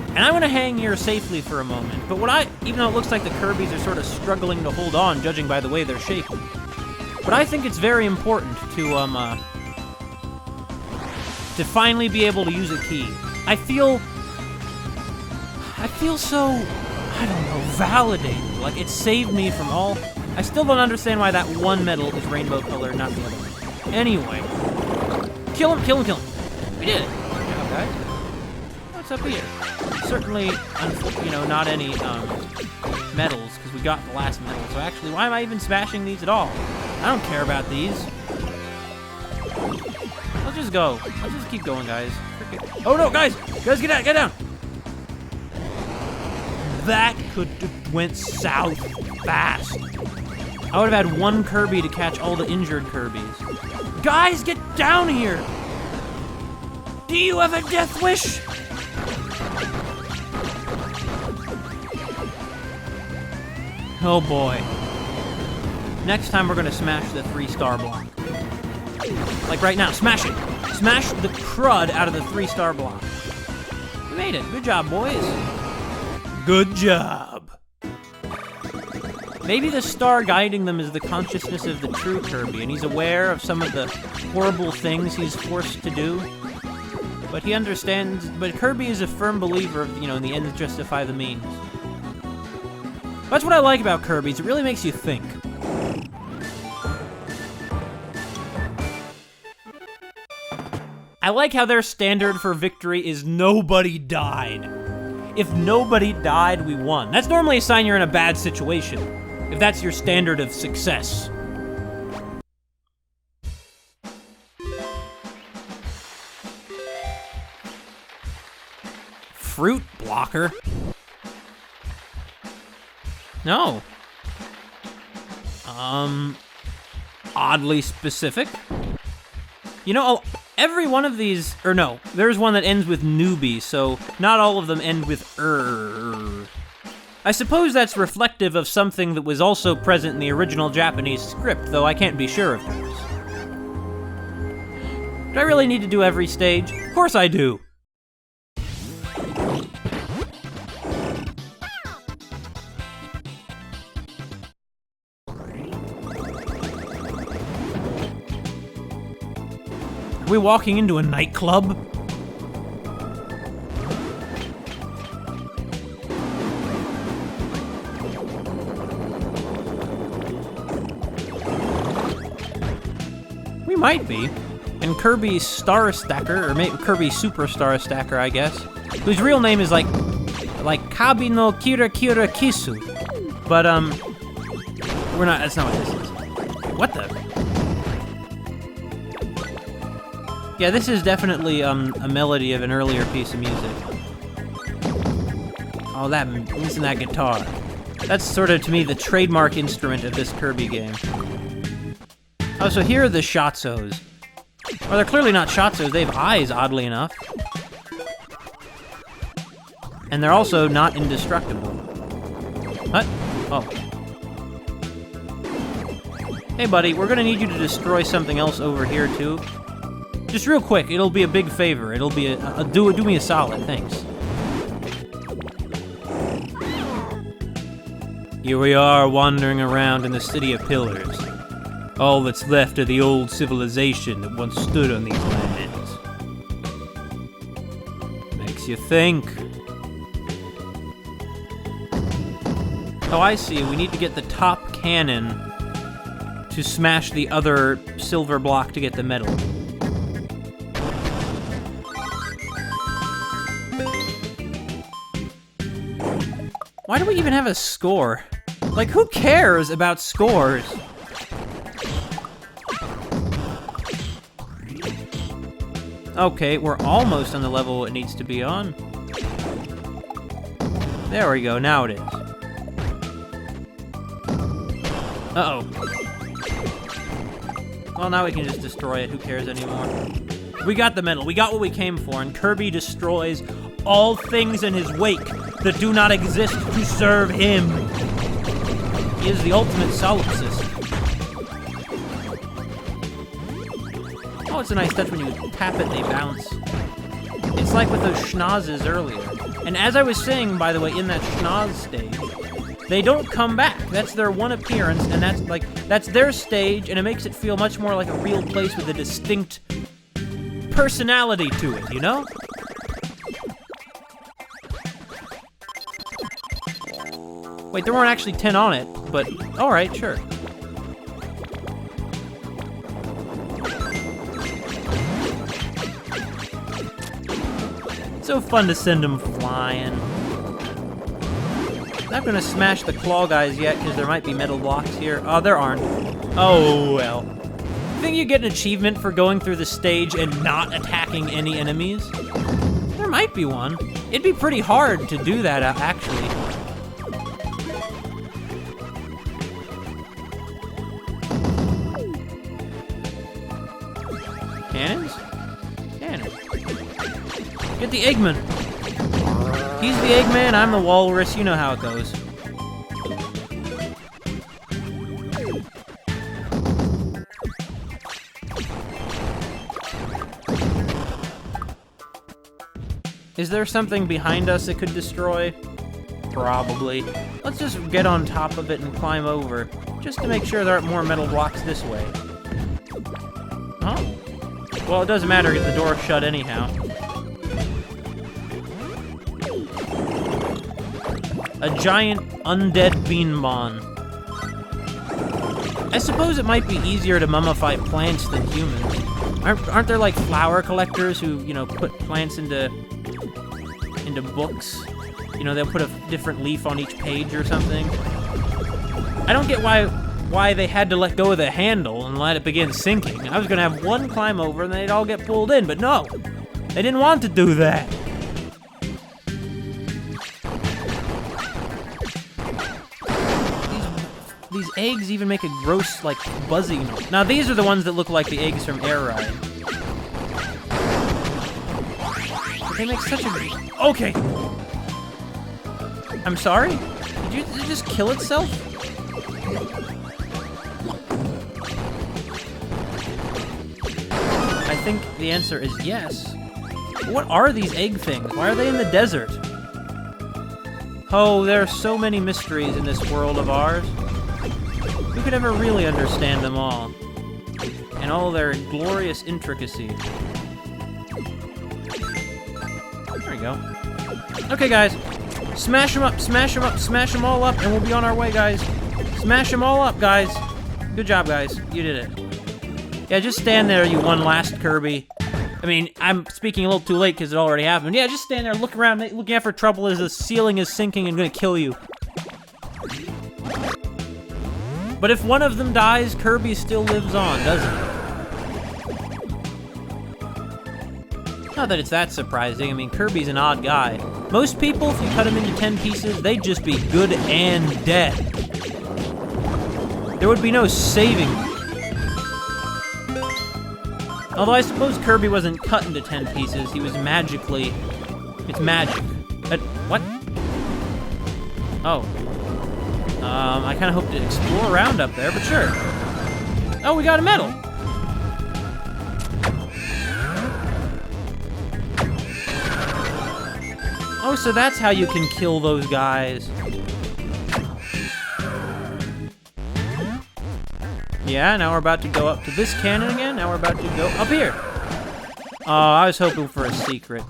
And I'm going to hang here safely for a moment. But even though it looks like the Kirbys are sort of struggling to hold on, judging by the way they're shaking. But I think it's very important to finally be able to use a key. I feel so, I don't know, validated. Like, it saved me from all... I still don't understand why that one medal is rainbow color, not the other one. Anyway. Kill him, kill him, kill him. We did it. Good job, guys. What's up here? Certainly, not any, medals, because we got the last medal. So actually, why am I even smashing these at all? I don't care about these. Let's just go. Let's just keep going, guys. Oh no, guys! Guys, get out, get down! That could have went south fast. I would have had one Kirby to catch all the injured Kirbys. Guys, get down here! Do you have a death wish? Oh boy. Next time we're gonna smash the 3-star block. Like right now, smash it! Smash the crud out of the 3-star block. We made it. Good job, boys. Good job. Maybe the star guiding them is the consciousness of the true Kirby, and he's aware of some of the horrible things he's forced to do. But he understands, but Kirby is a firm believer of, in the ends justify the means. That's what I like about Kirby's, it really makes you think. I like how their standard for victory is nobody died. If nobody died, we won. That's normally a sign you're in a bad situation, if that's your standard of success. Fruit blocker? Oddly specific. You know, every one of these, or no, there's one that ends with newbie, so not all of them end with I suppose that's reflective of something that was also present in the original Japanese script, though I can't be sure of those. Do I really need to do every stage? Of course I do. Are we walking into a nightclub? We might be. And Kirby Star Stacker, or maybe Kirby Superstar Stacker, I guess, whose real name is like Kabi no Kira Kira Kisu. But, we're not, that's not what this is. What the? Yeah, this is definitely, a melody of an earlier piece of music. Oh, listen to that guitar. That's sort of, to me, the trademark instrument of this Kirby game. Oh, so here are the Shatzos. Well, they're clearly not Shatzos, they have eyes, oddly enough. And they're also not indestructible. What? Oh. Hey, buddy, we're gonna need you to destroy something else over here, too. Just real quick, it'll be a big favor. It'll be do me a solid, thanks. Here we are, wandering around in the City of Pillars. All that's left of the old civilization that once stood on these lands. Makes you think. Oh, I see. We need to get the top cannon to smash the other silver block to get the medal. Why do we even have a score? Like, who cares about scores? Okay, we're almost on the level it needs to be on. There we go, now it is. Uh-oh. Well, now we can just destroy it, who cares anymore? We got the medal, we got what we came for, and Kirby destroys all things in his wake that do not exist to serve him. He is the ultimate solipsist. Oh, it's a nice touch when you tap it, they bounce. It's like with those schnozzes earlier. And as I was saying, by the way, in that schnoz stage, they don't come back. That's their one appearance, and that's their stage, and it makes it feel much more like a real place with a distinct personality to it, you know? Wait, there weren't actually 10 on it, but alright, sure. So fun to send them flying. Not gonna smash the claw guys yet, because there might be metal blocks here. Oh, there aren't. Oh, well. Think you get an achievement for going through the stage and not attacking any enemies? There might be one. It'd be pretty hard to do that, actually. Cannons? Cannons. Get the Eggman. He's the Eggman, I'm the Walrus, you know how it goes. Is there something behind us it could destroy? Probably. Let's just get on top of it and climb over, just to make sure there aren't more metal blocks this way. Huh? Well, it doesn't matter because the door's shut anyhow. A giant undead Beanbon. I suppose it might be easier to mummify plants than humans. Aren't there like flower collectors who, you know, put plants into books? You know, they'll put a different leaf on each page or something. I don't get why they had to let go of the handle and let it begin sinking. I was gonna have one climb over and they'd all get pulled in, but no. They didn't want to do that. These eggs even make a gross, like, buzzing noise? Now, these are the ones that look like the eggs from Air Ride. They make such a... Okay. I'm sorry? Did it just kill itself? I think the answer is yes. What are these egg things? Why are they in the desert? Oh, there are so many mysteries in this world of ours. Who could ever really understand them all? And all their glorious intricacy. There we go. Okay, guys. Smash them up, smash them up, smash them all up, and we'll be on our way, guys. Smash them all up, guys. Good job, guys. You did it. Yeah, just stand there, you one last Kirby. I mean, I'm speaking a little too late because it already happened. Yeah, just stand there, look around, looking out for trouble as the ceiling is sinking and gonna kill you. But if one of them dies, Kirby still lives on, doesn't he? Not that it's that surprising. I mean, Kirby's an odd guy. Most people, if you cut him into 10 pieces, they'd just be good and dead. There would be no saving them. Although I suppose Kirby wasn't cut into 10 pieces, he was magically... It's magic. What? Oh. I kind of hoped to explore around up there, but sure. Oh, we got a medal! Oh, so that's how you can kill those guys. Yeah, now we're about to go up to this cannon again. Now we're about to go up here. Oh, I was hoping for a secret.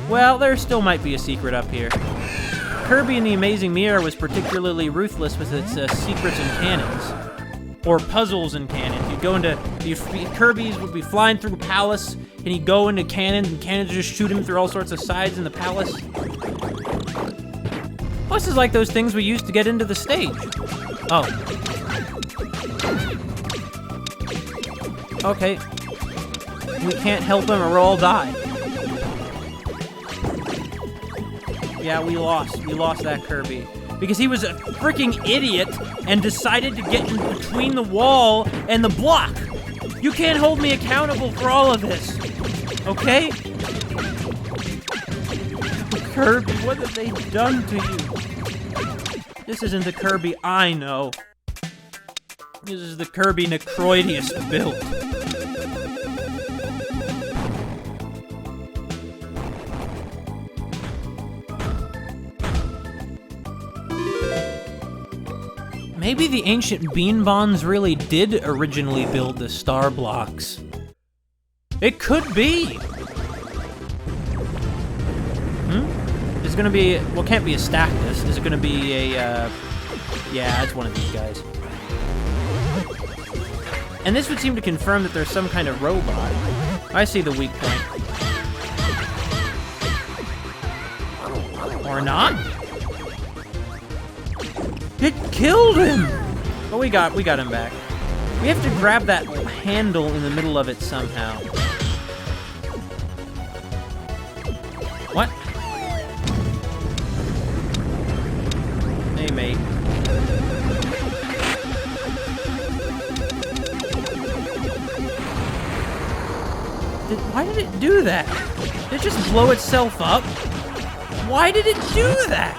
Well, there still might be a secret up here. Kirby in the Amazing Mirror was particularly ruthless with its secrets and cannons. Or puzzles and cannons. You'd go into... Kirby's would be flying through a palace, and he'd go into cannons, and cannons would just shoot him through all sorts of sides in the palace. Oh, this is like those things we used to get into the stage. Oh. Okay. We can't help him or we'll all die. Yeah, we lost. We lost that Kirby. Because he was a freaking idiot and decided to get in between the wall and the block. You can't hold me accountable for all of this. Okay? Kirby, what have they done to you? This isn't the Kirby I know. This is the Kirby Necroidius build. Maybe the ancient Beanbons really did originally build the star blocks. It could be! Is it gonna be... Well, it can't be a Stactus. Is it gonna be a, Yeah, it's one of these guys. And this would seem to confirm that there's some kind of robot. I see the weak point. Or not? It killed him! But we got him back. We have to grab that handle in the middle of it somehow. What? Hey, mate. Why did it do that? Did it just blow itself up? Why did it do that?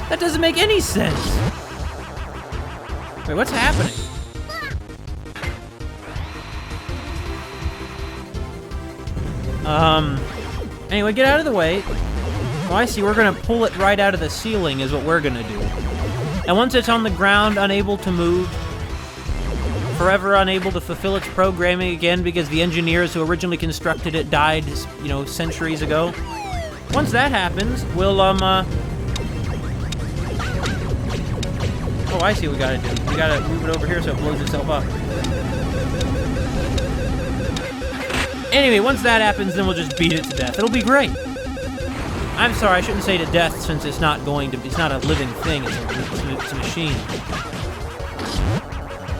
That doesn't make any sense. Wait, what's happening? Anyway, get out of the way. Oh, I see, we're gonna pull it right out of the ceiling is what we're gonna do. And once it's on the ground, unable to move, forever unable to fulfill its programming again because the engineers who originally constructed it died, you know, centuries ago. Once that happens, we'll, Oh, I see what we gotta do. We gotta move it over here so it blows itself up. Anyway, once that happens, then we'll just beat it to death. It'll be great. I'm sorry, I shouldn't say to death since it's not going to... It's not a living thing, it's a machine.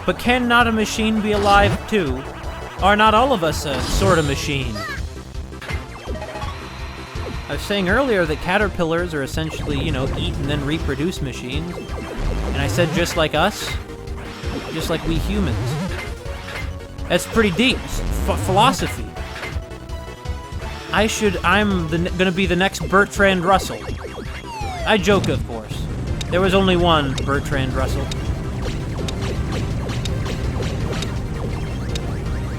But can not a machine be alive too? Are not all of us a sort of machine? I was saying earlier that caterpillars are essentially, you know, eat and then reproduce machines. And I said just like us. just like we humans. That's pretty deep. Philosophy. I'm gonna be the next Bertrand Russell. I joke, of course. There was only one Bertrand Russell.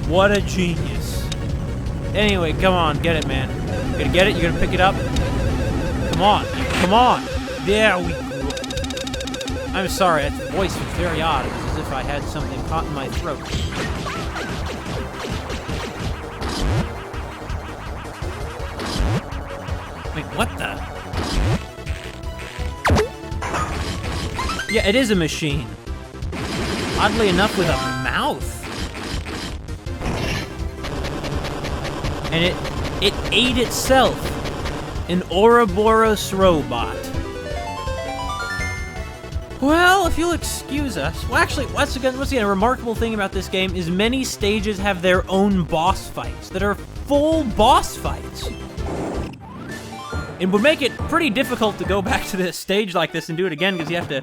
What a genius. Anyway, come on, get it, man. You gonna get it? You gonna pick it up? Come on, come on. There we go. I'm sorry, that voice was very odd. It was as if I had something caught in my throat. Wait, what the? Yeah, it is a machine. Oddly enough, with a mouth. And it ate itself. An Ouroboros robot. Well, if you'll excuse us. Well, actually, once again, a remarkable thing about this game is many stages have their own boss fights that are full boss fights. It would make it pretty difficult to go back to this stage like this and do it again because you have to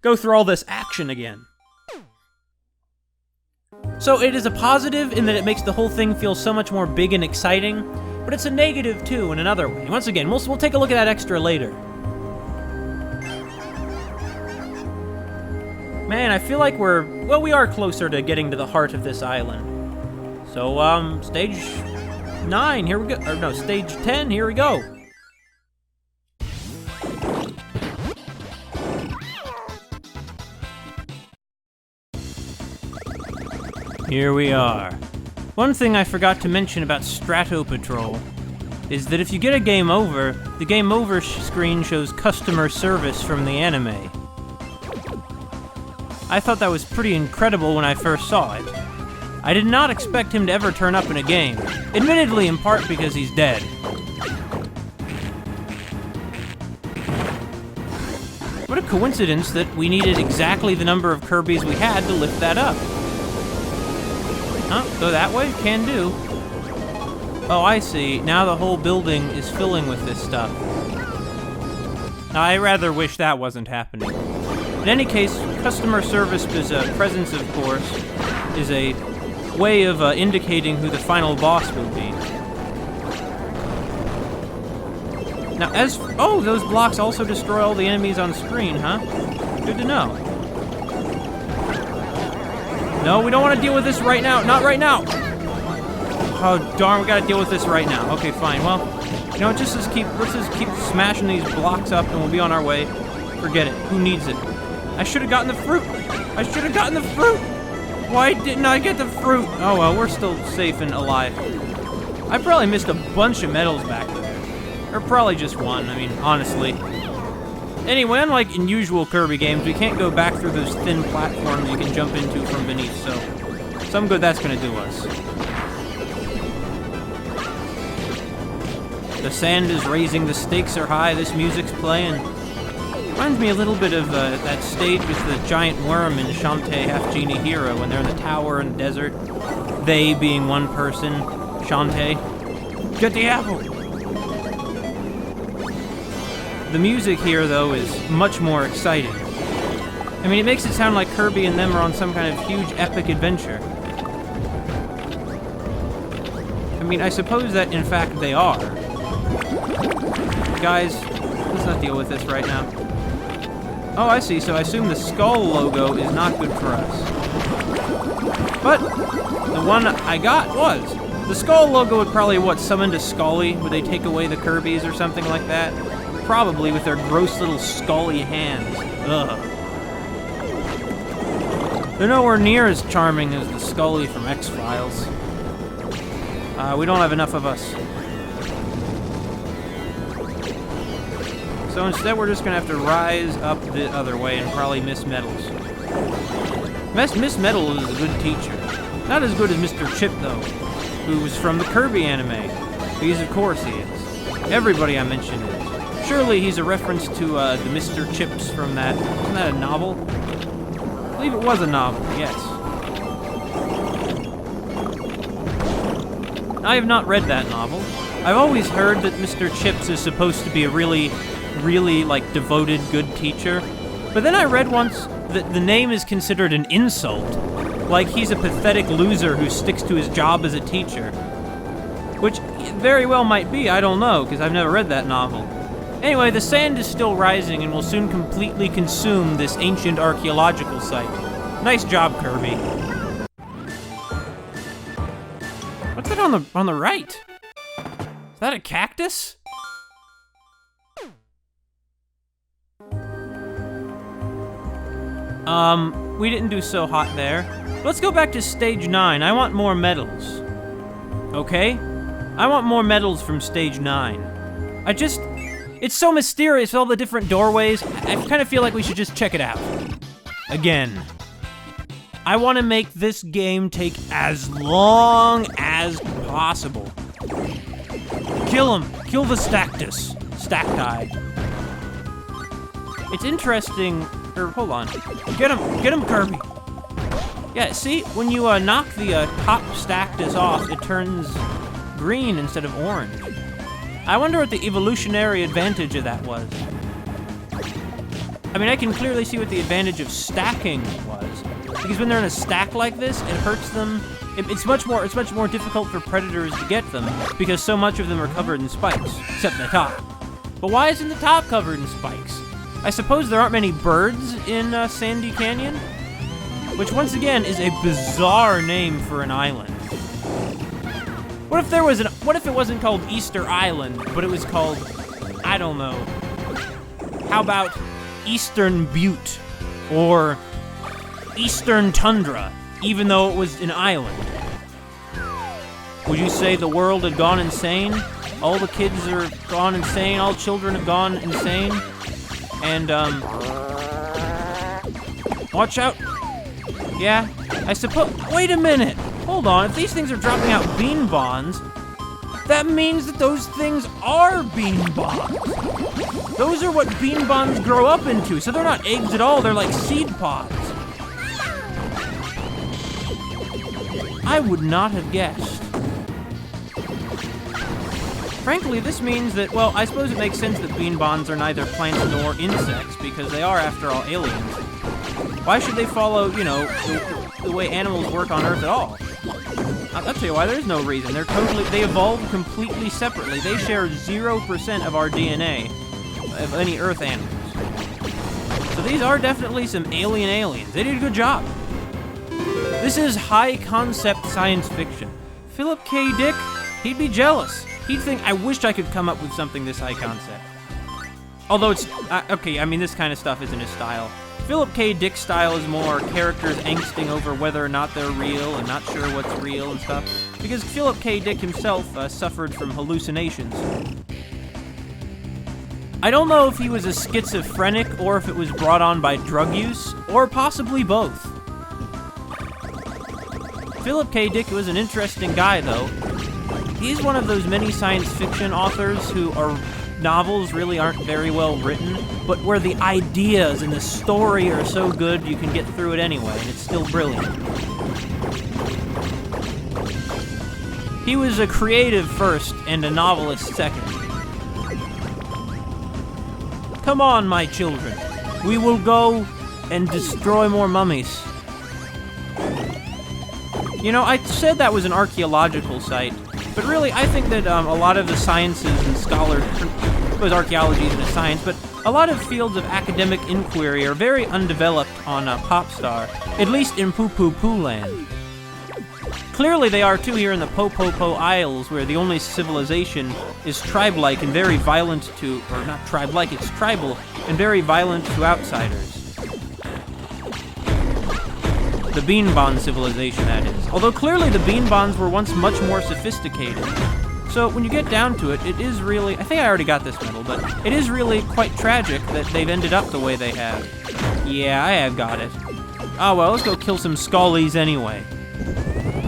go through all this action again. So it is a positive in that it makes the whole thing feel so much more big and exciting, but it's a negative too in another way. Once again, we'll take a look at that extra later. Man, I feel like we are closer to getting to the heart of this island. So, stage 9, here we go. Or no, stage 10, here we go. Here we are. One thing I forgot to mention about Strato Patrol is that if you get a game over, the game over screen shows customer service from the anime. I thought that was pretty incredible when I first saw it. I did not expect him to ever turn up in a game, admittedly in part because he's dead. What a coincidence that we needed exactly the number of Kirbys we had to lift that up. Huh? Go that way? Can do. Oh, I see. Now the whole building is filling with this stuff. Now, I rather wish that wasn't happening. In any case, customer service presence, of course, is a way of indicating who the final boss will be. Now, oh, those blocks also destroy all the enemies on screen, huh? Good to know. No, we don't want to deal with this right now. Not right now. Oh, darn, we gotta deal with this right now. Okay, fine. Well, you know, let's just keep smashing these blocks up and we'll be on our way. Forget it. Who needs it? I should have gotten the fruit. I should have gotten the fruit. Why didn't I get the fruit? Oh, well, we're still safe and alive. I probably missed a bunch of medals back there. Or probably just one, I mean, honestly. Anyway, unlike in usual Kirby games, we can't go back through those thin platforms you can jump into from beneath, so some good that's gonna do us. The sand is raising, the stakes are high, this music's playing. Reminds me a little bit of that stage with the giant worm in Shantae Half Genie Hero when they're in the tower in the desert. They being one person, Shantae. Get the apple! The music here, though, is much more exciting. I mean, it makes it sound like Kirby and them are on some kind of huge epic adventure. I mean, I suppose that, in fact, they are. Guys, let's not deal with this right now. Oh, I see, so I assume the skull logo is not good for us. But the one I got was. The skull logo would probably, summon to Scully? Would they take away the Kirbys or something like that? Probably with their gross little scully hands. Ugh. They're nowhere near as charming as the Scully from X-Files. We don't have enough of us. So instead we're just gonna have to rise up the other way and probably miss medals. Miss Medal is a good teacher. Not as good as Mr. Chip, though, who was from the Kirby anime. Because of course he is. Everybody I mentioned is. Surely he's a reference to the Mr. Chips from that. Isn't that a novel? I believe it was a novel, yes. I have not read that novel. I've always heard that Mr. Chips is supposed to be a really, like, devoted, good teacher. But then I read once the name is considered an insult. Like he's a pathetic loser who sticks to his job as a teacher. Which very well might be, I don't know, because I've never read that novel. Anyway, the sand is still rising and will soon completely consume this ancient archaeological site. Nice job, Kirby. What's that on the right? Is that a cactus? We didn't do so hot there. Let's go back to stage 9. I want more medals. Okay? I want more medals from stage 9. It's so mysterious, all the different doorways. I kind of feel like we should just check it out. Again. I want to make this game take as long as possible. Kill him! Kill the Stactus. Stacti. It's interesting, hold on. Get him, Kirby! Yeah, see, when you knock the top Stactus off, it turns green instead of orange. I wonder what the evolutionary advantage of that was. I mean, I can clearly see what the advantage of stacking was. Because when they're in a stack like this, it hurts them. It's much more difficult for predators to get them, because so much of them are covered in spikes, except the top. But why isn't the top covered in spikes? I suppose there aren't many birds in Sandy Canyon? Which, once again, is a bizarre name for an island. What if it wasn't called Easter Island, but it was called, I don't know, how about Eastern Butte, or Eastern Tundra, even though it was an island? Would you say the world had gone insane? All the kids are gone insane, all children have gone insane? And, watch out. Yeah, I suppose, wait a minute. Hold on, if these things are dropping out Beanbons, that means that those things are Beanbons. Those are what Beanbons grow up into, so they're not eggs at all, they're like seed pods. I would not have guessed. Frankly, this means that, well, I suppose it makes sense that Beanbons are neither plants nor insects, because they are, after all, aliens. Why should they follow, you know, the way animals work on Earth at all? I'll tell you why, there's no reason. They evolved completely separately. They share 0% of our DNA of any Earth animals. So these are definitely some alien aliens. They did a good job. This is high-concept science fiction. Philip K. Dick, he'd be jealous. He'd think, I wished I could come up with something this high-concept. Although it's, okay, I mean, this kind of stuff isn't his style. Philip K. Dick's style is more characters angsting over whether or not they're real and not sure what's real and stuff. Because Philip K. Dick himself suffered from hallucinations. I don't know if he was a schizophrenic or if it was brought on by drug use, or possibly both. Philip K. Dick was an interesting guy, though. He's one of those many science fiction authors who are novels really aren't very well written, but where the ideas and the story are so good you can get through it anyway, and it's still brilliant. He was a creative first and a novelist second. Come on, my children. We will go and destroy more mummies. You know, I said that was an archaeological site, but really, I think that a lot of the sciences and scholars, because archaeology isn't a science, but a lot of fields of academic inquiry are very undeveloped on Popstar, at least in Poo-Poo-Poo Land. Clearly they are too here in the Po-Po-Po Isles, where the only civilization is tribe-like and very violent to, or not tribe-like, it's tribal, and very violent to outsiders. The Beanbon civilization, that is. Although clearly the Beanbons were once much more sophisticated. So when you get down to it, it is really, I think I already got this medal, but it is really quite tragic that they've ended up the way they have. Yeah, I have got it. Oh well, let's go kill some Scullies anyway.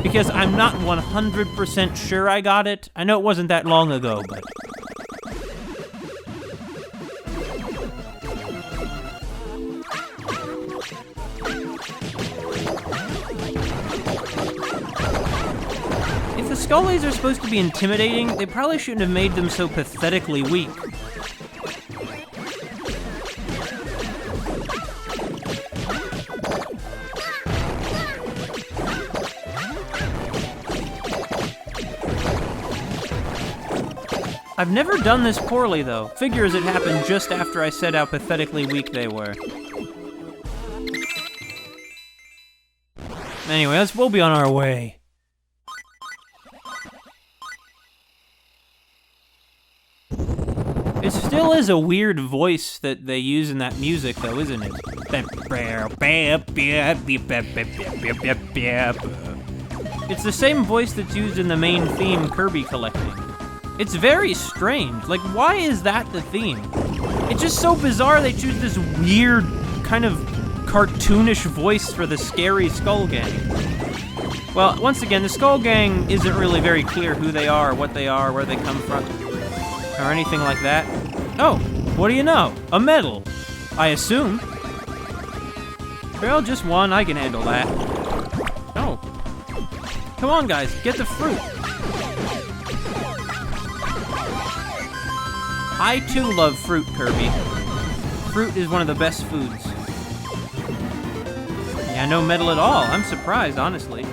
Because I'm not 100% sure I got it. I know it wasn't that long ago, but... If the Scullies are supposed to be intimidating, they probably shouldn't have made them so pathetically weak. I've never done this poorly, though. Figures it happened just after I said how pathetically weak they were. Anyway, we'll be on our way. It still is a weird voice that they use in that music, though, isn't it? It's the same voice that's used in the main theme, Kirby Collecting. It's very strange. Like, why is that the theme? It's just so bizarre they choose this weird, kind of cartoonish voice for the scary Skull Gang. Well, once again, the Skull Gang isn't really very clear who they are, what they are, where they come from, or anything like that. Oh, what do you know? A medal, I assume. Well, just one, I can handle that. Oh. Come on, guys, get the fruit. I, too, love fruit, Kirby. Fruit is one of the best foods. Yeah, no medal at all. I'm surprised, honestly.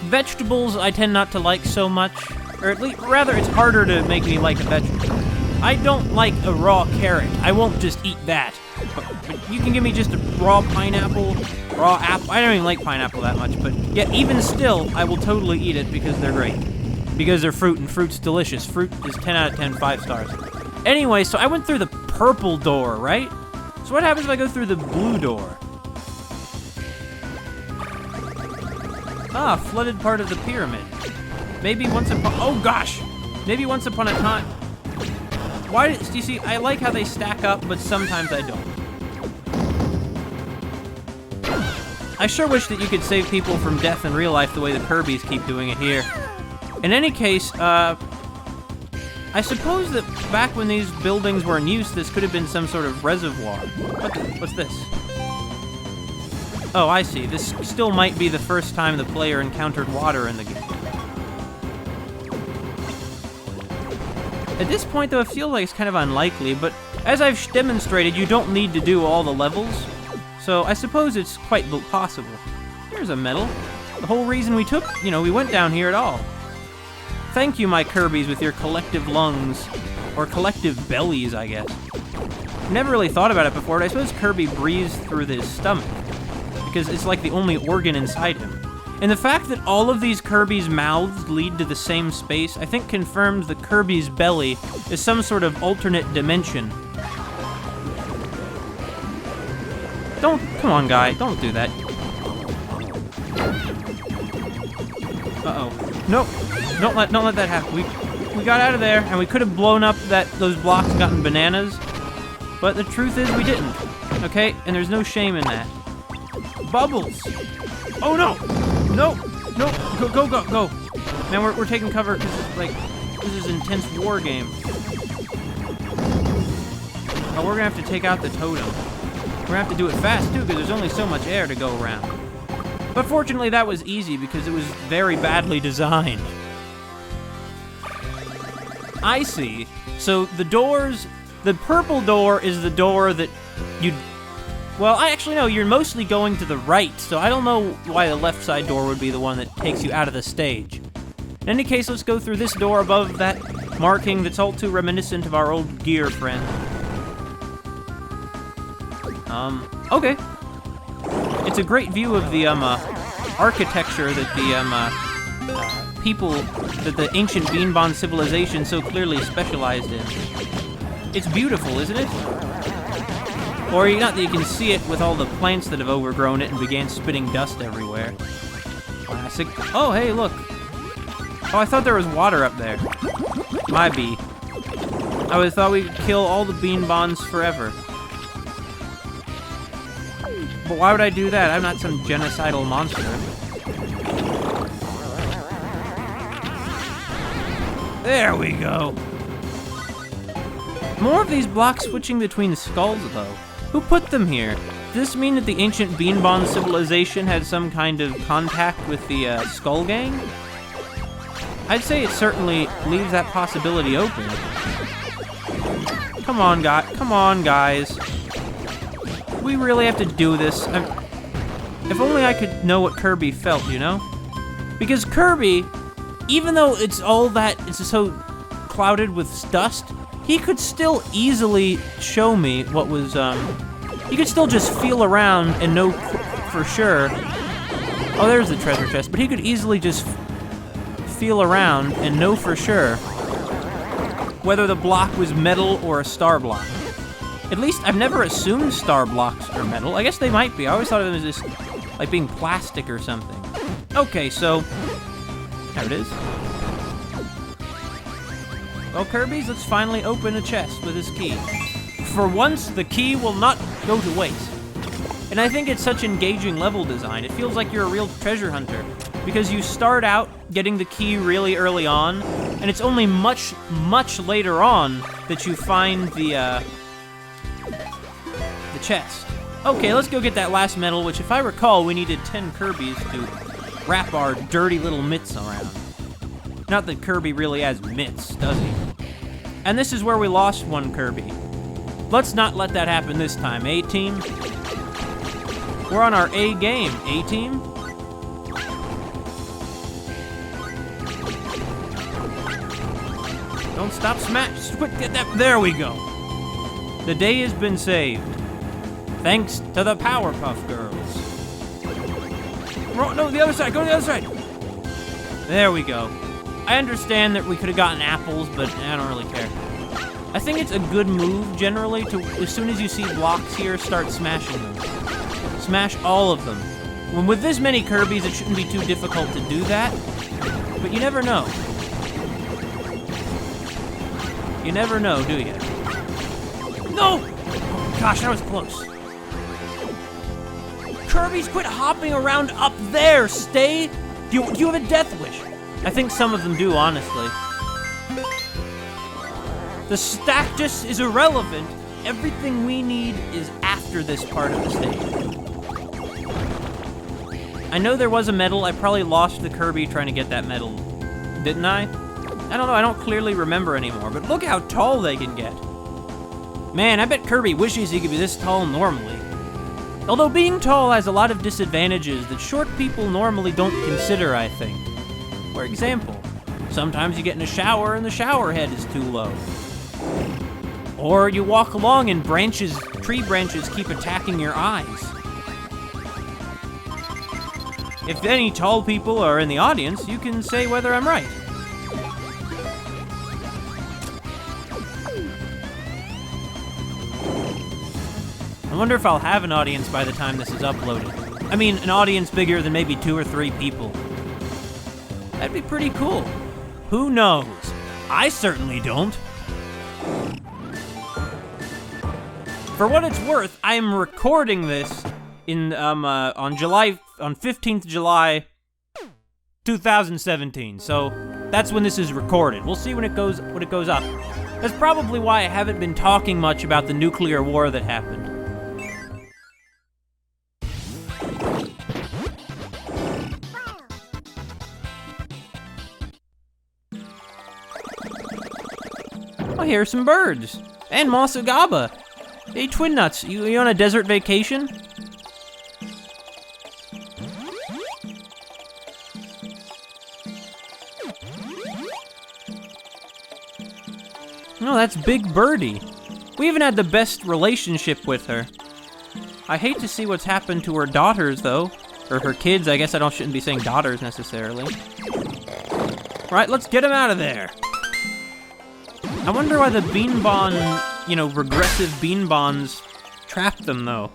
Vegetables I tend not to like so much, or at least, rather, it's harder to make me like a vegetable. I don't like a raw carrot. I won't just eat that. But you can give me just a raw pineapple, raw apple. I don't even like pineapple that much, but yet even still, I will totally eat it because they're great. Because they're fruit, and fruit's delicious. Fruit is 10 out of 10, 5 stars. Anyway, so I went through the purple door, right? So what happens if I go through the blue door? Ah, flooded part of the pyramid. Maybe once upon... Oh, gosh! Maybe once upon a time... Why do you see, I like how they stack up, but sometimes I don't. I sure wish that you could save people from death in real life the way the Kirbys keep doing it here. In any case, I suppose that back when these buildings were in use, this could have been some sort of reservoir. What's this? Oh, I see. This still might be the first time the player encountered water in the game. At this point, though, it feels like it's kind of unlikely, but as I've demonstrated, you don't need to do all the levels, so I suppose it's quite possible. There's a medal. The whole reason we went down here at all. Thank you, my Kirbys, with your collective lungs, or collective bellies, I guess. Never really thought about it before, but I suppose Kirby breathes through his stomach, because it's like the only organ inside him. And the fact that all of these Kirby's mouths lead to the same space, I think confirms that Kirby's belly is some sort of alternate dimension. Come on, guy, don't do that. Uh-oh. Nope, don't let that happen. We got out of there, and we could have blown up those blocks and gotten bananas, but the truth is we didn't, okay? And there's no shame in that. Bubbles! Oh, no! No! Go! Man, we're taking cover because, like, this is an intense war game. Oh, we're gonna have to take out the totem. We're gonna have to do it fast, too, because there's only so much air to go around. But fortunately, that was easy because it was very badly designed. I see. So the purple door is the door that you'd... Well, you're mostly going to the right, so I don't know why the left side door would be the one that takes you out of the stage. In any case, let's go through this door above that marking that's all too reminiscent of our old gear friend. Okay. It's a great view of the, architecture that the, people that the ancient Beanbon civilization so clearly specialized in. It's beautiful, isn't it? Or not that you can see it with all the plants that have overgrown it and began spitting dust everywhere. Classic. Oh, hey, look. Oh, I thought there was water up there. My bee. I thought we could kill all the Beanbons forever. But why would I do that? I'm not some genocidal monster. There we go. More of these blocks switching between skulls, though. Who put them here? Does this mean that the ancient Beanbon civilization had some kind of contact with the Skull Gang? I'd say it certainly leaves that possibility open. Come on, guys. We really have to do this. If only I could know what Kirby felt, you know? Because Kirby, even though it's so clouded with dust, he could still easily show me what was, he could still just feel around and know for sure. Oh, there's the treasure chest, but he could easily just feel around and know for sure whether the block was metal or a star block. At least, I've never assumed star blocks are metal. I guess they might be. I always thought of them as just, like, being plastic or something. Okay, so, there it is. Well, Kirby's, let's finally open a chest with his key. For once, the key will not go to waste. And I think it's such engaging level design. It feels like you're a real treasure hunter, because you start out getting the key really early on, and it's only much, much later on that you find the chest. Okay, let's go get that last medal, which, if I recall, we needed 10 Kirbys to wrap our dirty little mitts around. Not that Kirby really has mitts, does he? And this is where we lost one Kirby. Let's not let that happen this time, A-Team? We're on our A game, A-Team? Don't stop smash. Quick, get that. There we go. The day has been saved. Thanks to the Powerpuff Girls. No, the other side. Go to the other side. There we go. I understand that we could have gotten apples, but I don't really care. I think it's a good move, generally, to, as soon as you see blocks here, start smashing them. Smash all of them. When with this many Kirbys, it shouldn't be too difficult to do that, but you never know. You never know, do you? No! Oh, gosh, that was close. Kirby's, quit hopping around up there! Stay! Do you have a death wish? I think some of them do, honestly. The Stactus is irrelevant. Everything we need is after this part of the stage. I know there was a medal. I probably lost the Kirby trying to get that medal. Didn't I? I don't know. I don't clearly remember anymore, but look how tall they can get. Man, I bet Kirby wishes he could be this tall normally. Although being tall has a lot of disadvantages that short people normally don't consider, I think. For example, sometimes you get in a shower and the shower head is too low. Or you walk along and tree branches keep attacking your eyes. If any tall people are in the audience, you can say whether I'm right. I wonder if I'll have an audience by the time this is uploaded. I mean, an audience bigger than maybe 2 or 3 people. That'd be pretty cool. Who knows? I certainly don't. For what it's worth, I am recording this in on 15th July 2017. So that's when this is recorded. We'll see when it goes up. That's probably why I haven't been talking much about the nuclear war that happened. I hear some birds. And Masugaba. Hey, Twin Nuts, you on a desert vacation? No, that's Big Birdee. We haven't had the best relationship with her. I hate to see what's happened to her daughters, though. Or her kids, I guess I shouldn't be saying daughters, necessarily. Right, let's get them out of there. I wonder why the Beanbon, regressive Beanbons trapped them, though.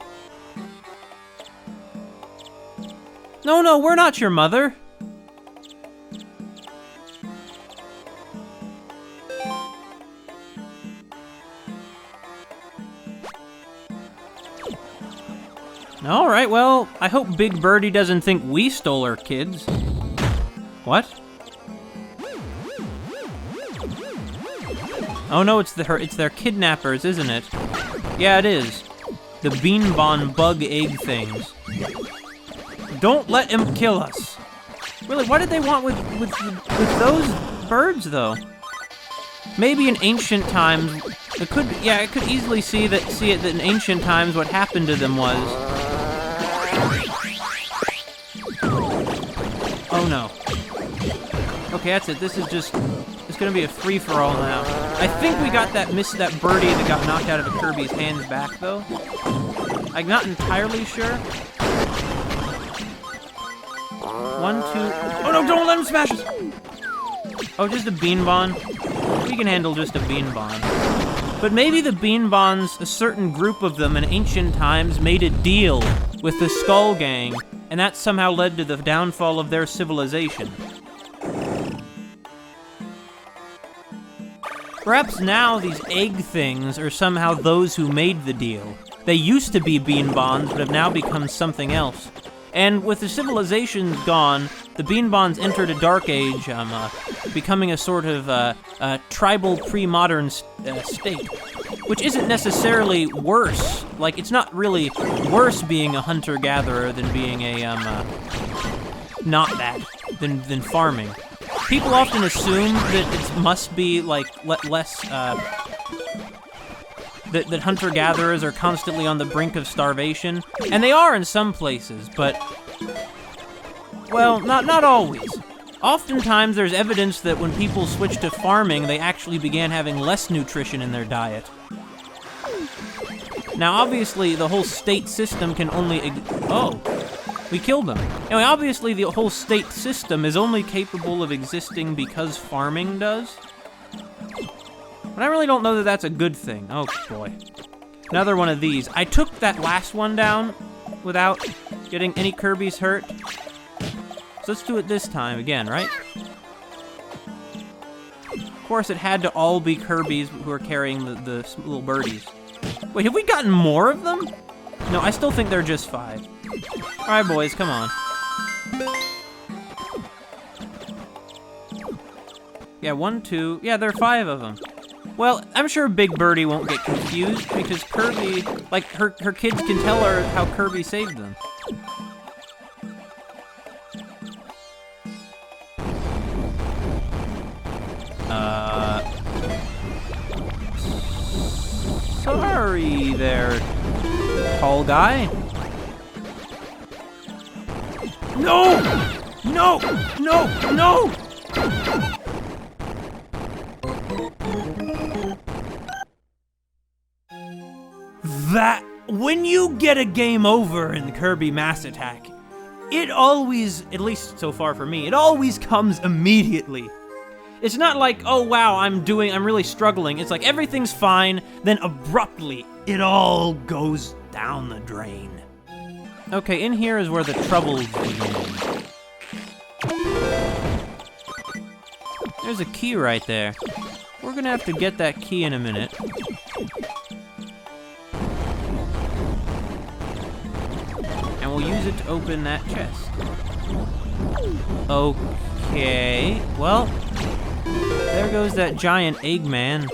No, we're not your mother. Alright, well, I hope Big Birdee doesn't think we stole her kids. What? Oh no, it's their kidnappers, isn't it? Yeah, it is. The Beanbon bug egg things. Don't let him kill us. Really, what did they want with those birds, though? Maybe in ancient times, I could easily see it that in ancient times what happened to them was. Oh no. Okay, that's it. This is just... It's gonna be a free-for-all now. I think we got that birdie that got knocked out of Kirby's hands back, though. I'm not entirely sure. 1, 2... Oh, no, don't let him smash us! Oh, just a Beanbon? We can handle just a Beanbon. But maybe the Beanbons, a certain group of them in ancient times, made a deal with the Skull Gang, and that somehow led to the downfall of their civilization. Perhaps now these egg things are somehow those who made the deal. They used to be Beanbons, but have now become something else. And with the civilizations gone, the Beanbons entered a dark age, becoming a sort of tribal pre-modern state, which isn't necessarily worse. Like, it's not really worse being a hunter-gatherer than being a, than farming. People often assume that it must be, like, less, that hunter-gatherers are constantly on the brink of starvation, and they are in some places, but, well, not always. Oftentimes, there's evidence that when people switched to farming, they actually began having less nutrition in their diet. Now, obviously, the whole state system can only... Oh, we killed them. Anyway, obviously, the whole state system is only capable of existing because farming does. But I really don't know that that's a good thing. Oh, boy. Another one of these. I took that last one down without getting any Kirby's hurt. So let's do it this time again, right? Of course, it had to all be Kirby's who are carrying the little birdies. Wait, have we gotten more of them? No, I still think they're just 5. All right, boys, come on. Yeah, 1, 2. Yeah, there are 5 of them. Well, I'm sure Big Birdee won't get confused because Kirby, like, her kids can tell her how Kirby saved them. Sorry there, tall guy. No! No! No! No! That, when you get a game over in Kirby Mass Attack, it always, at least so far for me, it always comes immediately. It's not like, oh wow, I'm really struggling. It's like everything's fine, then abruptly, it all goes down the drain. Okay, in here is where the troubles begin. There's a key right there. We're gonna have to get that key in a minute. And we'll use it to open that chest. Okay, well, there goes that giant Eggman.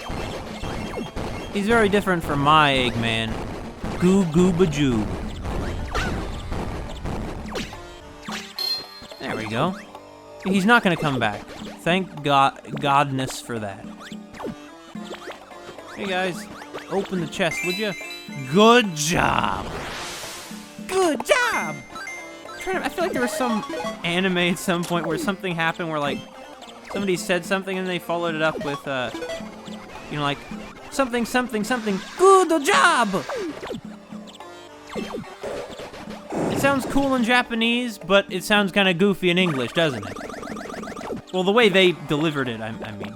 He's very different from my Eggman. Goo goo bajoo. There we go. He's not gonna come back. Thank godness for that. Hey guys, open the chest, would you? Good job! Good job! I feel like there was some anime at some point where something happened where, like, somebody said something and they followed it up with, you know, like, something, something, something, good job! It sounds cool in Japanese, but it sounds kind of goofy in English, doesn't it? Well, the way they delivered it, I mean.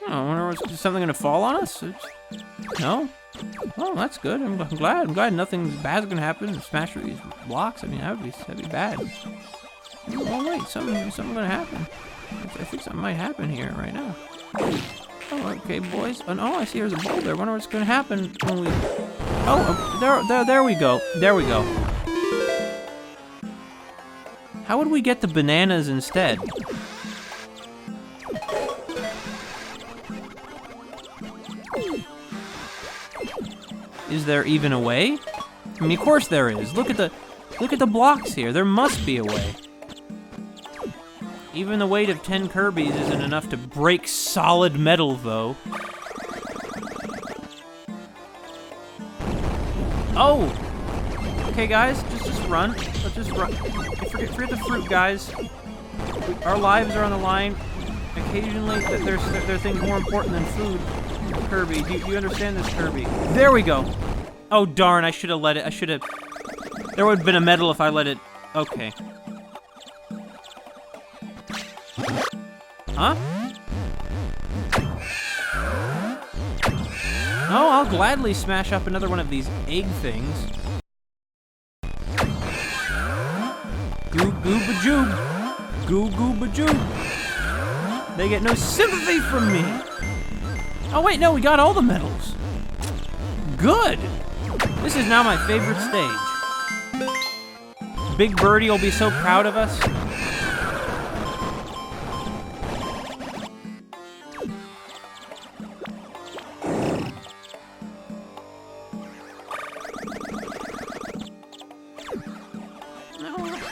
I wonder, is something gonna fall on us? No? Oh, that's good. I'm glad nothing bad's gonna happen. Smash through these blocks. I mean, that'd be bad. Oh wait, something's gonna happen. I think something might happen here right now. Oh, okay, boys. Oh, no, I see there's a boulder. I wonder what's gonna happen when we... Oh, there we go. There we go. How would we get the bananas instead? Is there even a way? I mean, of course there is. Look at the blocks here. There must be a way. Even the weight of 10 Kirbys isn't enough to break solid metal, though. Oh! Okay, guys, just run. Let's just run. Forget the fruit, guys. Our lives are on the line. Occasionally, there's things more important than food. Kirby, do you understand this, Kirby? There we go. Oh, darn, I should have let it. There would have been a medal if I let it. Okay. Huh? Oh, I'll gladly smash up another one of these egg things. Goo goo bajoob. Goo goo bajoob. They get no sympathy from me. Oh wait, no, we got all the medals. Good. This is now my favorite stage. Big Birdee will be so proud of us.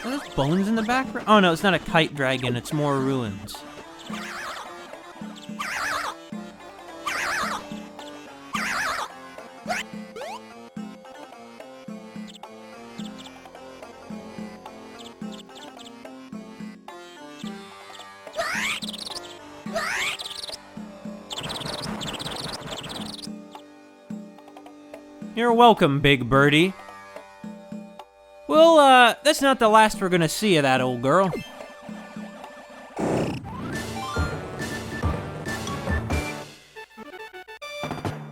Are those bones in the background? Oh no, it's not a kite dragon, it's more ruins. You're welcome, Big Birdee. Well, that's not the last we're gonna see of that old girl.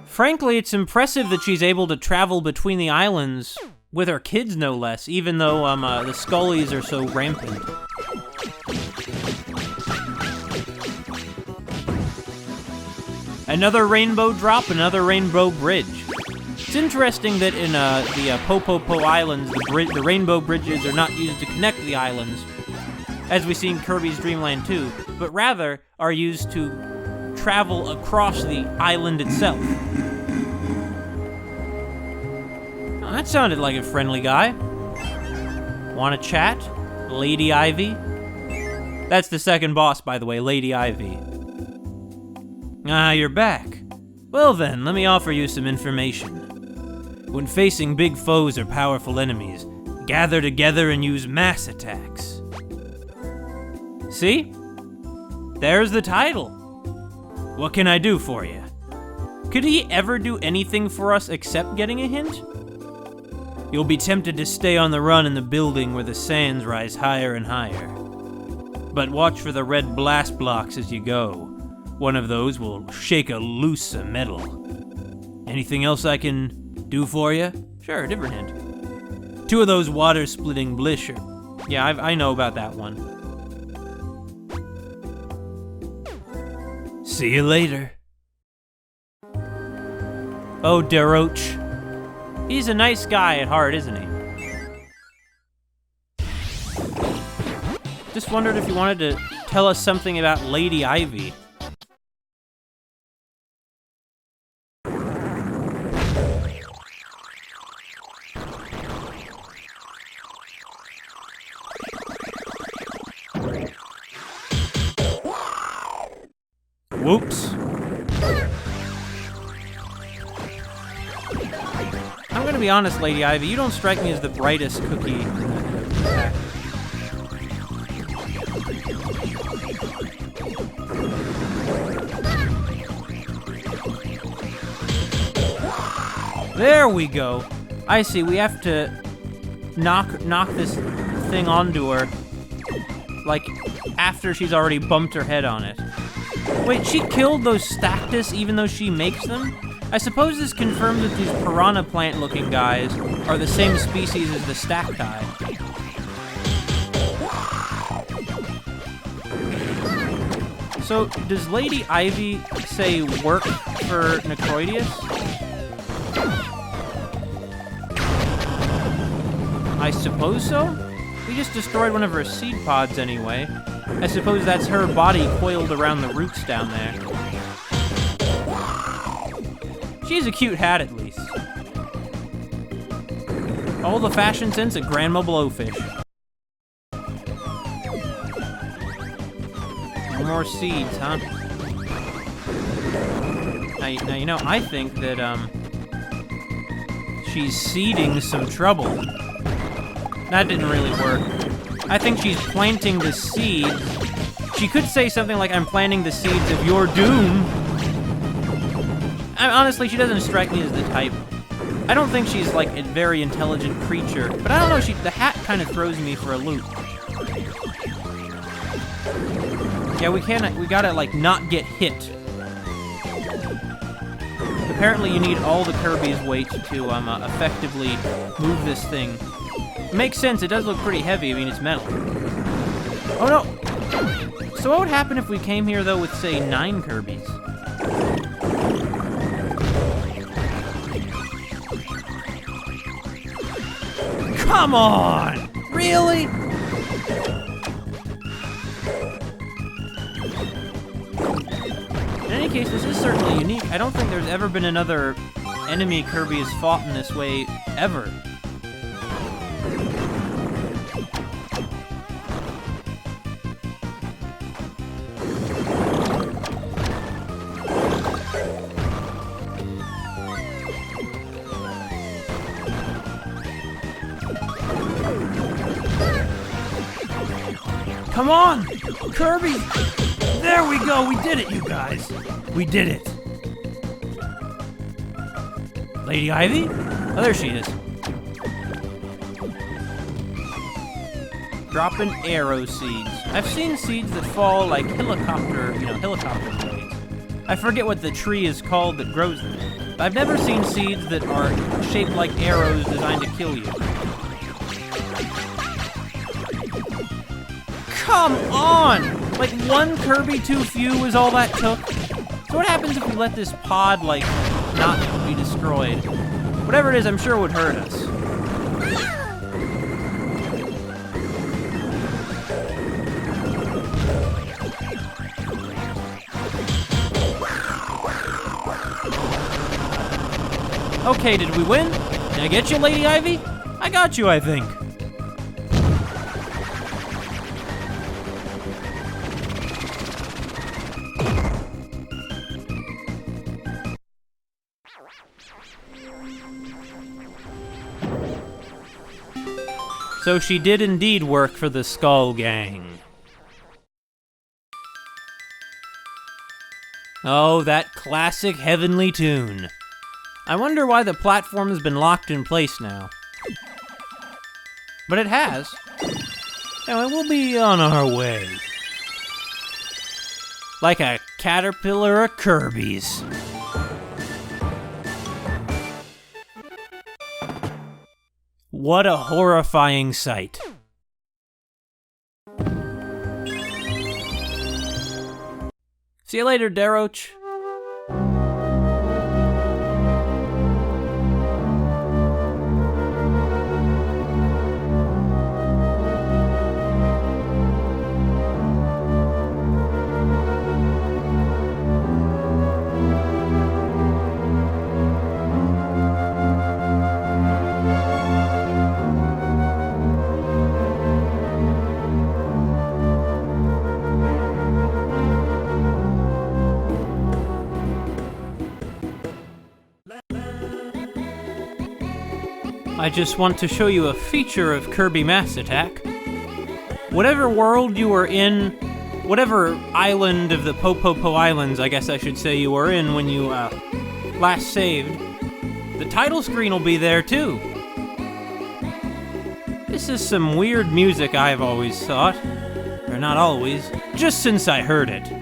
Frankly, it's impressive that she's able to travel between the islands with her kids, no less, even though, the Scullies are so rampant. Another rainbow drop, another rainbow bridge. It's interesting that in the Popopo Islands, the rainbow bridges are not used to connect the islands, as we see in Kirby's Dream Land 2, but rather are used to travel across the island itself. Oh, that sounded like a friendly guy. Wanna chat? Lady Ivy? That's the second boss, by the way, Lady Ivy. Ah, you're back. Well then, let me offer you some information. When facing big foes or powerful enemies, gather together and use mass attacks. See? There's the title. What can I do for you? Could he ever do anything for us except getting a hint? You'll be tempted to stay on the run in the building where the sands rise higher and higher. But watch for the red blast blocks as you go. One of those will shake a loose metal. Anything else I can do for you? Sure, different hint. 2 of those water-splitting blish. Yeah, I know about that one. See you later. Oh, Deroach. He's a nice guy at heart, isn't he? Just wondered if you wanted to tell us something about Lady Ivy. Whoops. I'm gonna be honest, Lady Ivy, you don't strike me as the brightest cookie in the pack. There we go. I see, we have to knock this thing onto her, like, after she's already bumped her head on it. Wait, she killed those Stactus even though she makes them? I suppose this confirms that these piranha plant-looking guys are the same species as the Stacti. So, does Lady Ivy say work for Necroidius? I suppose so? We just destroyed one of her seed pods anyway. I suppose that's her body coiled around the roots down there. She's a cute hat, at least. All the fashion sense of Grandma Blowfish. No more seeds, huh? Now, you know, I think that, she's seeding some trouble. That didn't really work. I think she's planting the seed She could say something like, I'm planting the seeds of your doom. Honestly, she doesn't strike me as the type. I don't think she's like a very intelligent creature, but I don't know, the hat kind of throws me for a loop. Yeah, we gotta like not get hit. Apparently you need all the Kirby's weight to effectively move this thing. It makes sense, it does look pretty heavy, I mean it's metal. Oh no! So what would happen if we came here though with, say, 9 Kirbys? Come on! Really? In any case, this is certainly unique. I don't think there's ever been another enemy Kirby has fought in this way, ever. Come on! Kirby! There we go! We did it, you guys! We did it! Lady Ivy? Oh, there she is. Dropping arrow seeds. I've seen seeds that fall like helicopter blades. I forget what the tree is called that grows them. But I've never seen seeds that are shaped like arrows designed to kill you. Come on! Like, 1 Kirby too few is all that took? So what happens if we let this pod, like, not be destroyed? Whatever it is, I'm sure it would hurt us. Okay, did we win? Did I get you, Lady Ivy? I got you, I think. So she did indeed work for the Skull Gang. Oh, that classic heavenly tune. I wonder why the platform has been locked in place now. But it has. And we'll be on our way. Like a caterpillar of Kirby's. What a horrifying sight. See you later, Daroch. I just want to show you a feature of Kirby Mass Attack. Whatever world you were in, whatever island of the Popopo Islands, I guess I should say, you were in when you last saved, the title screen will be there too. This is some weird music I've always thought. Or not always, just since I heard it.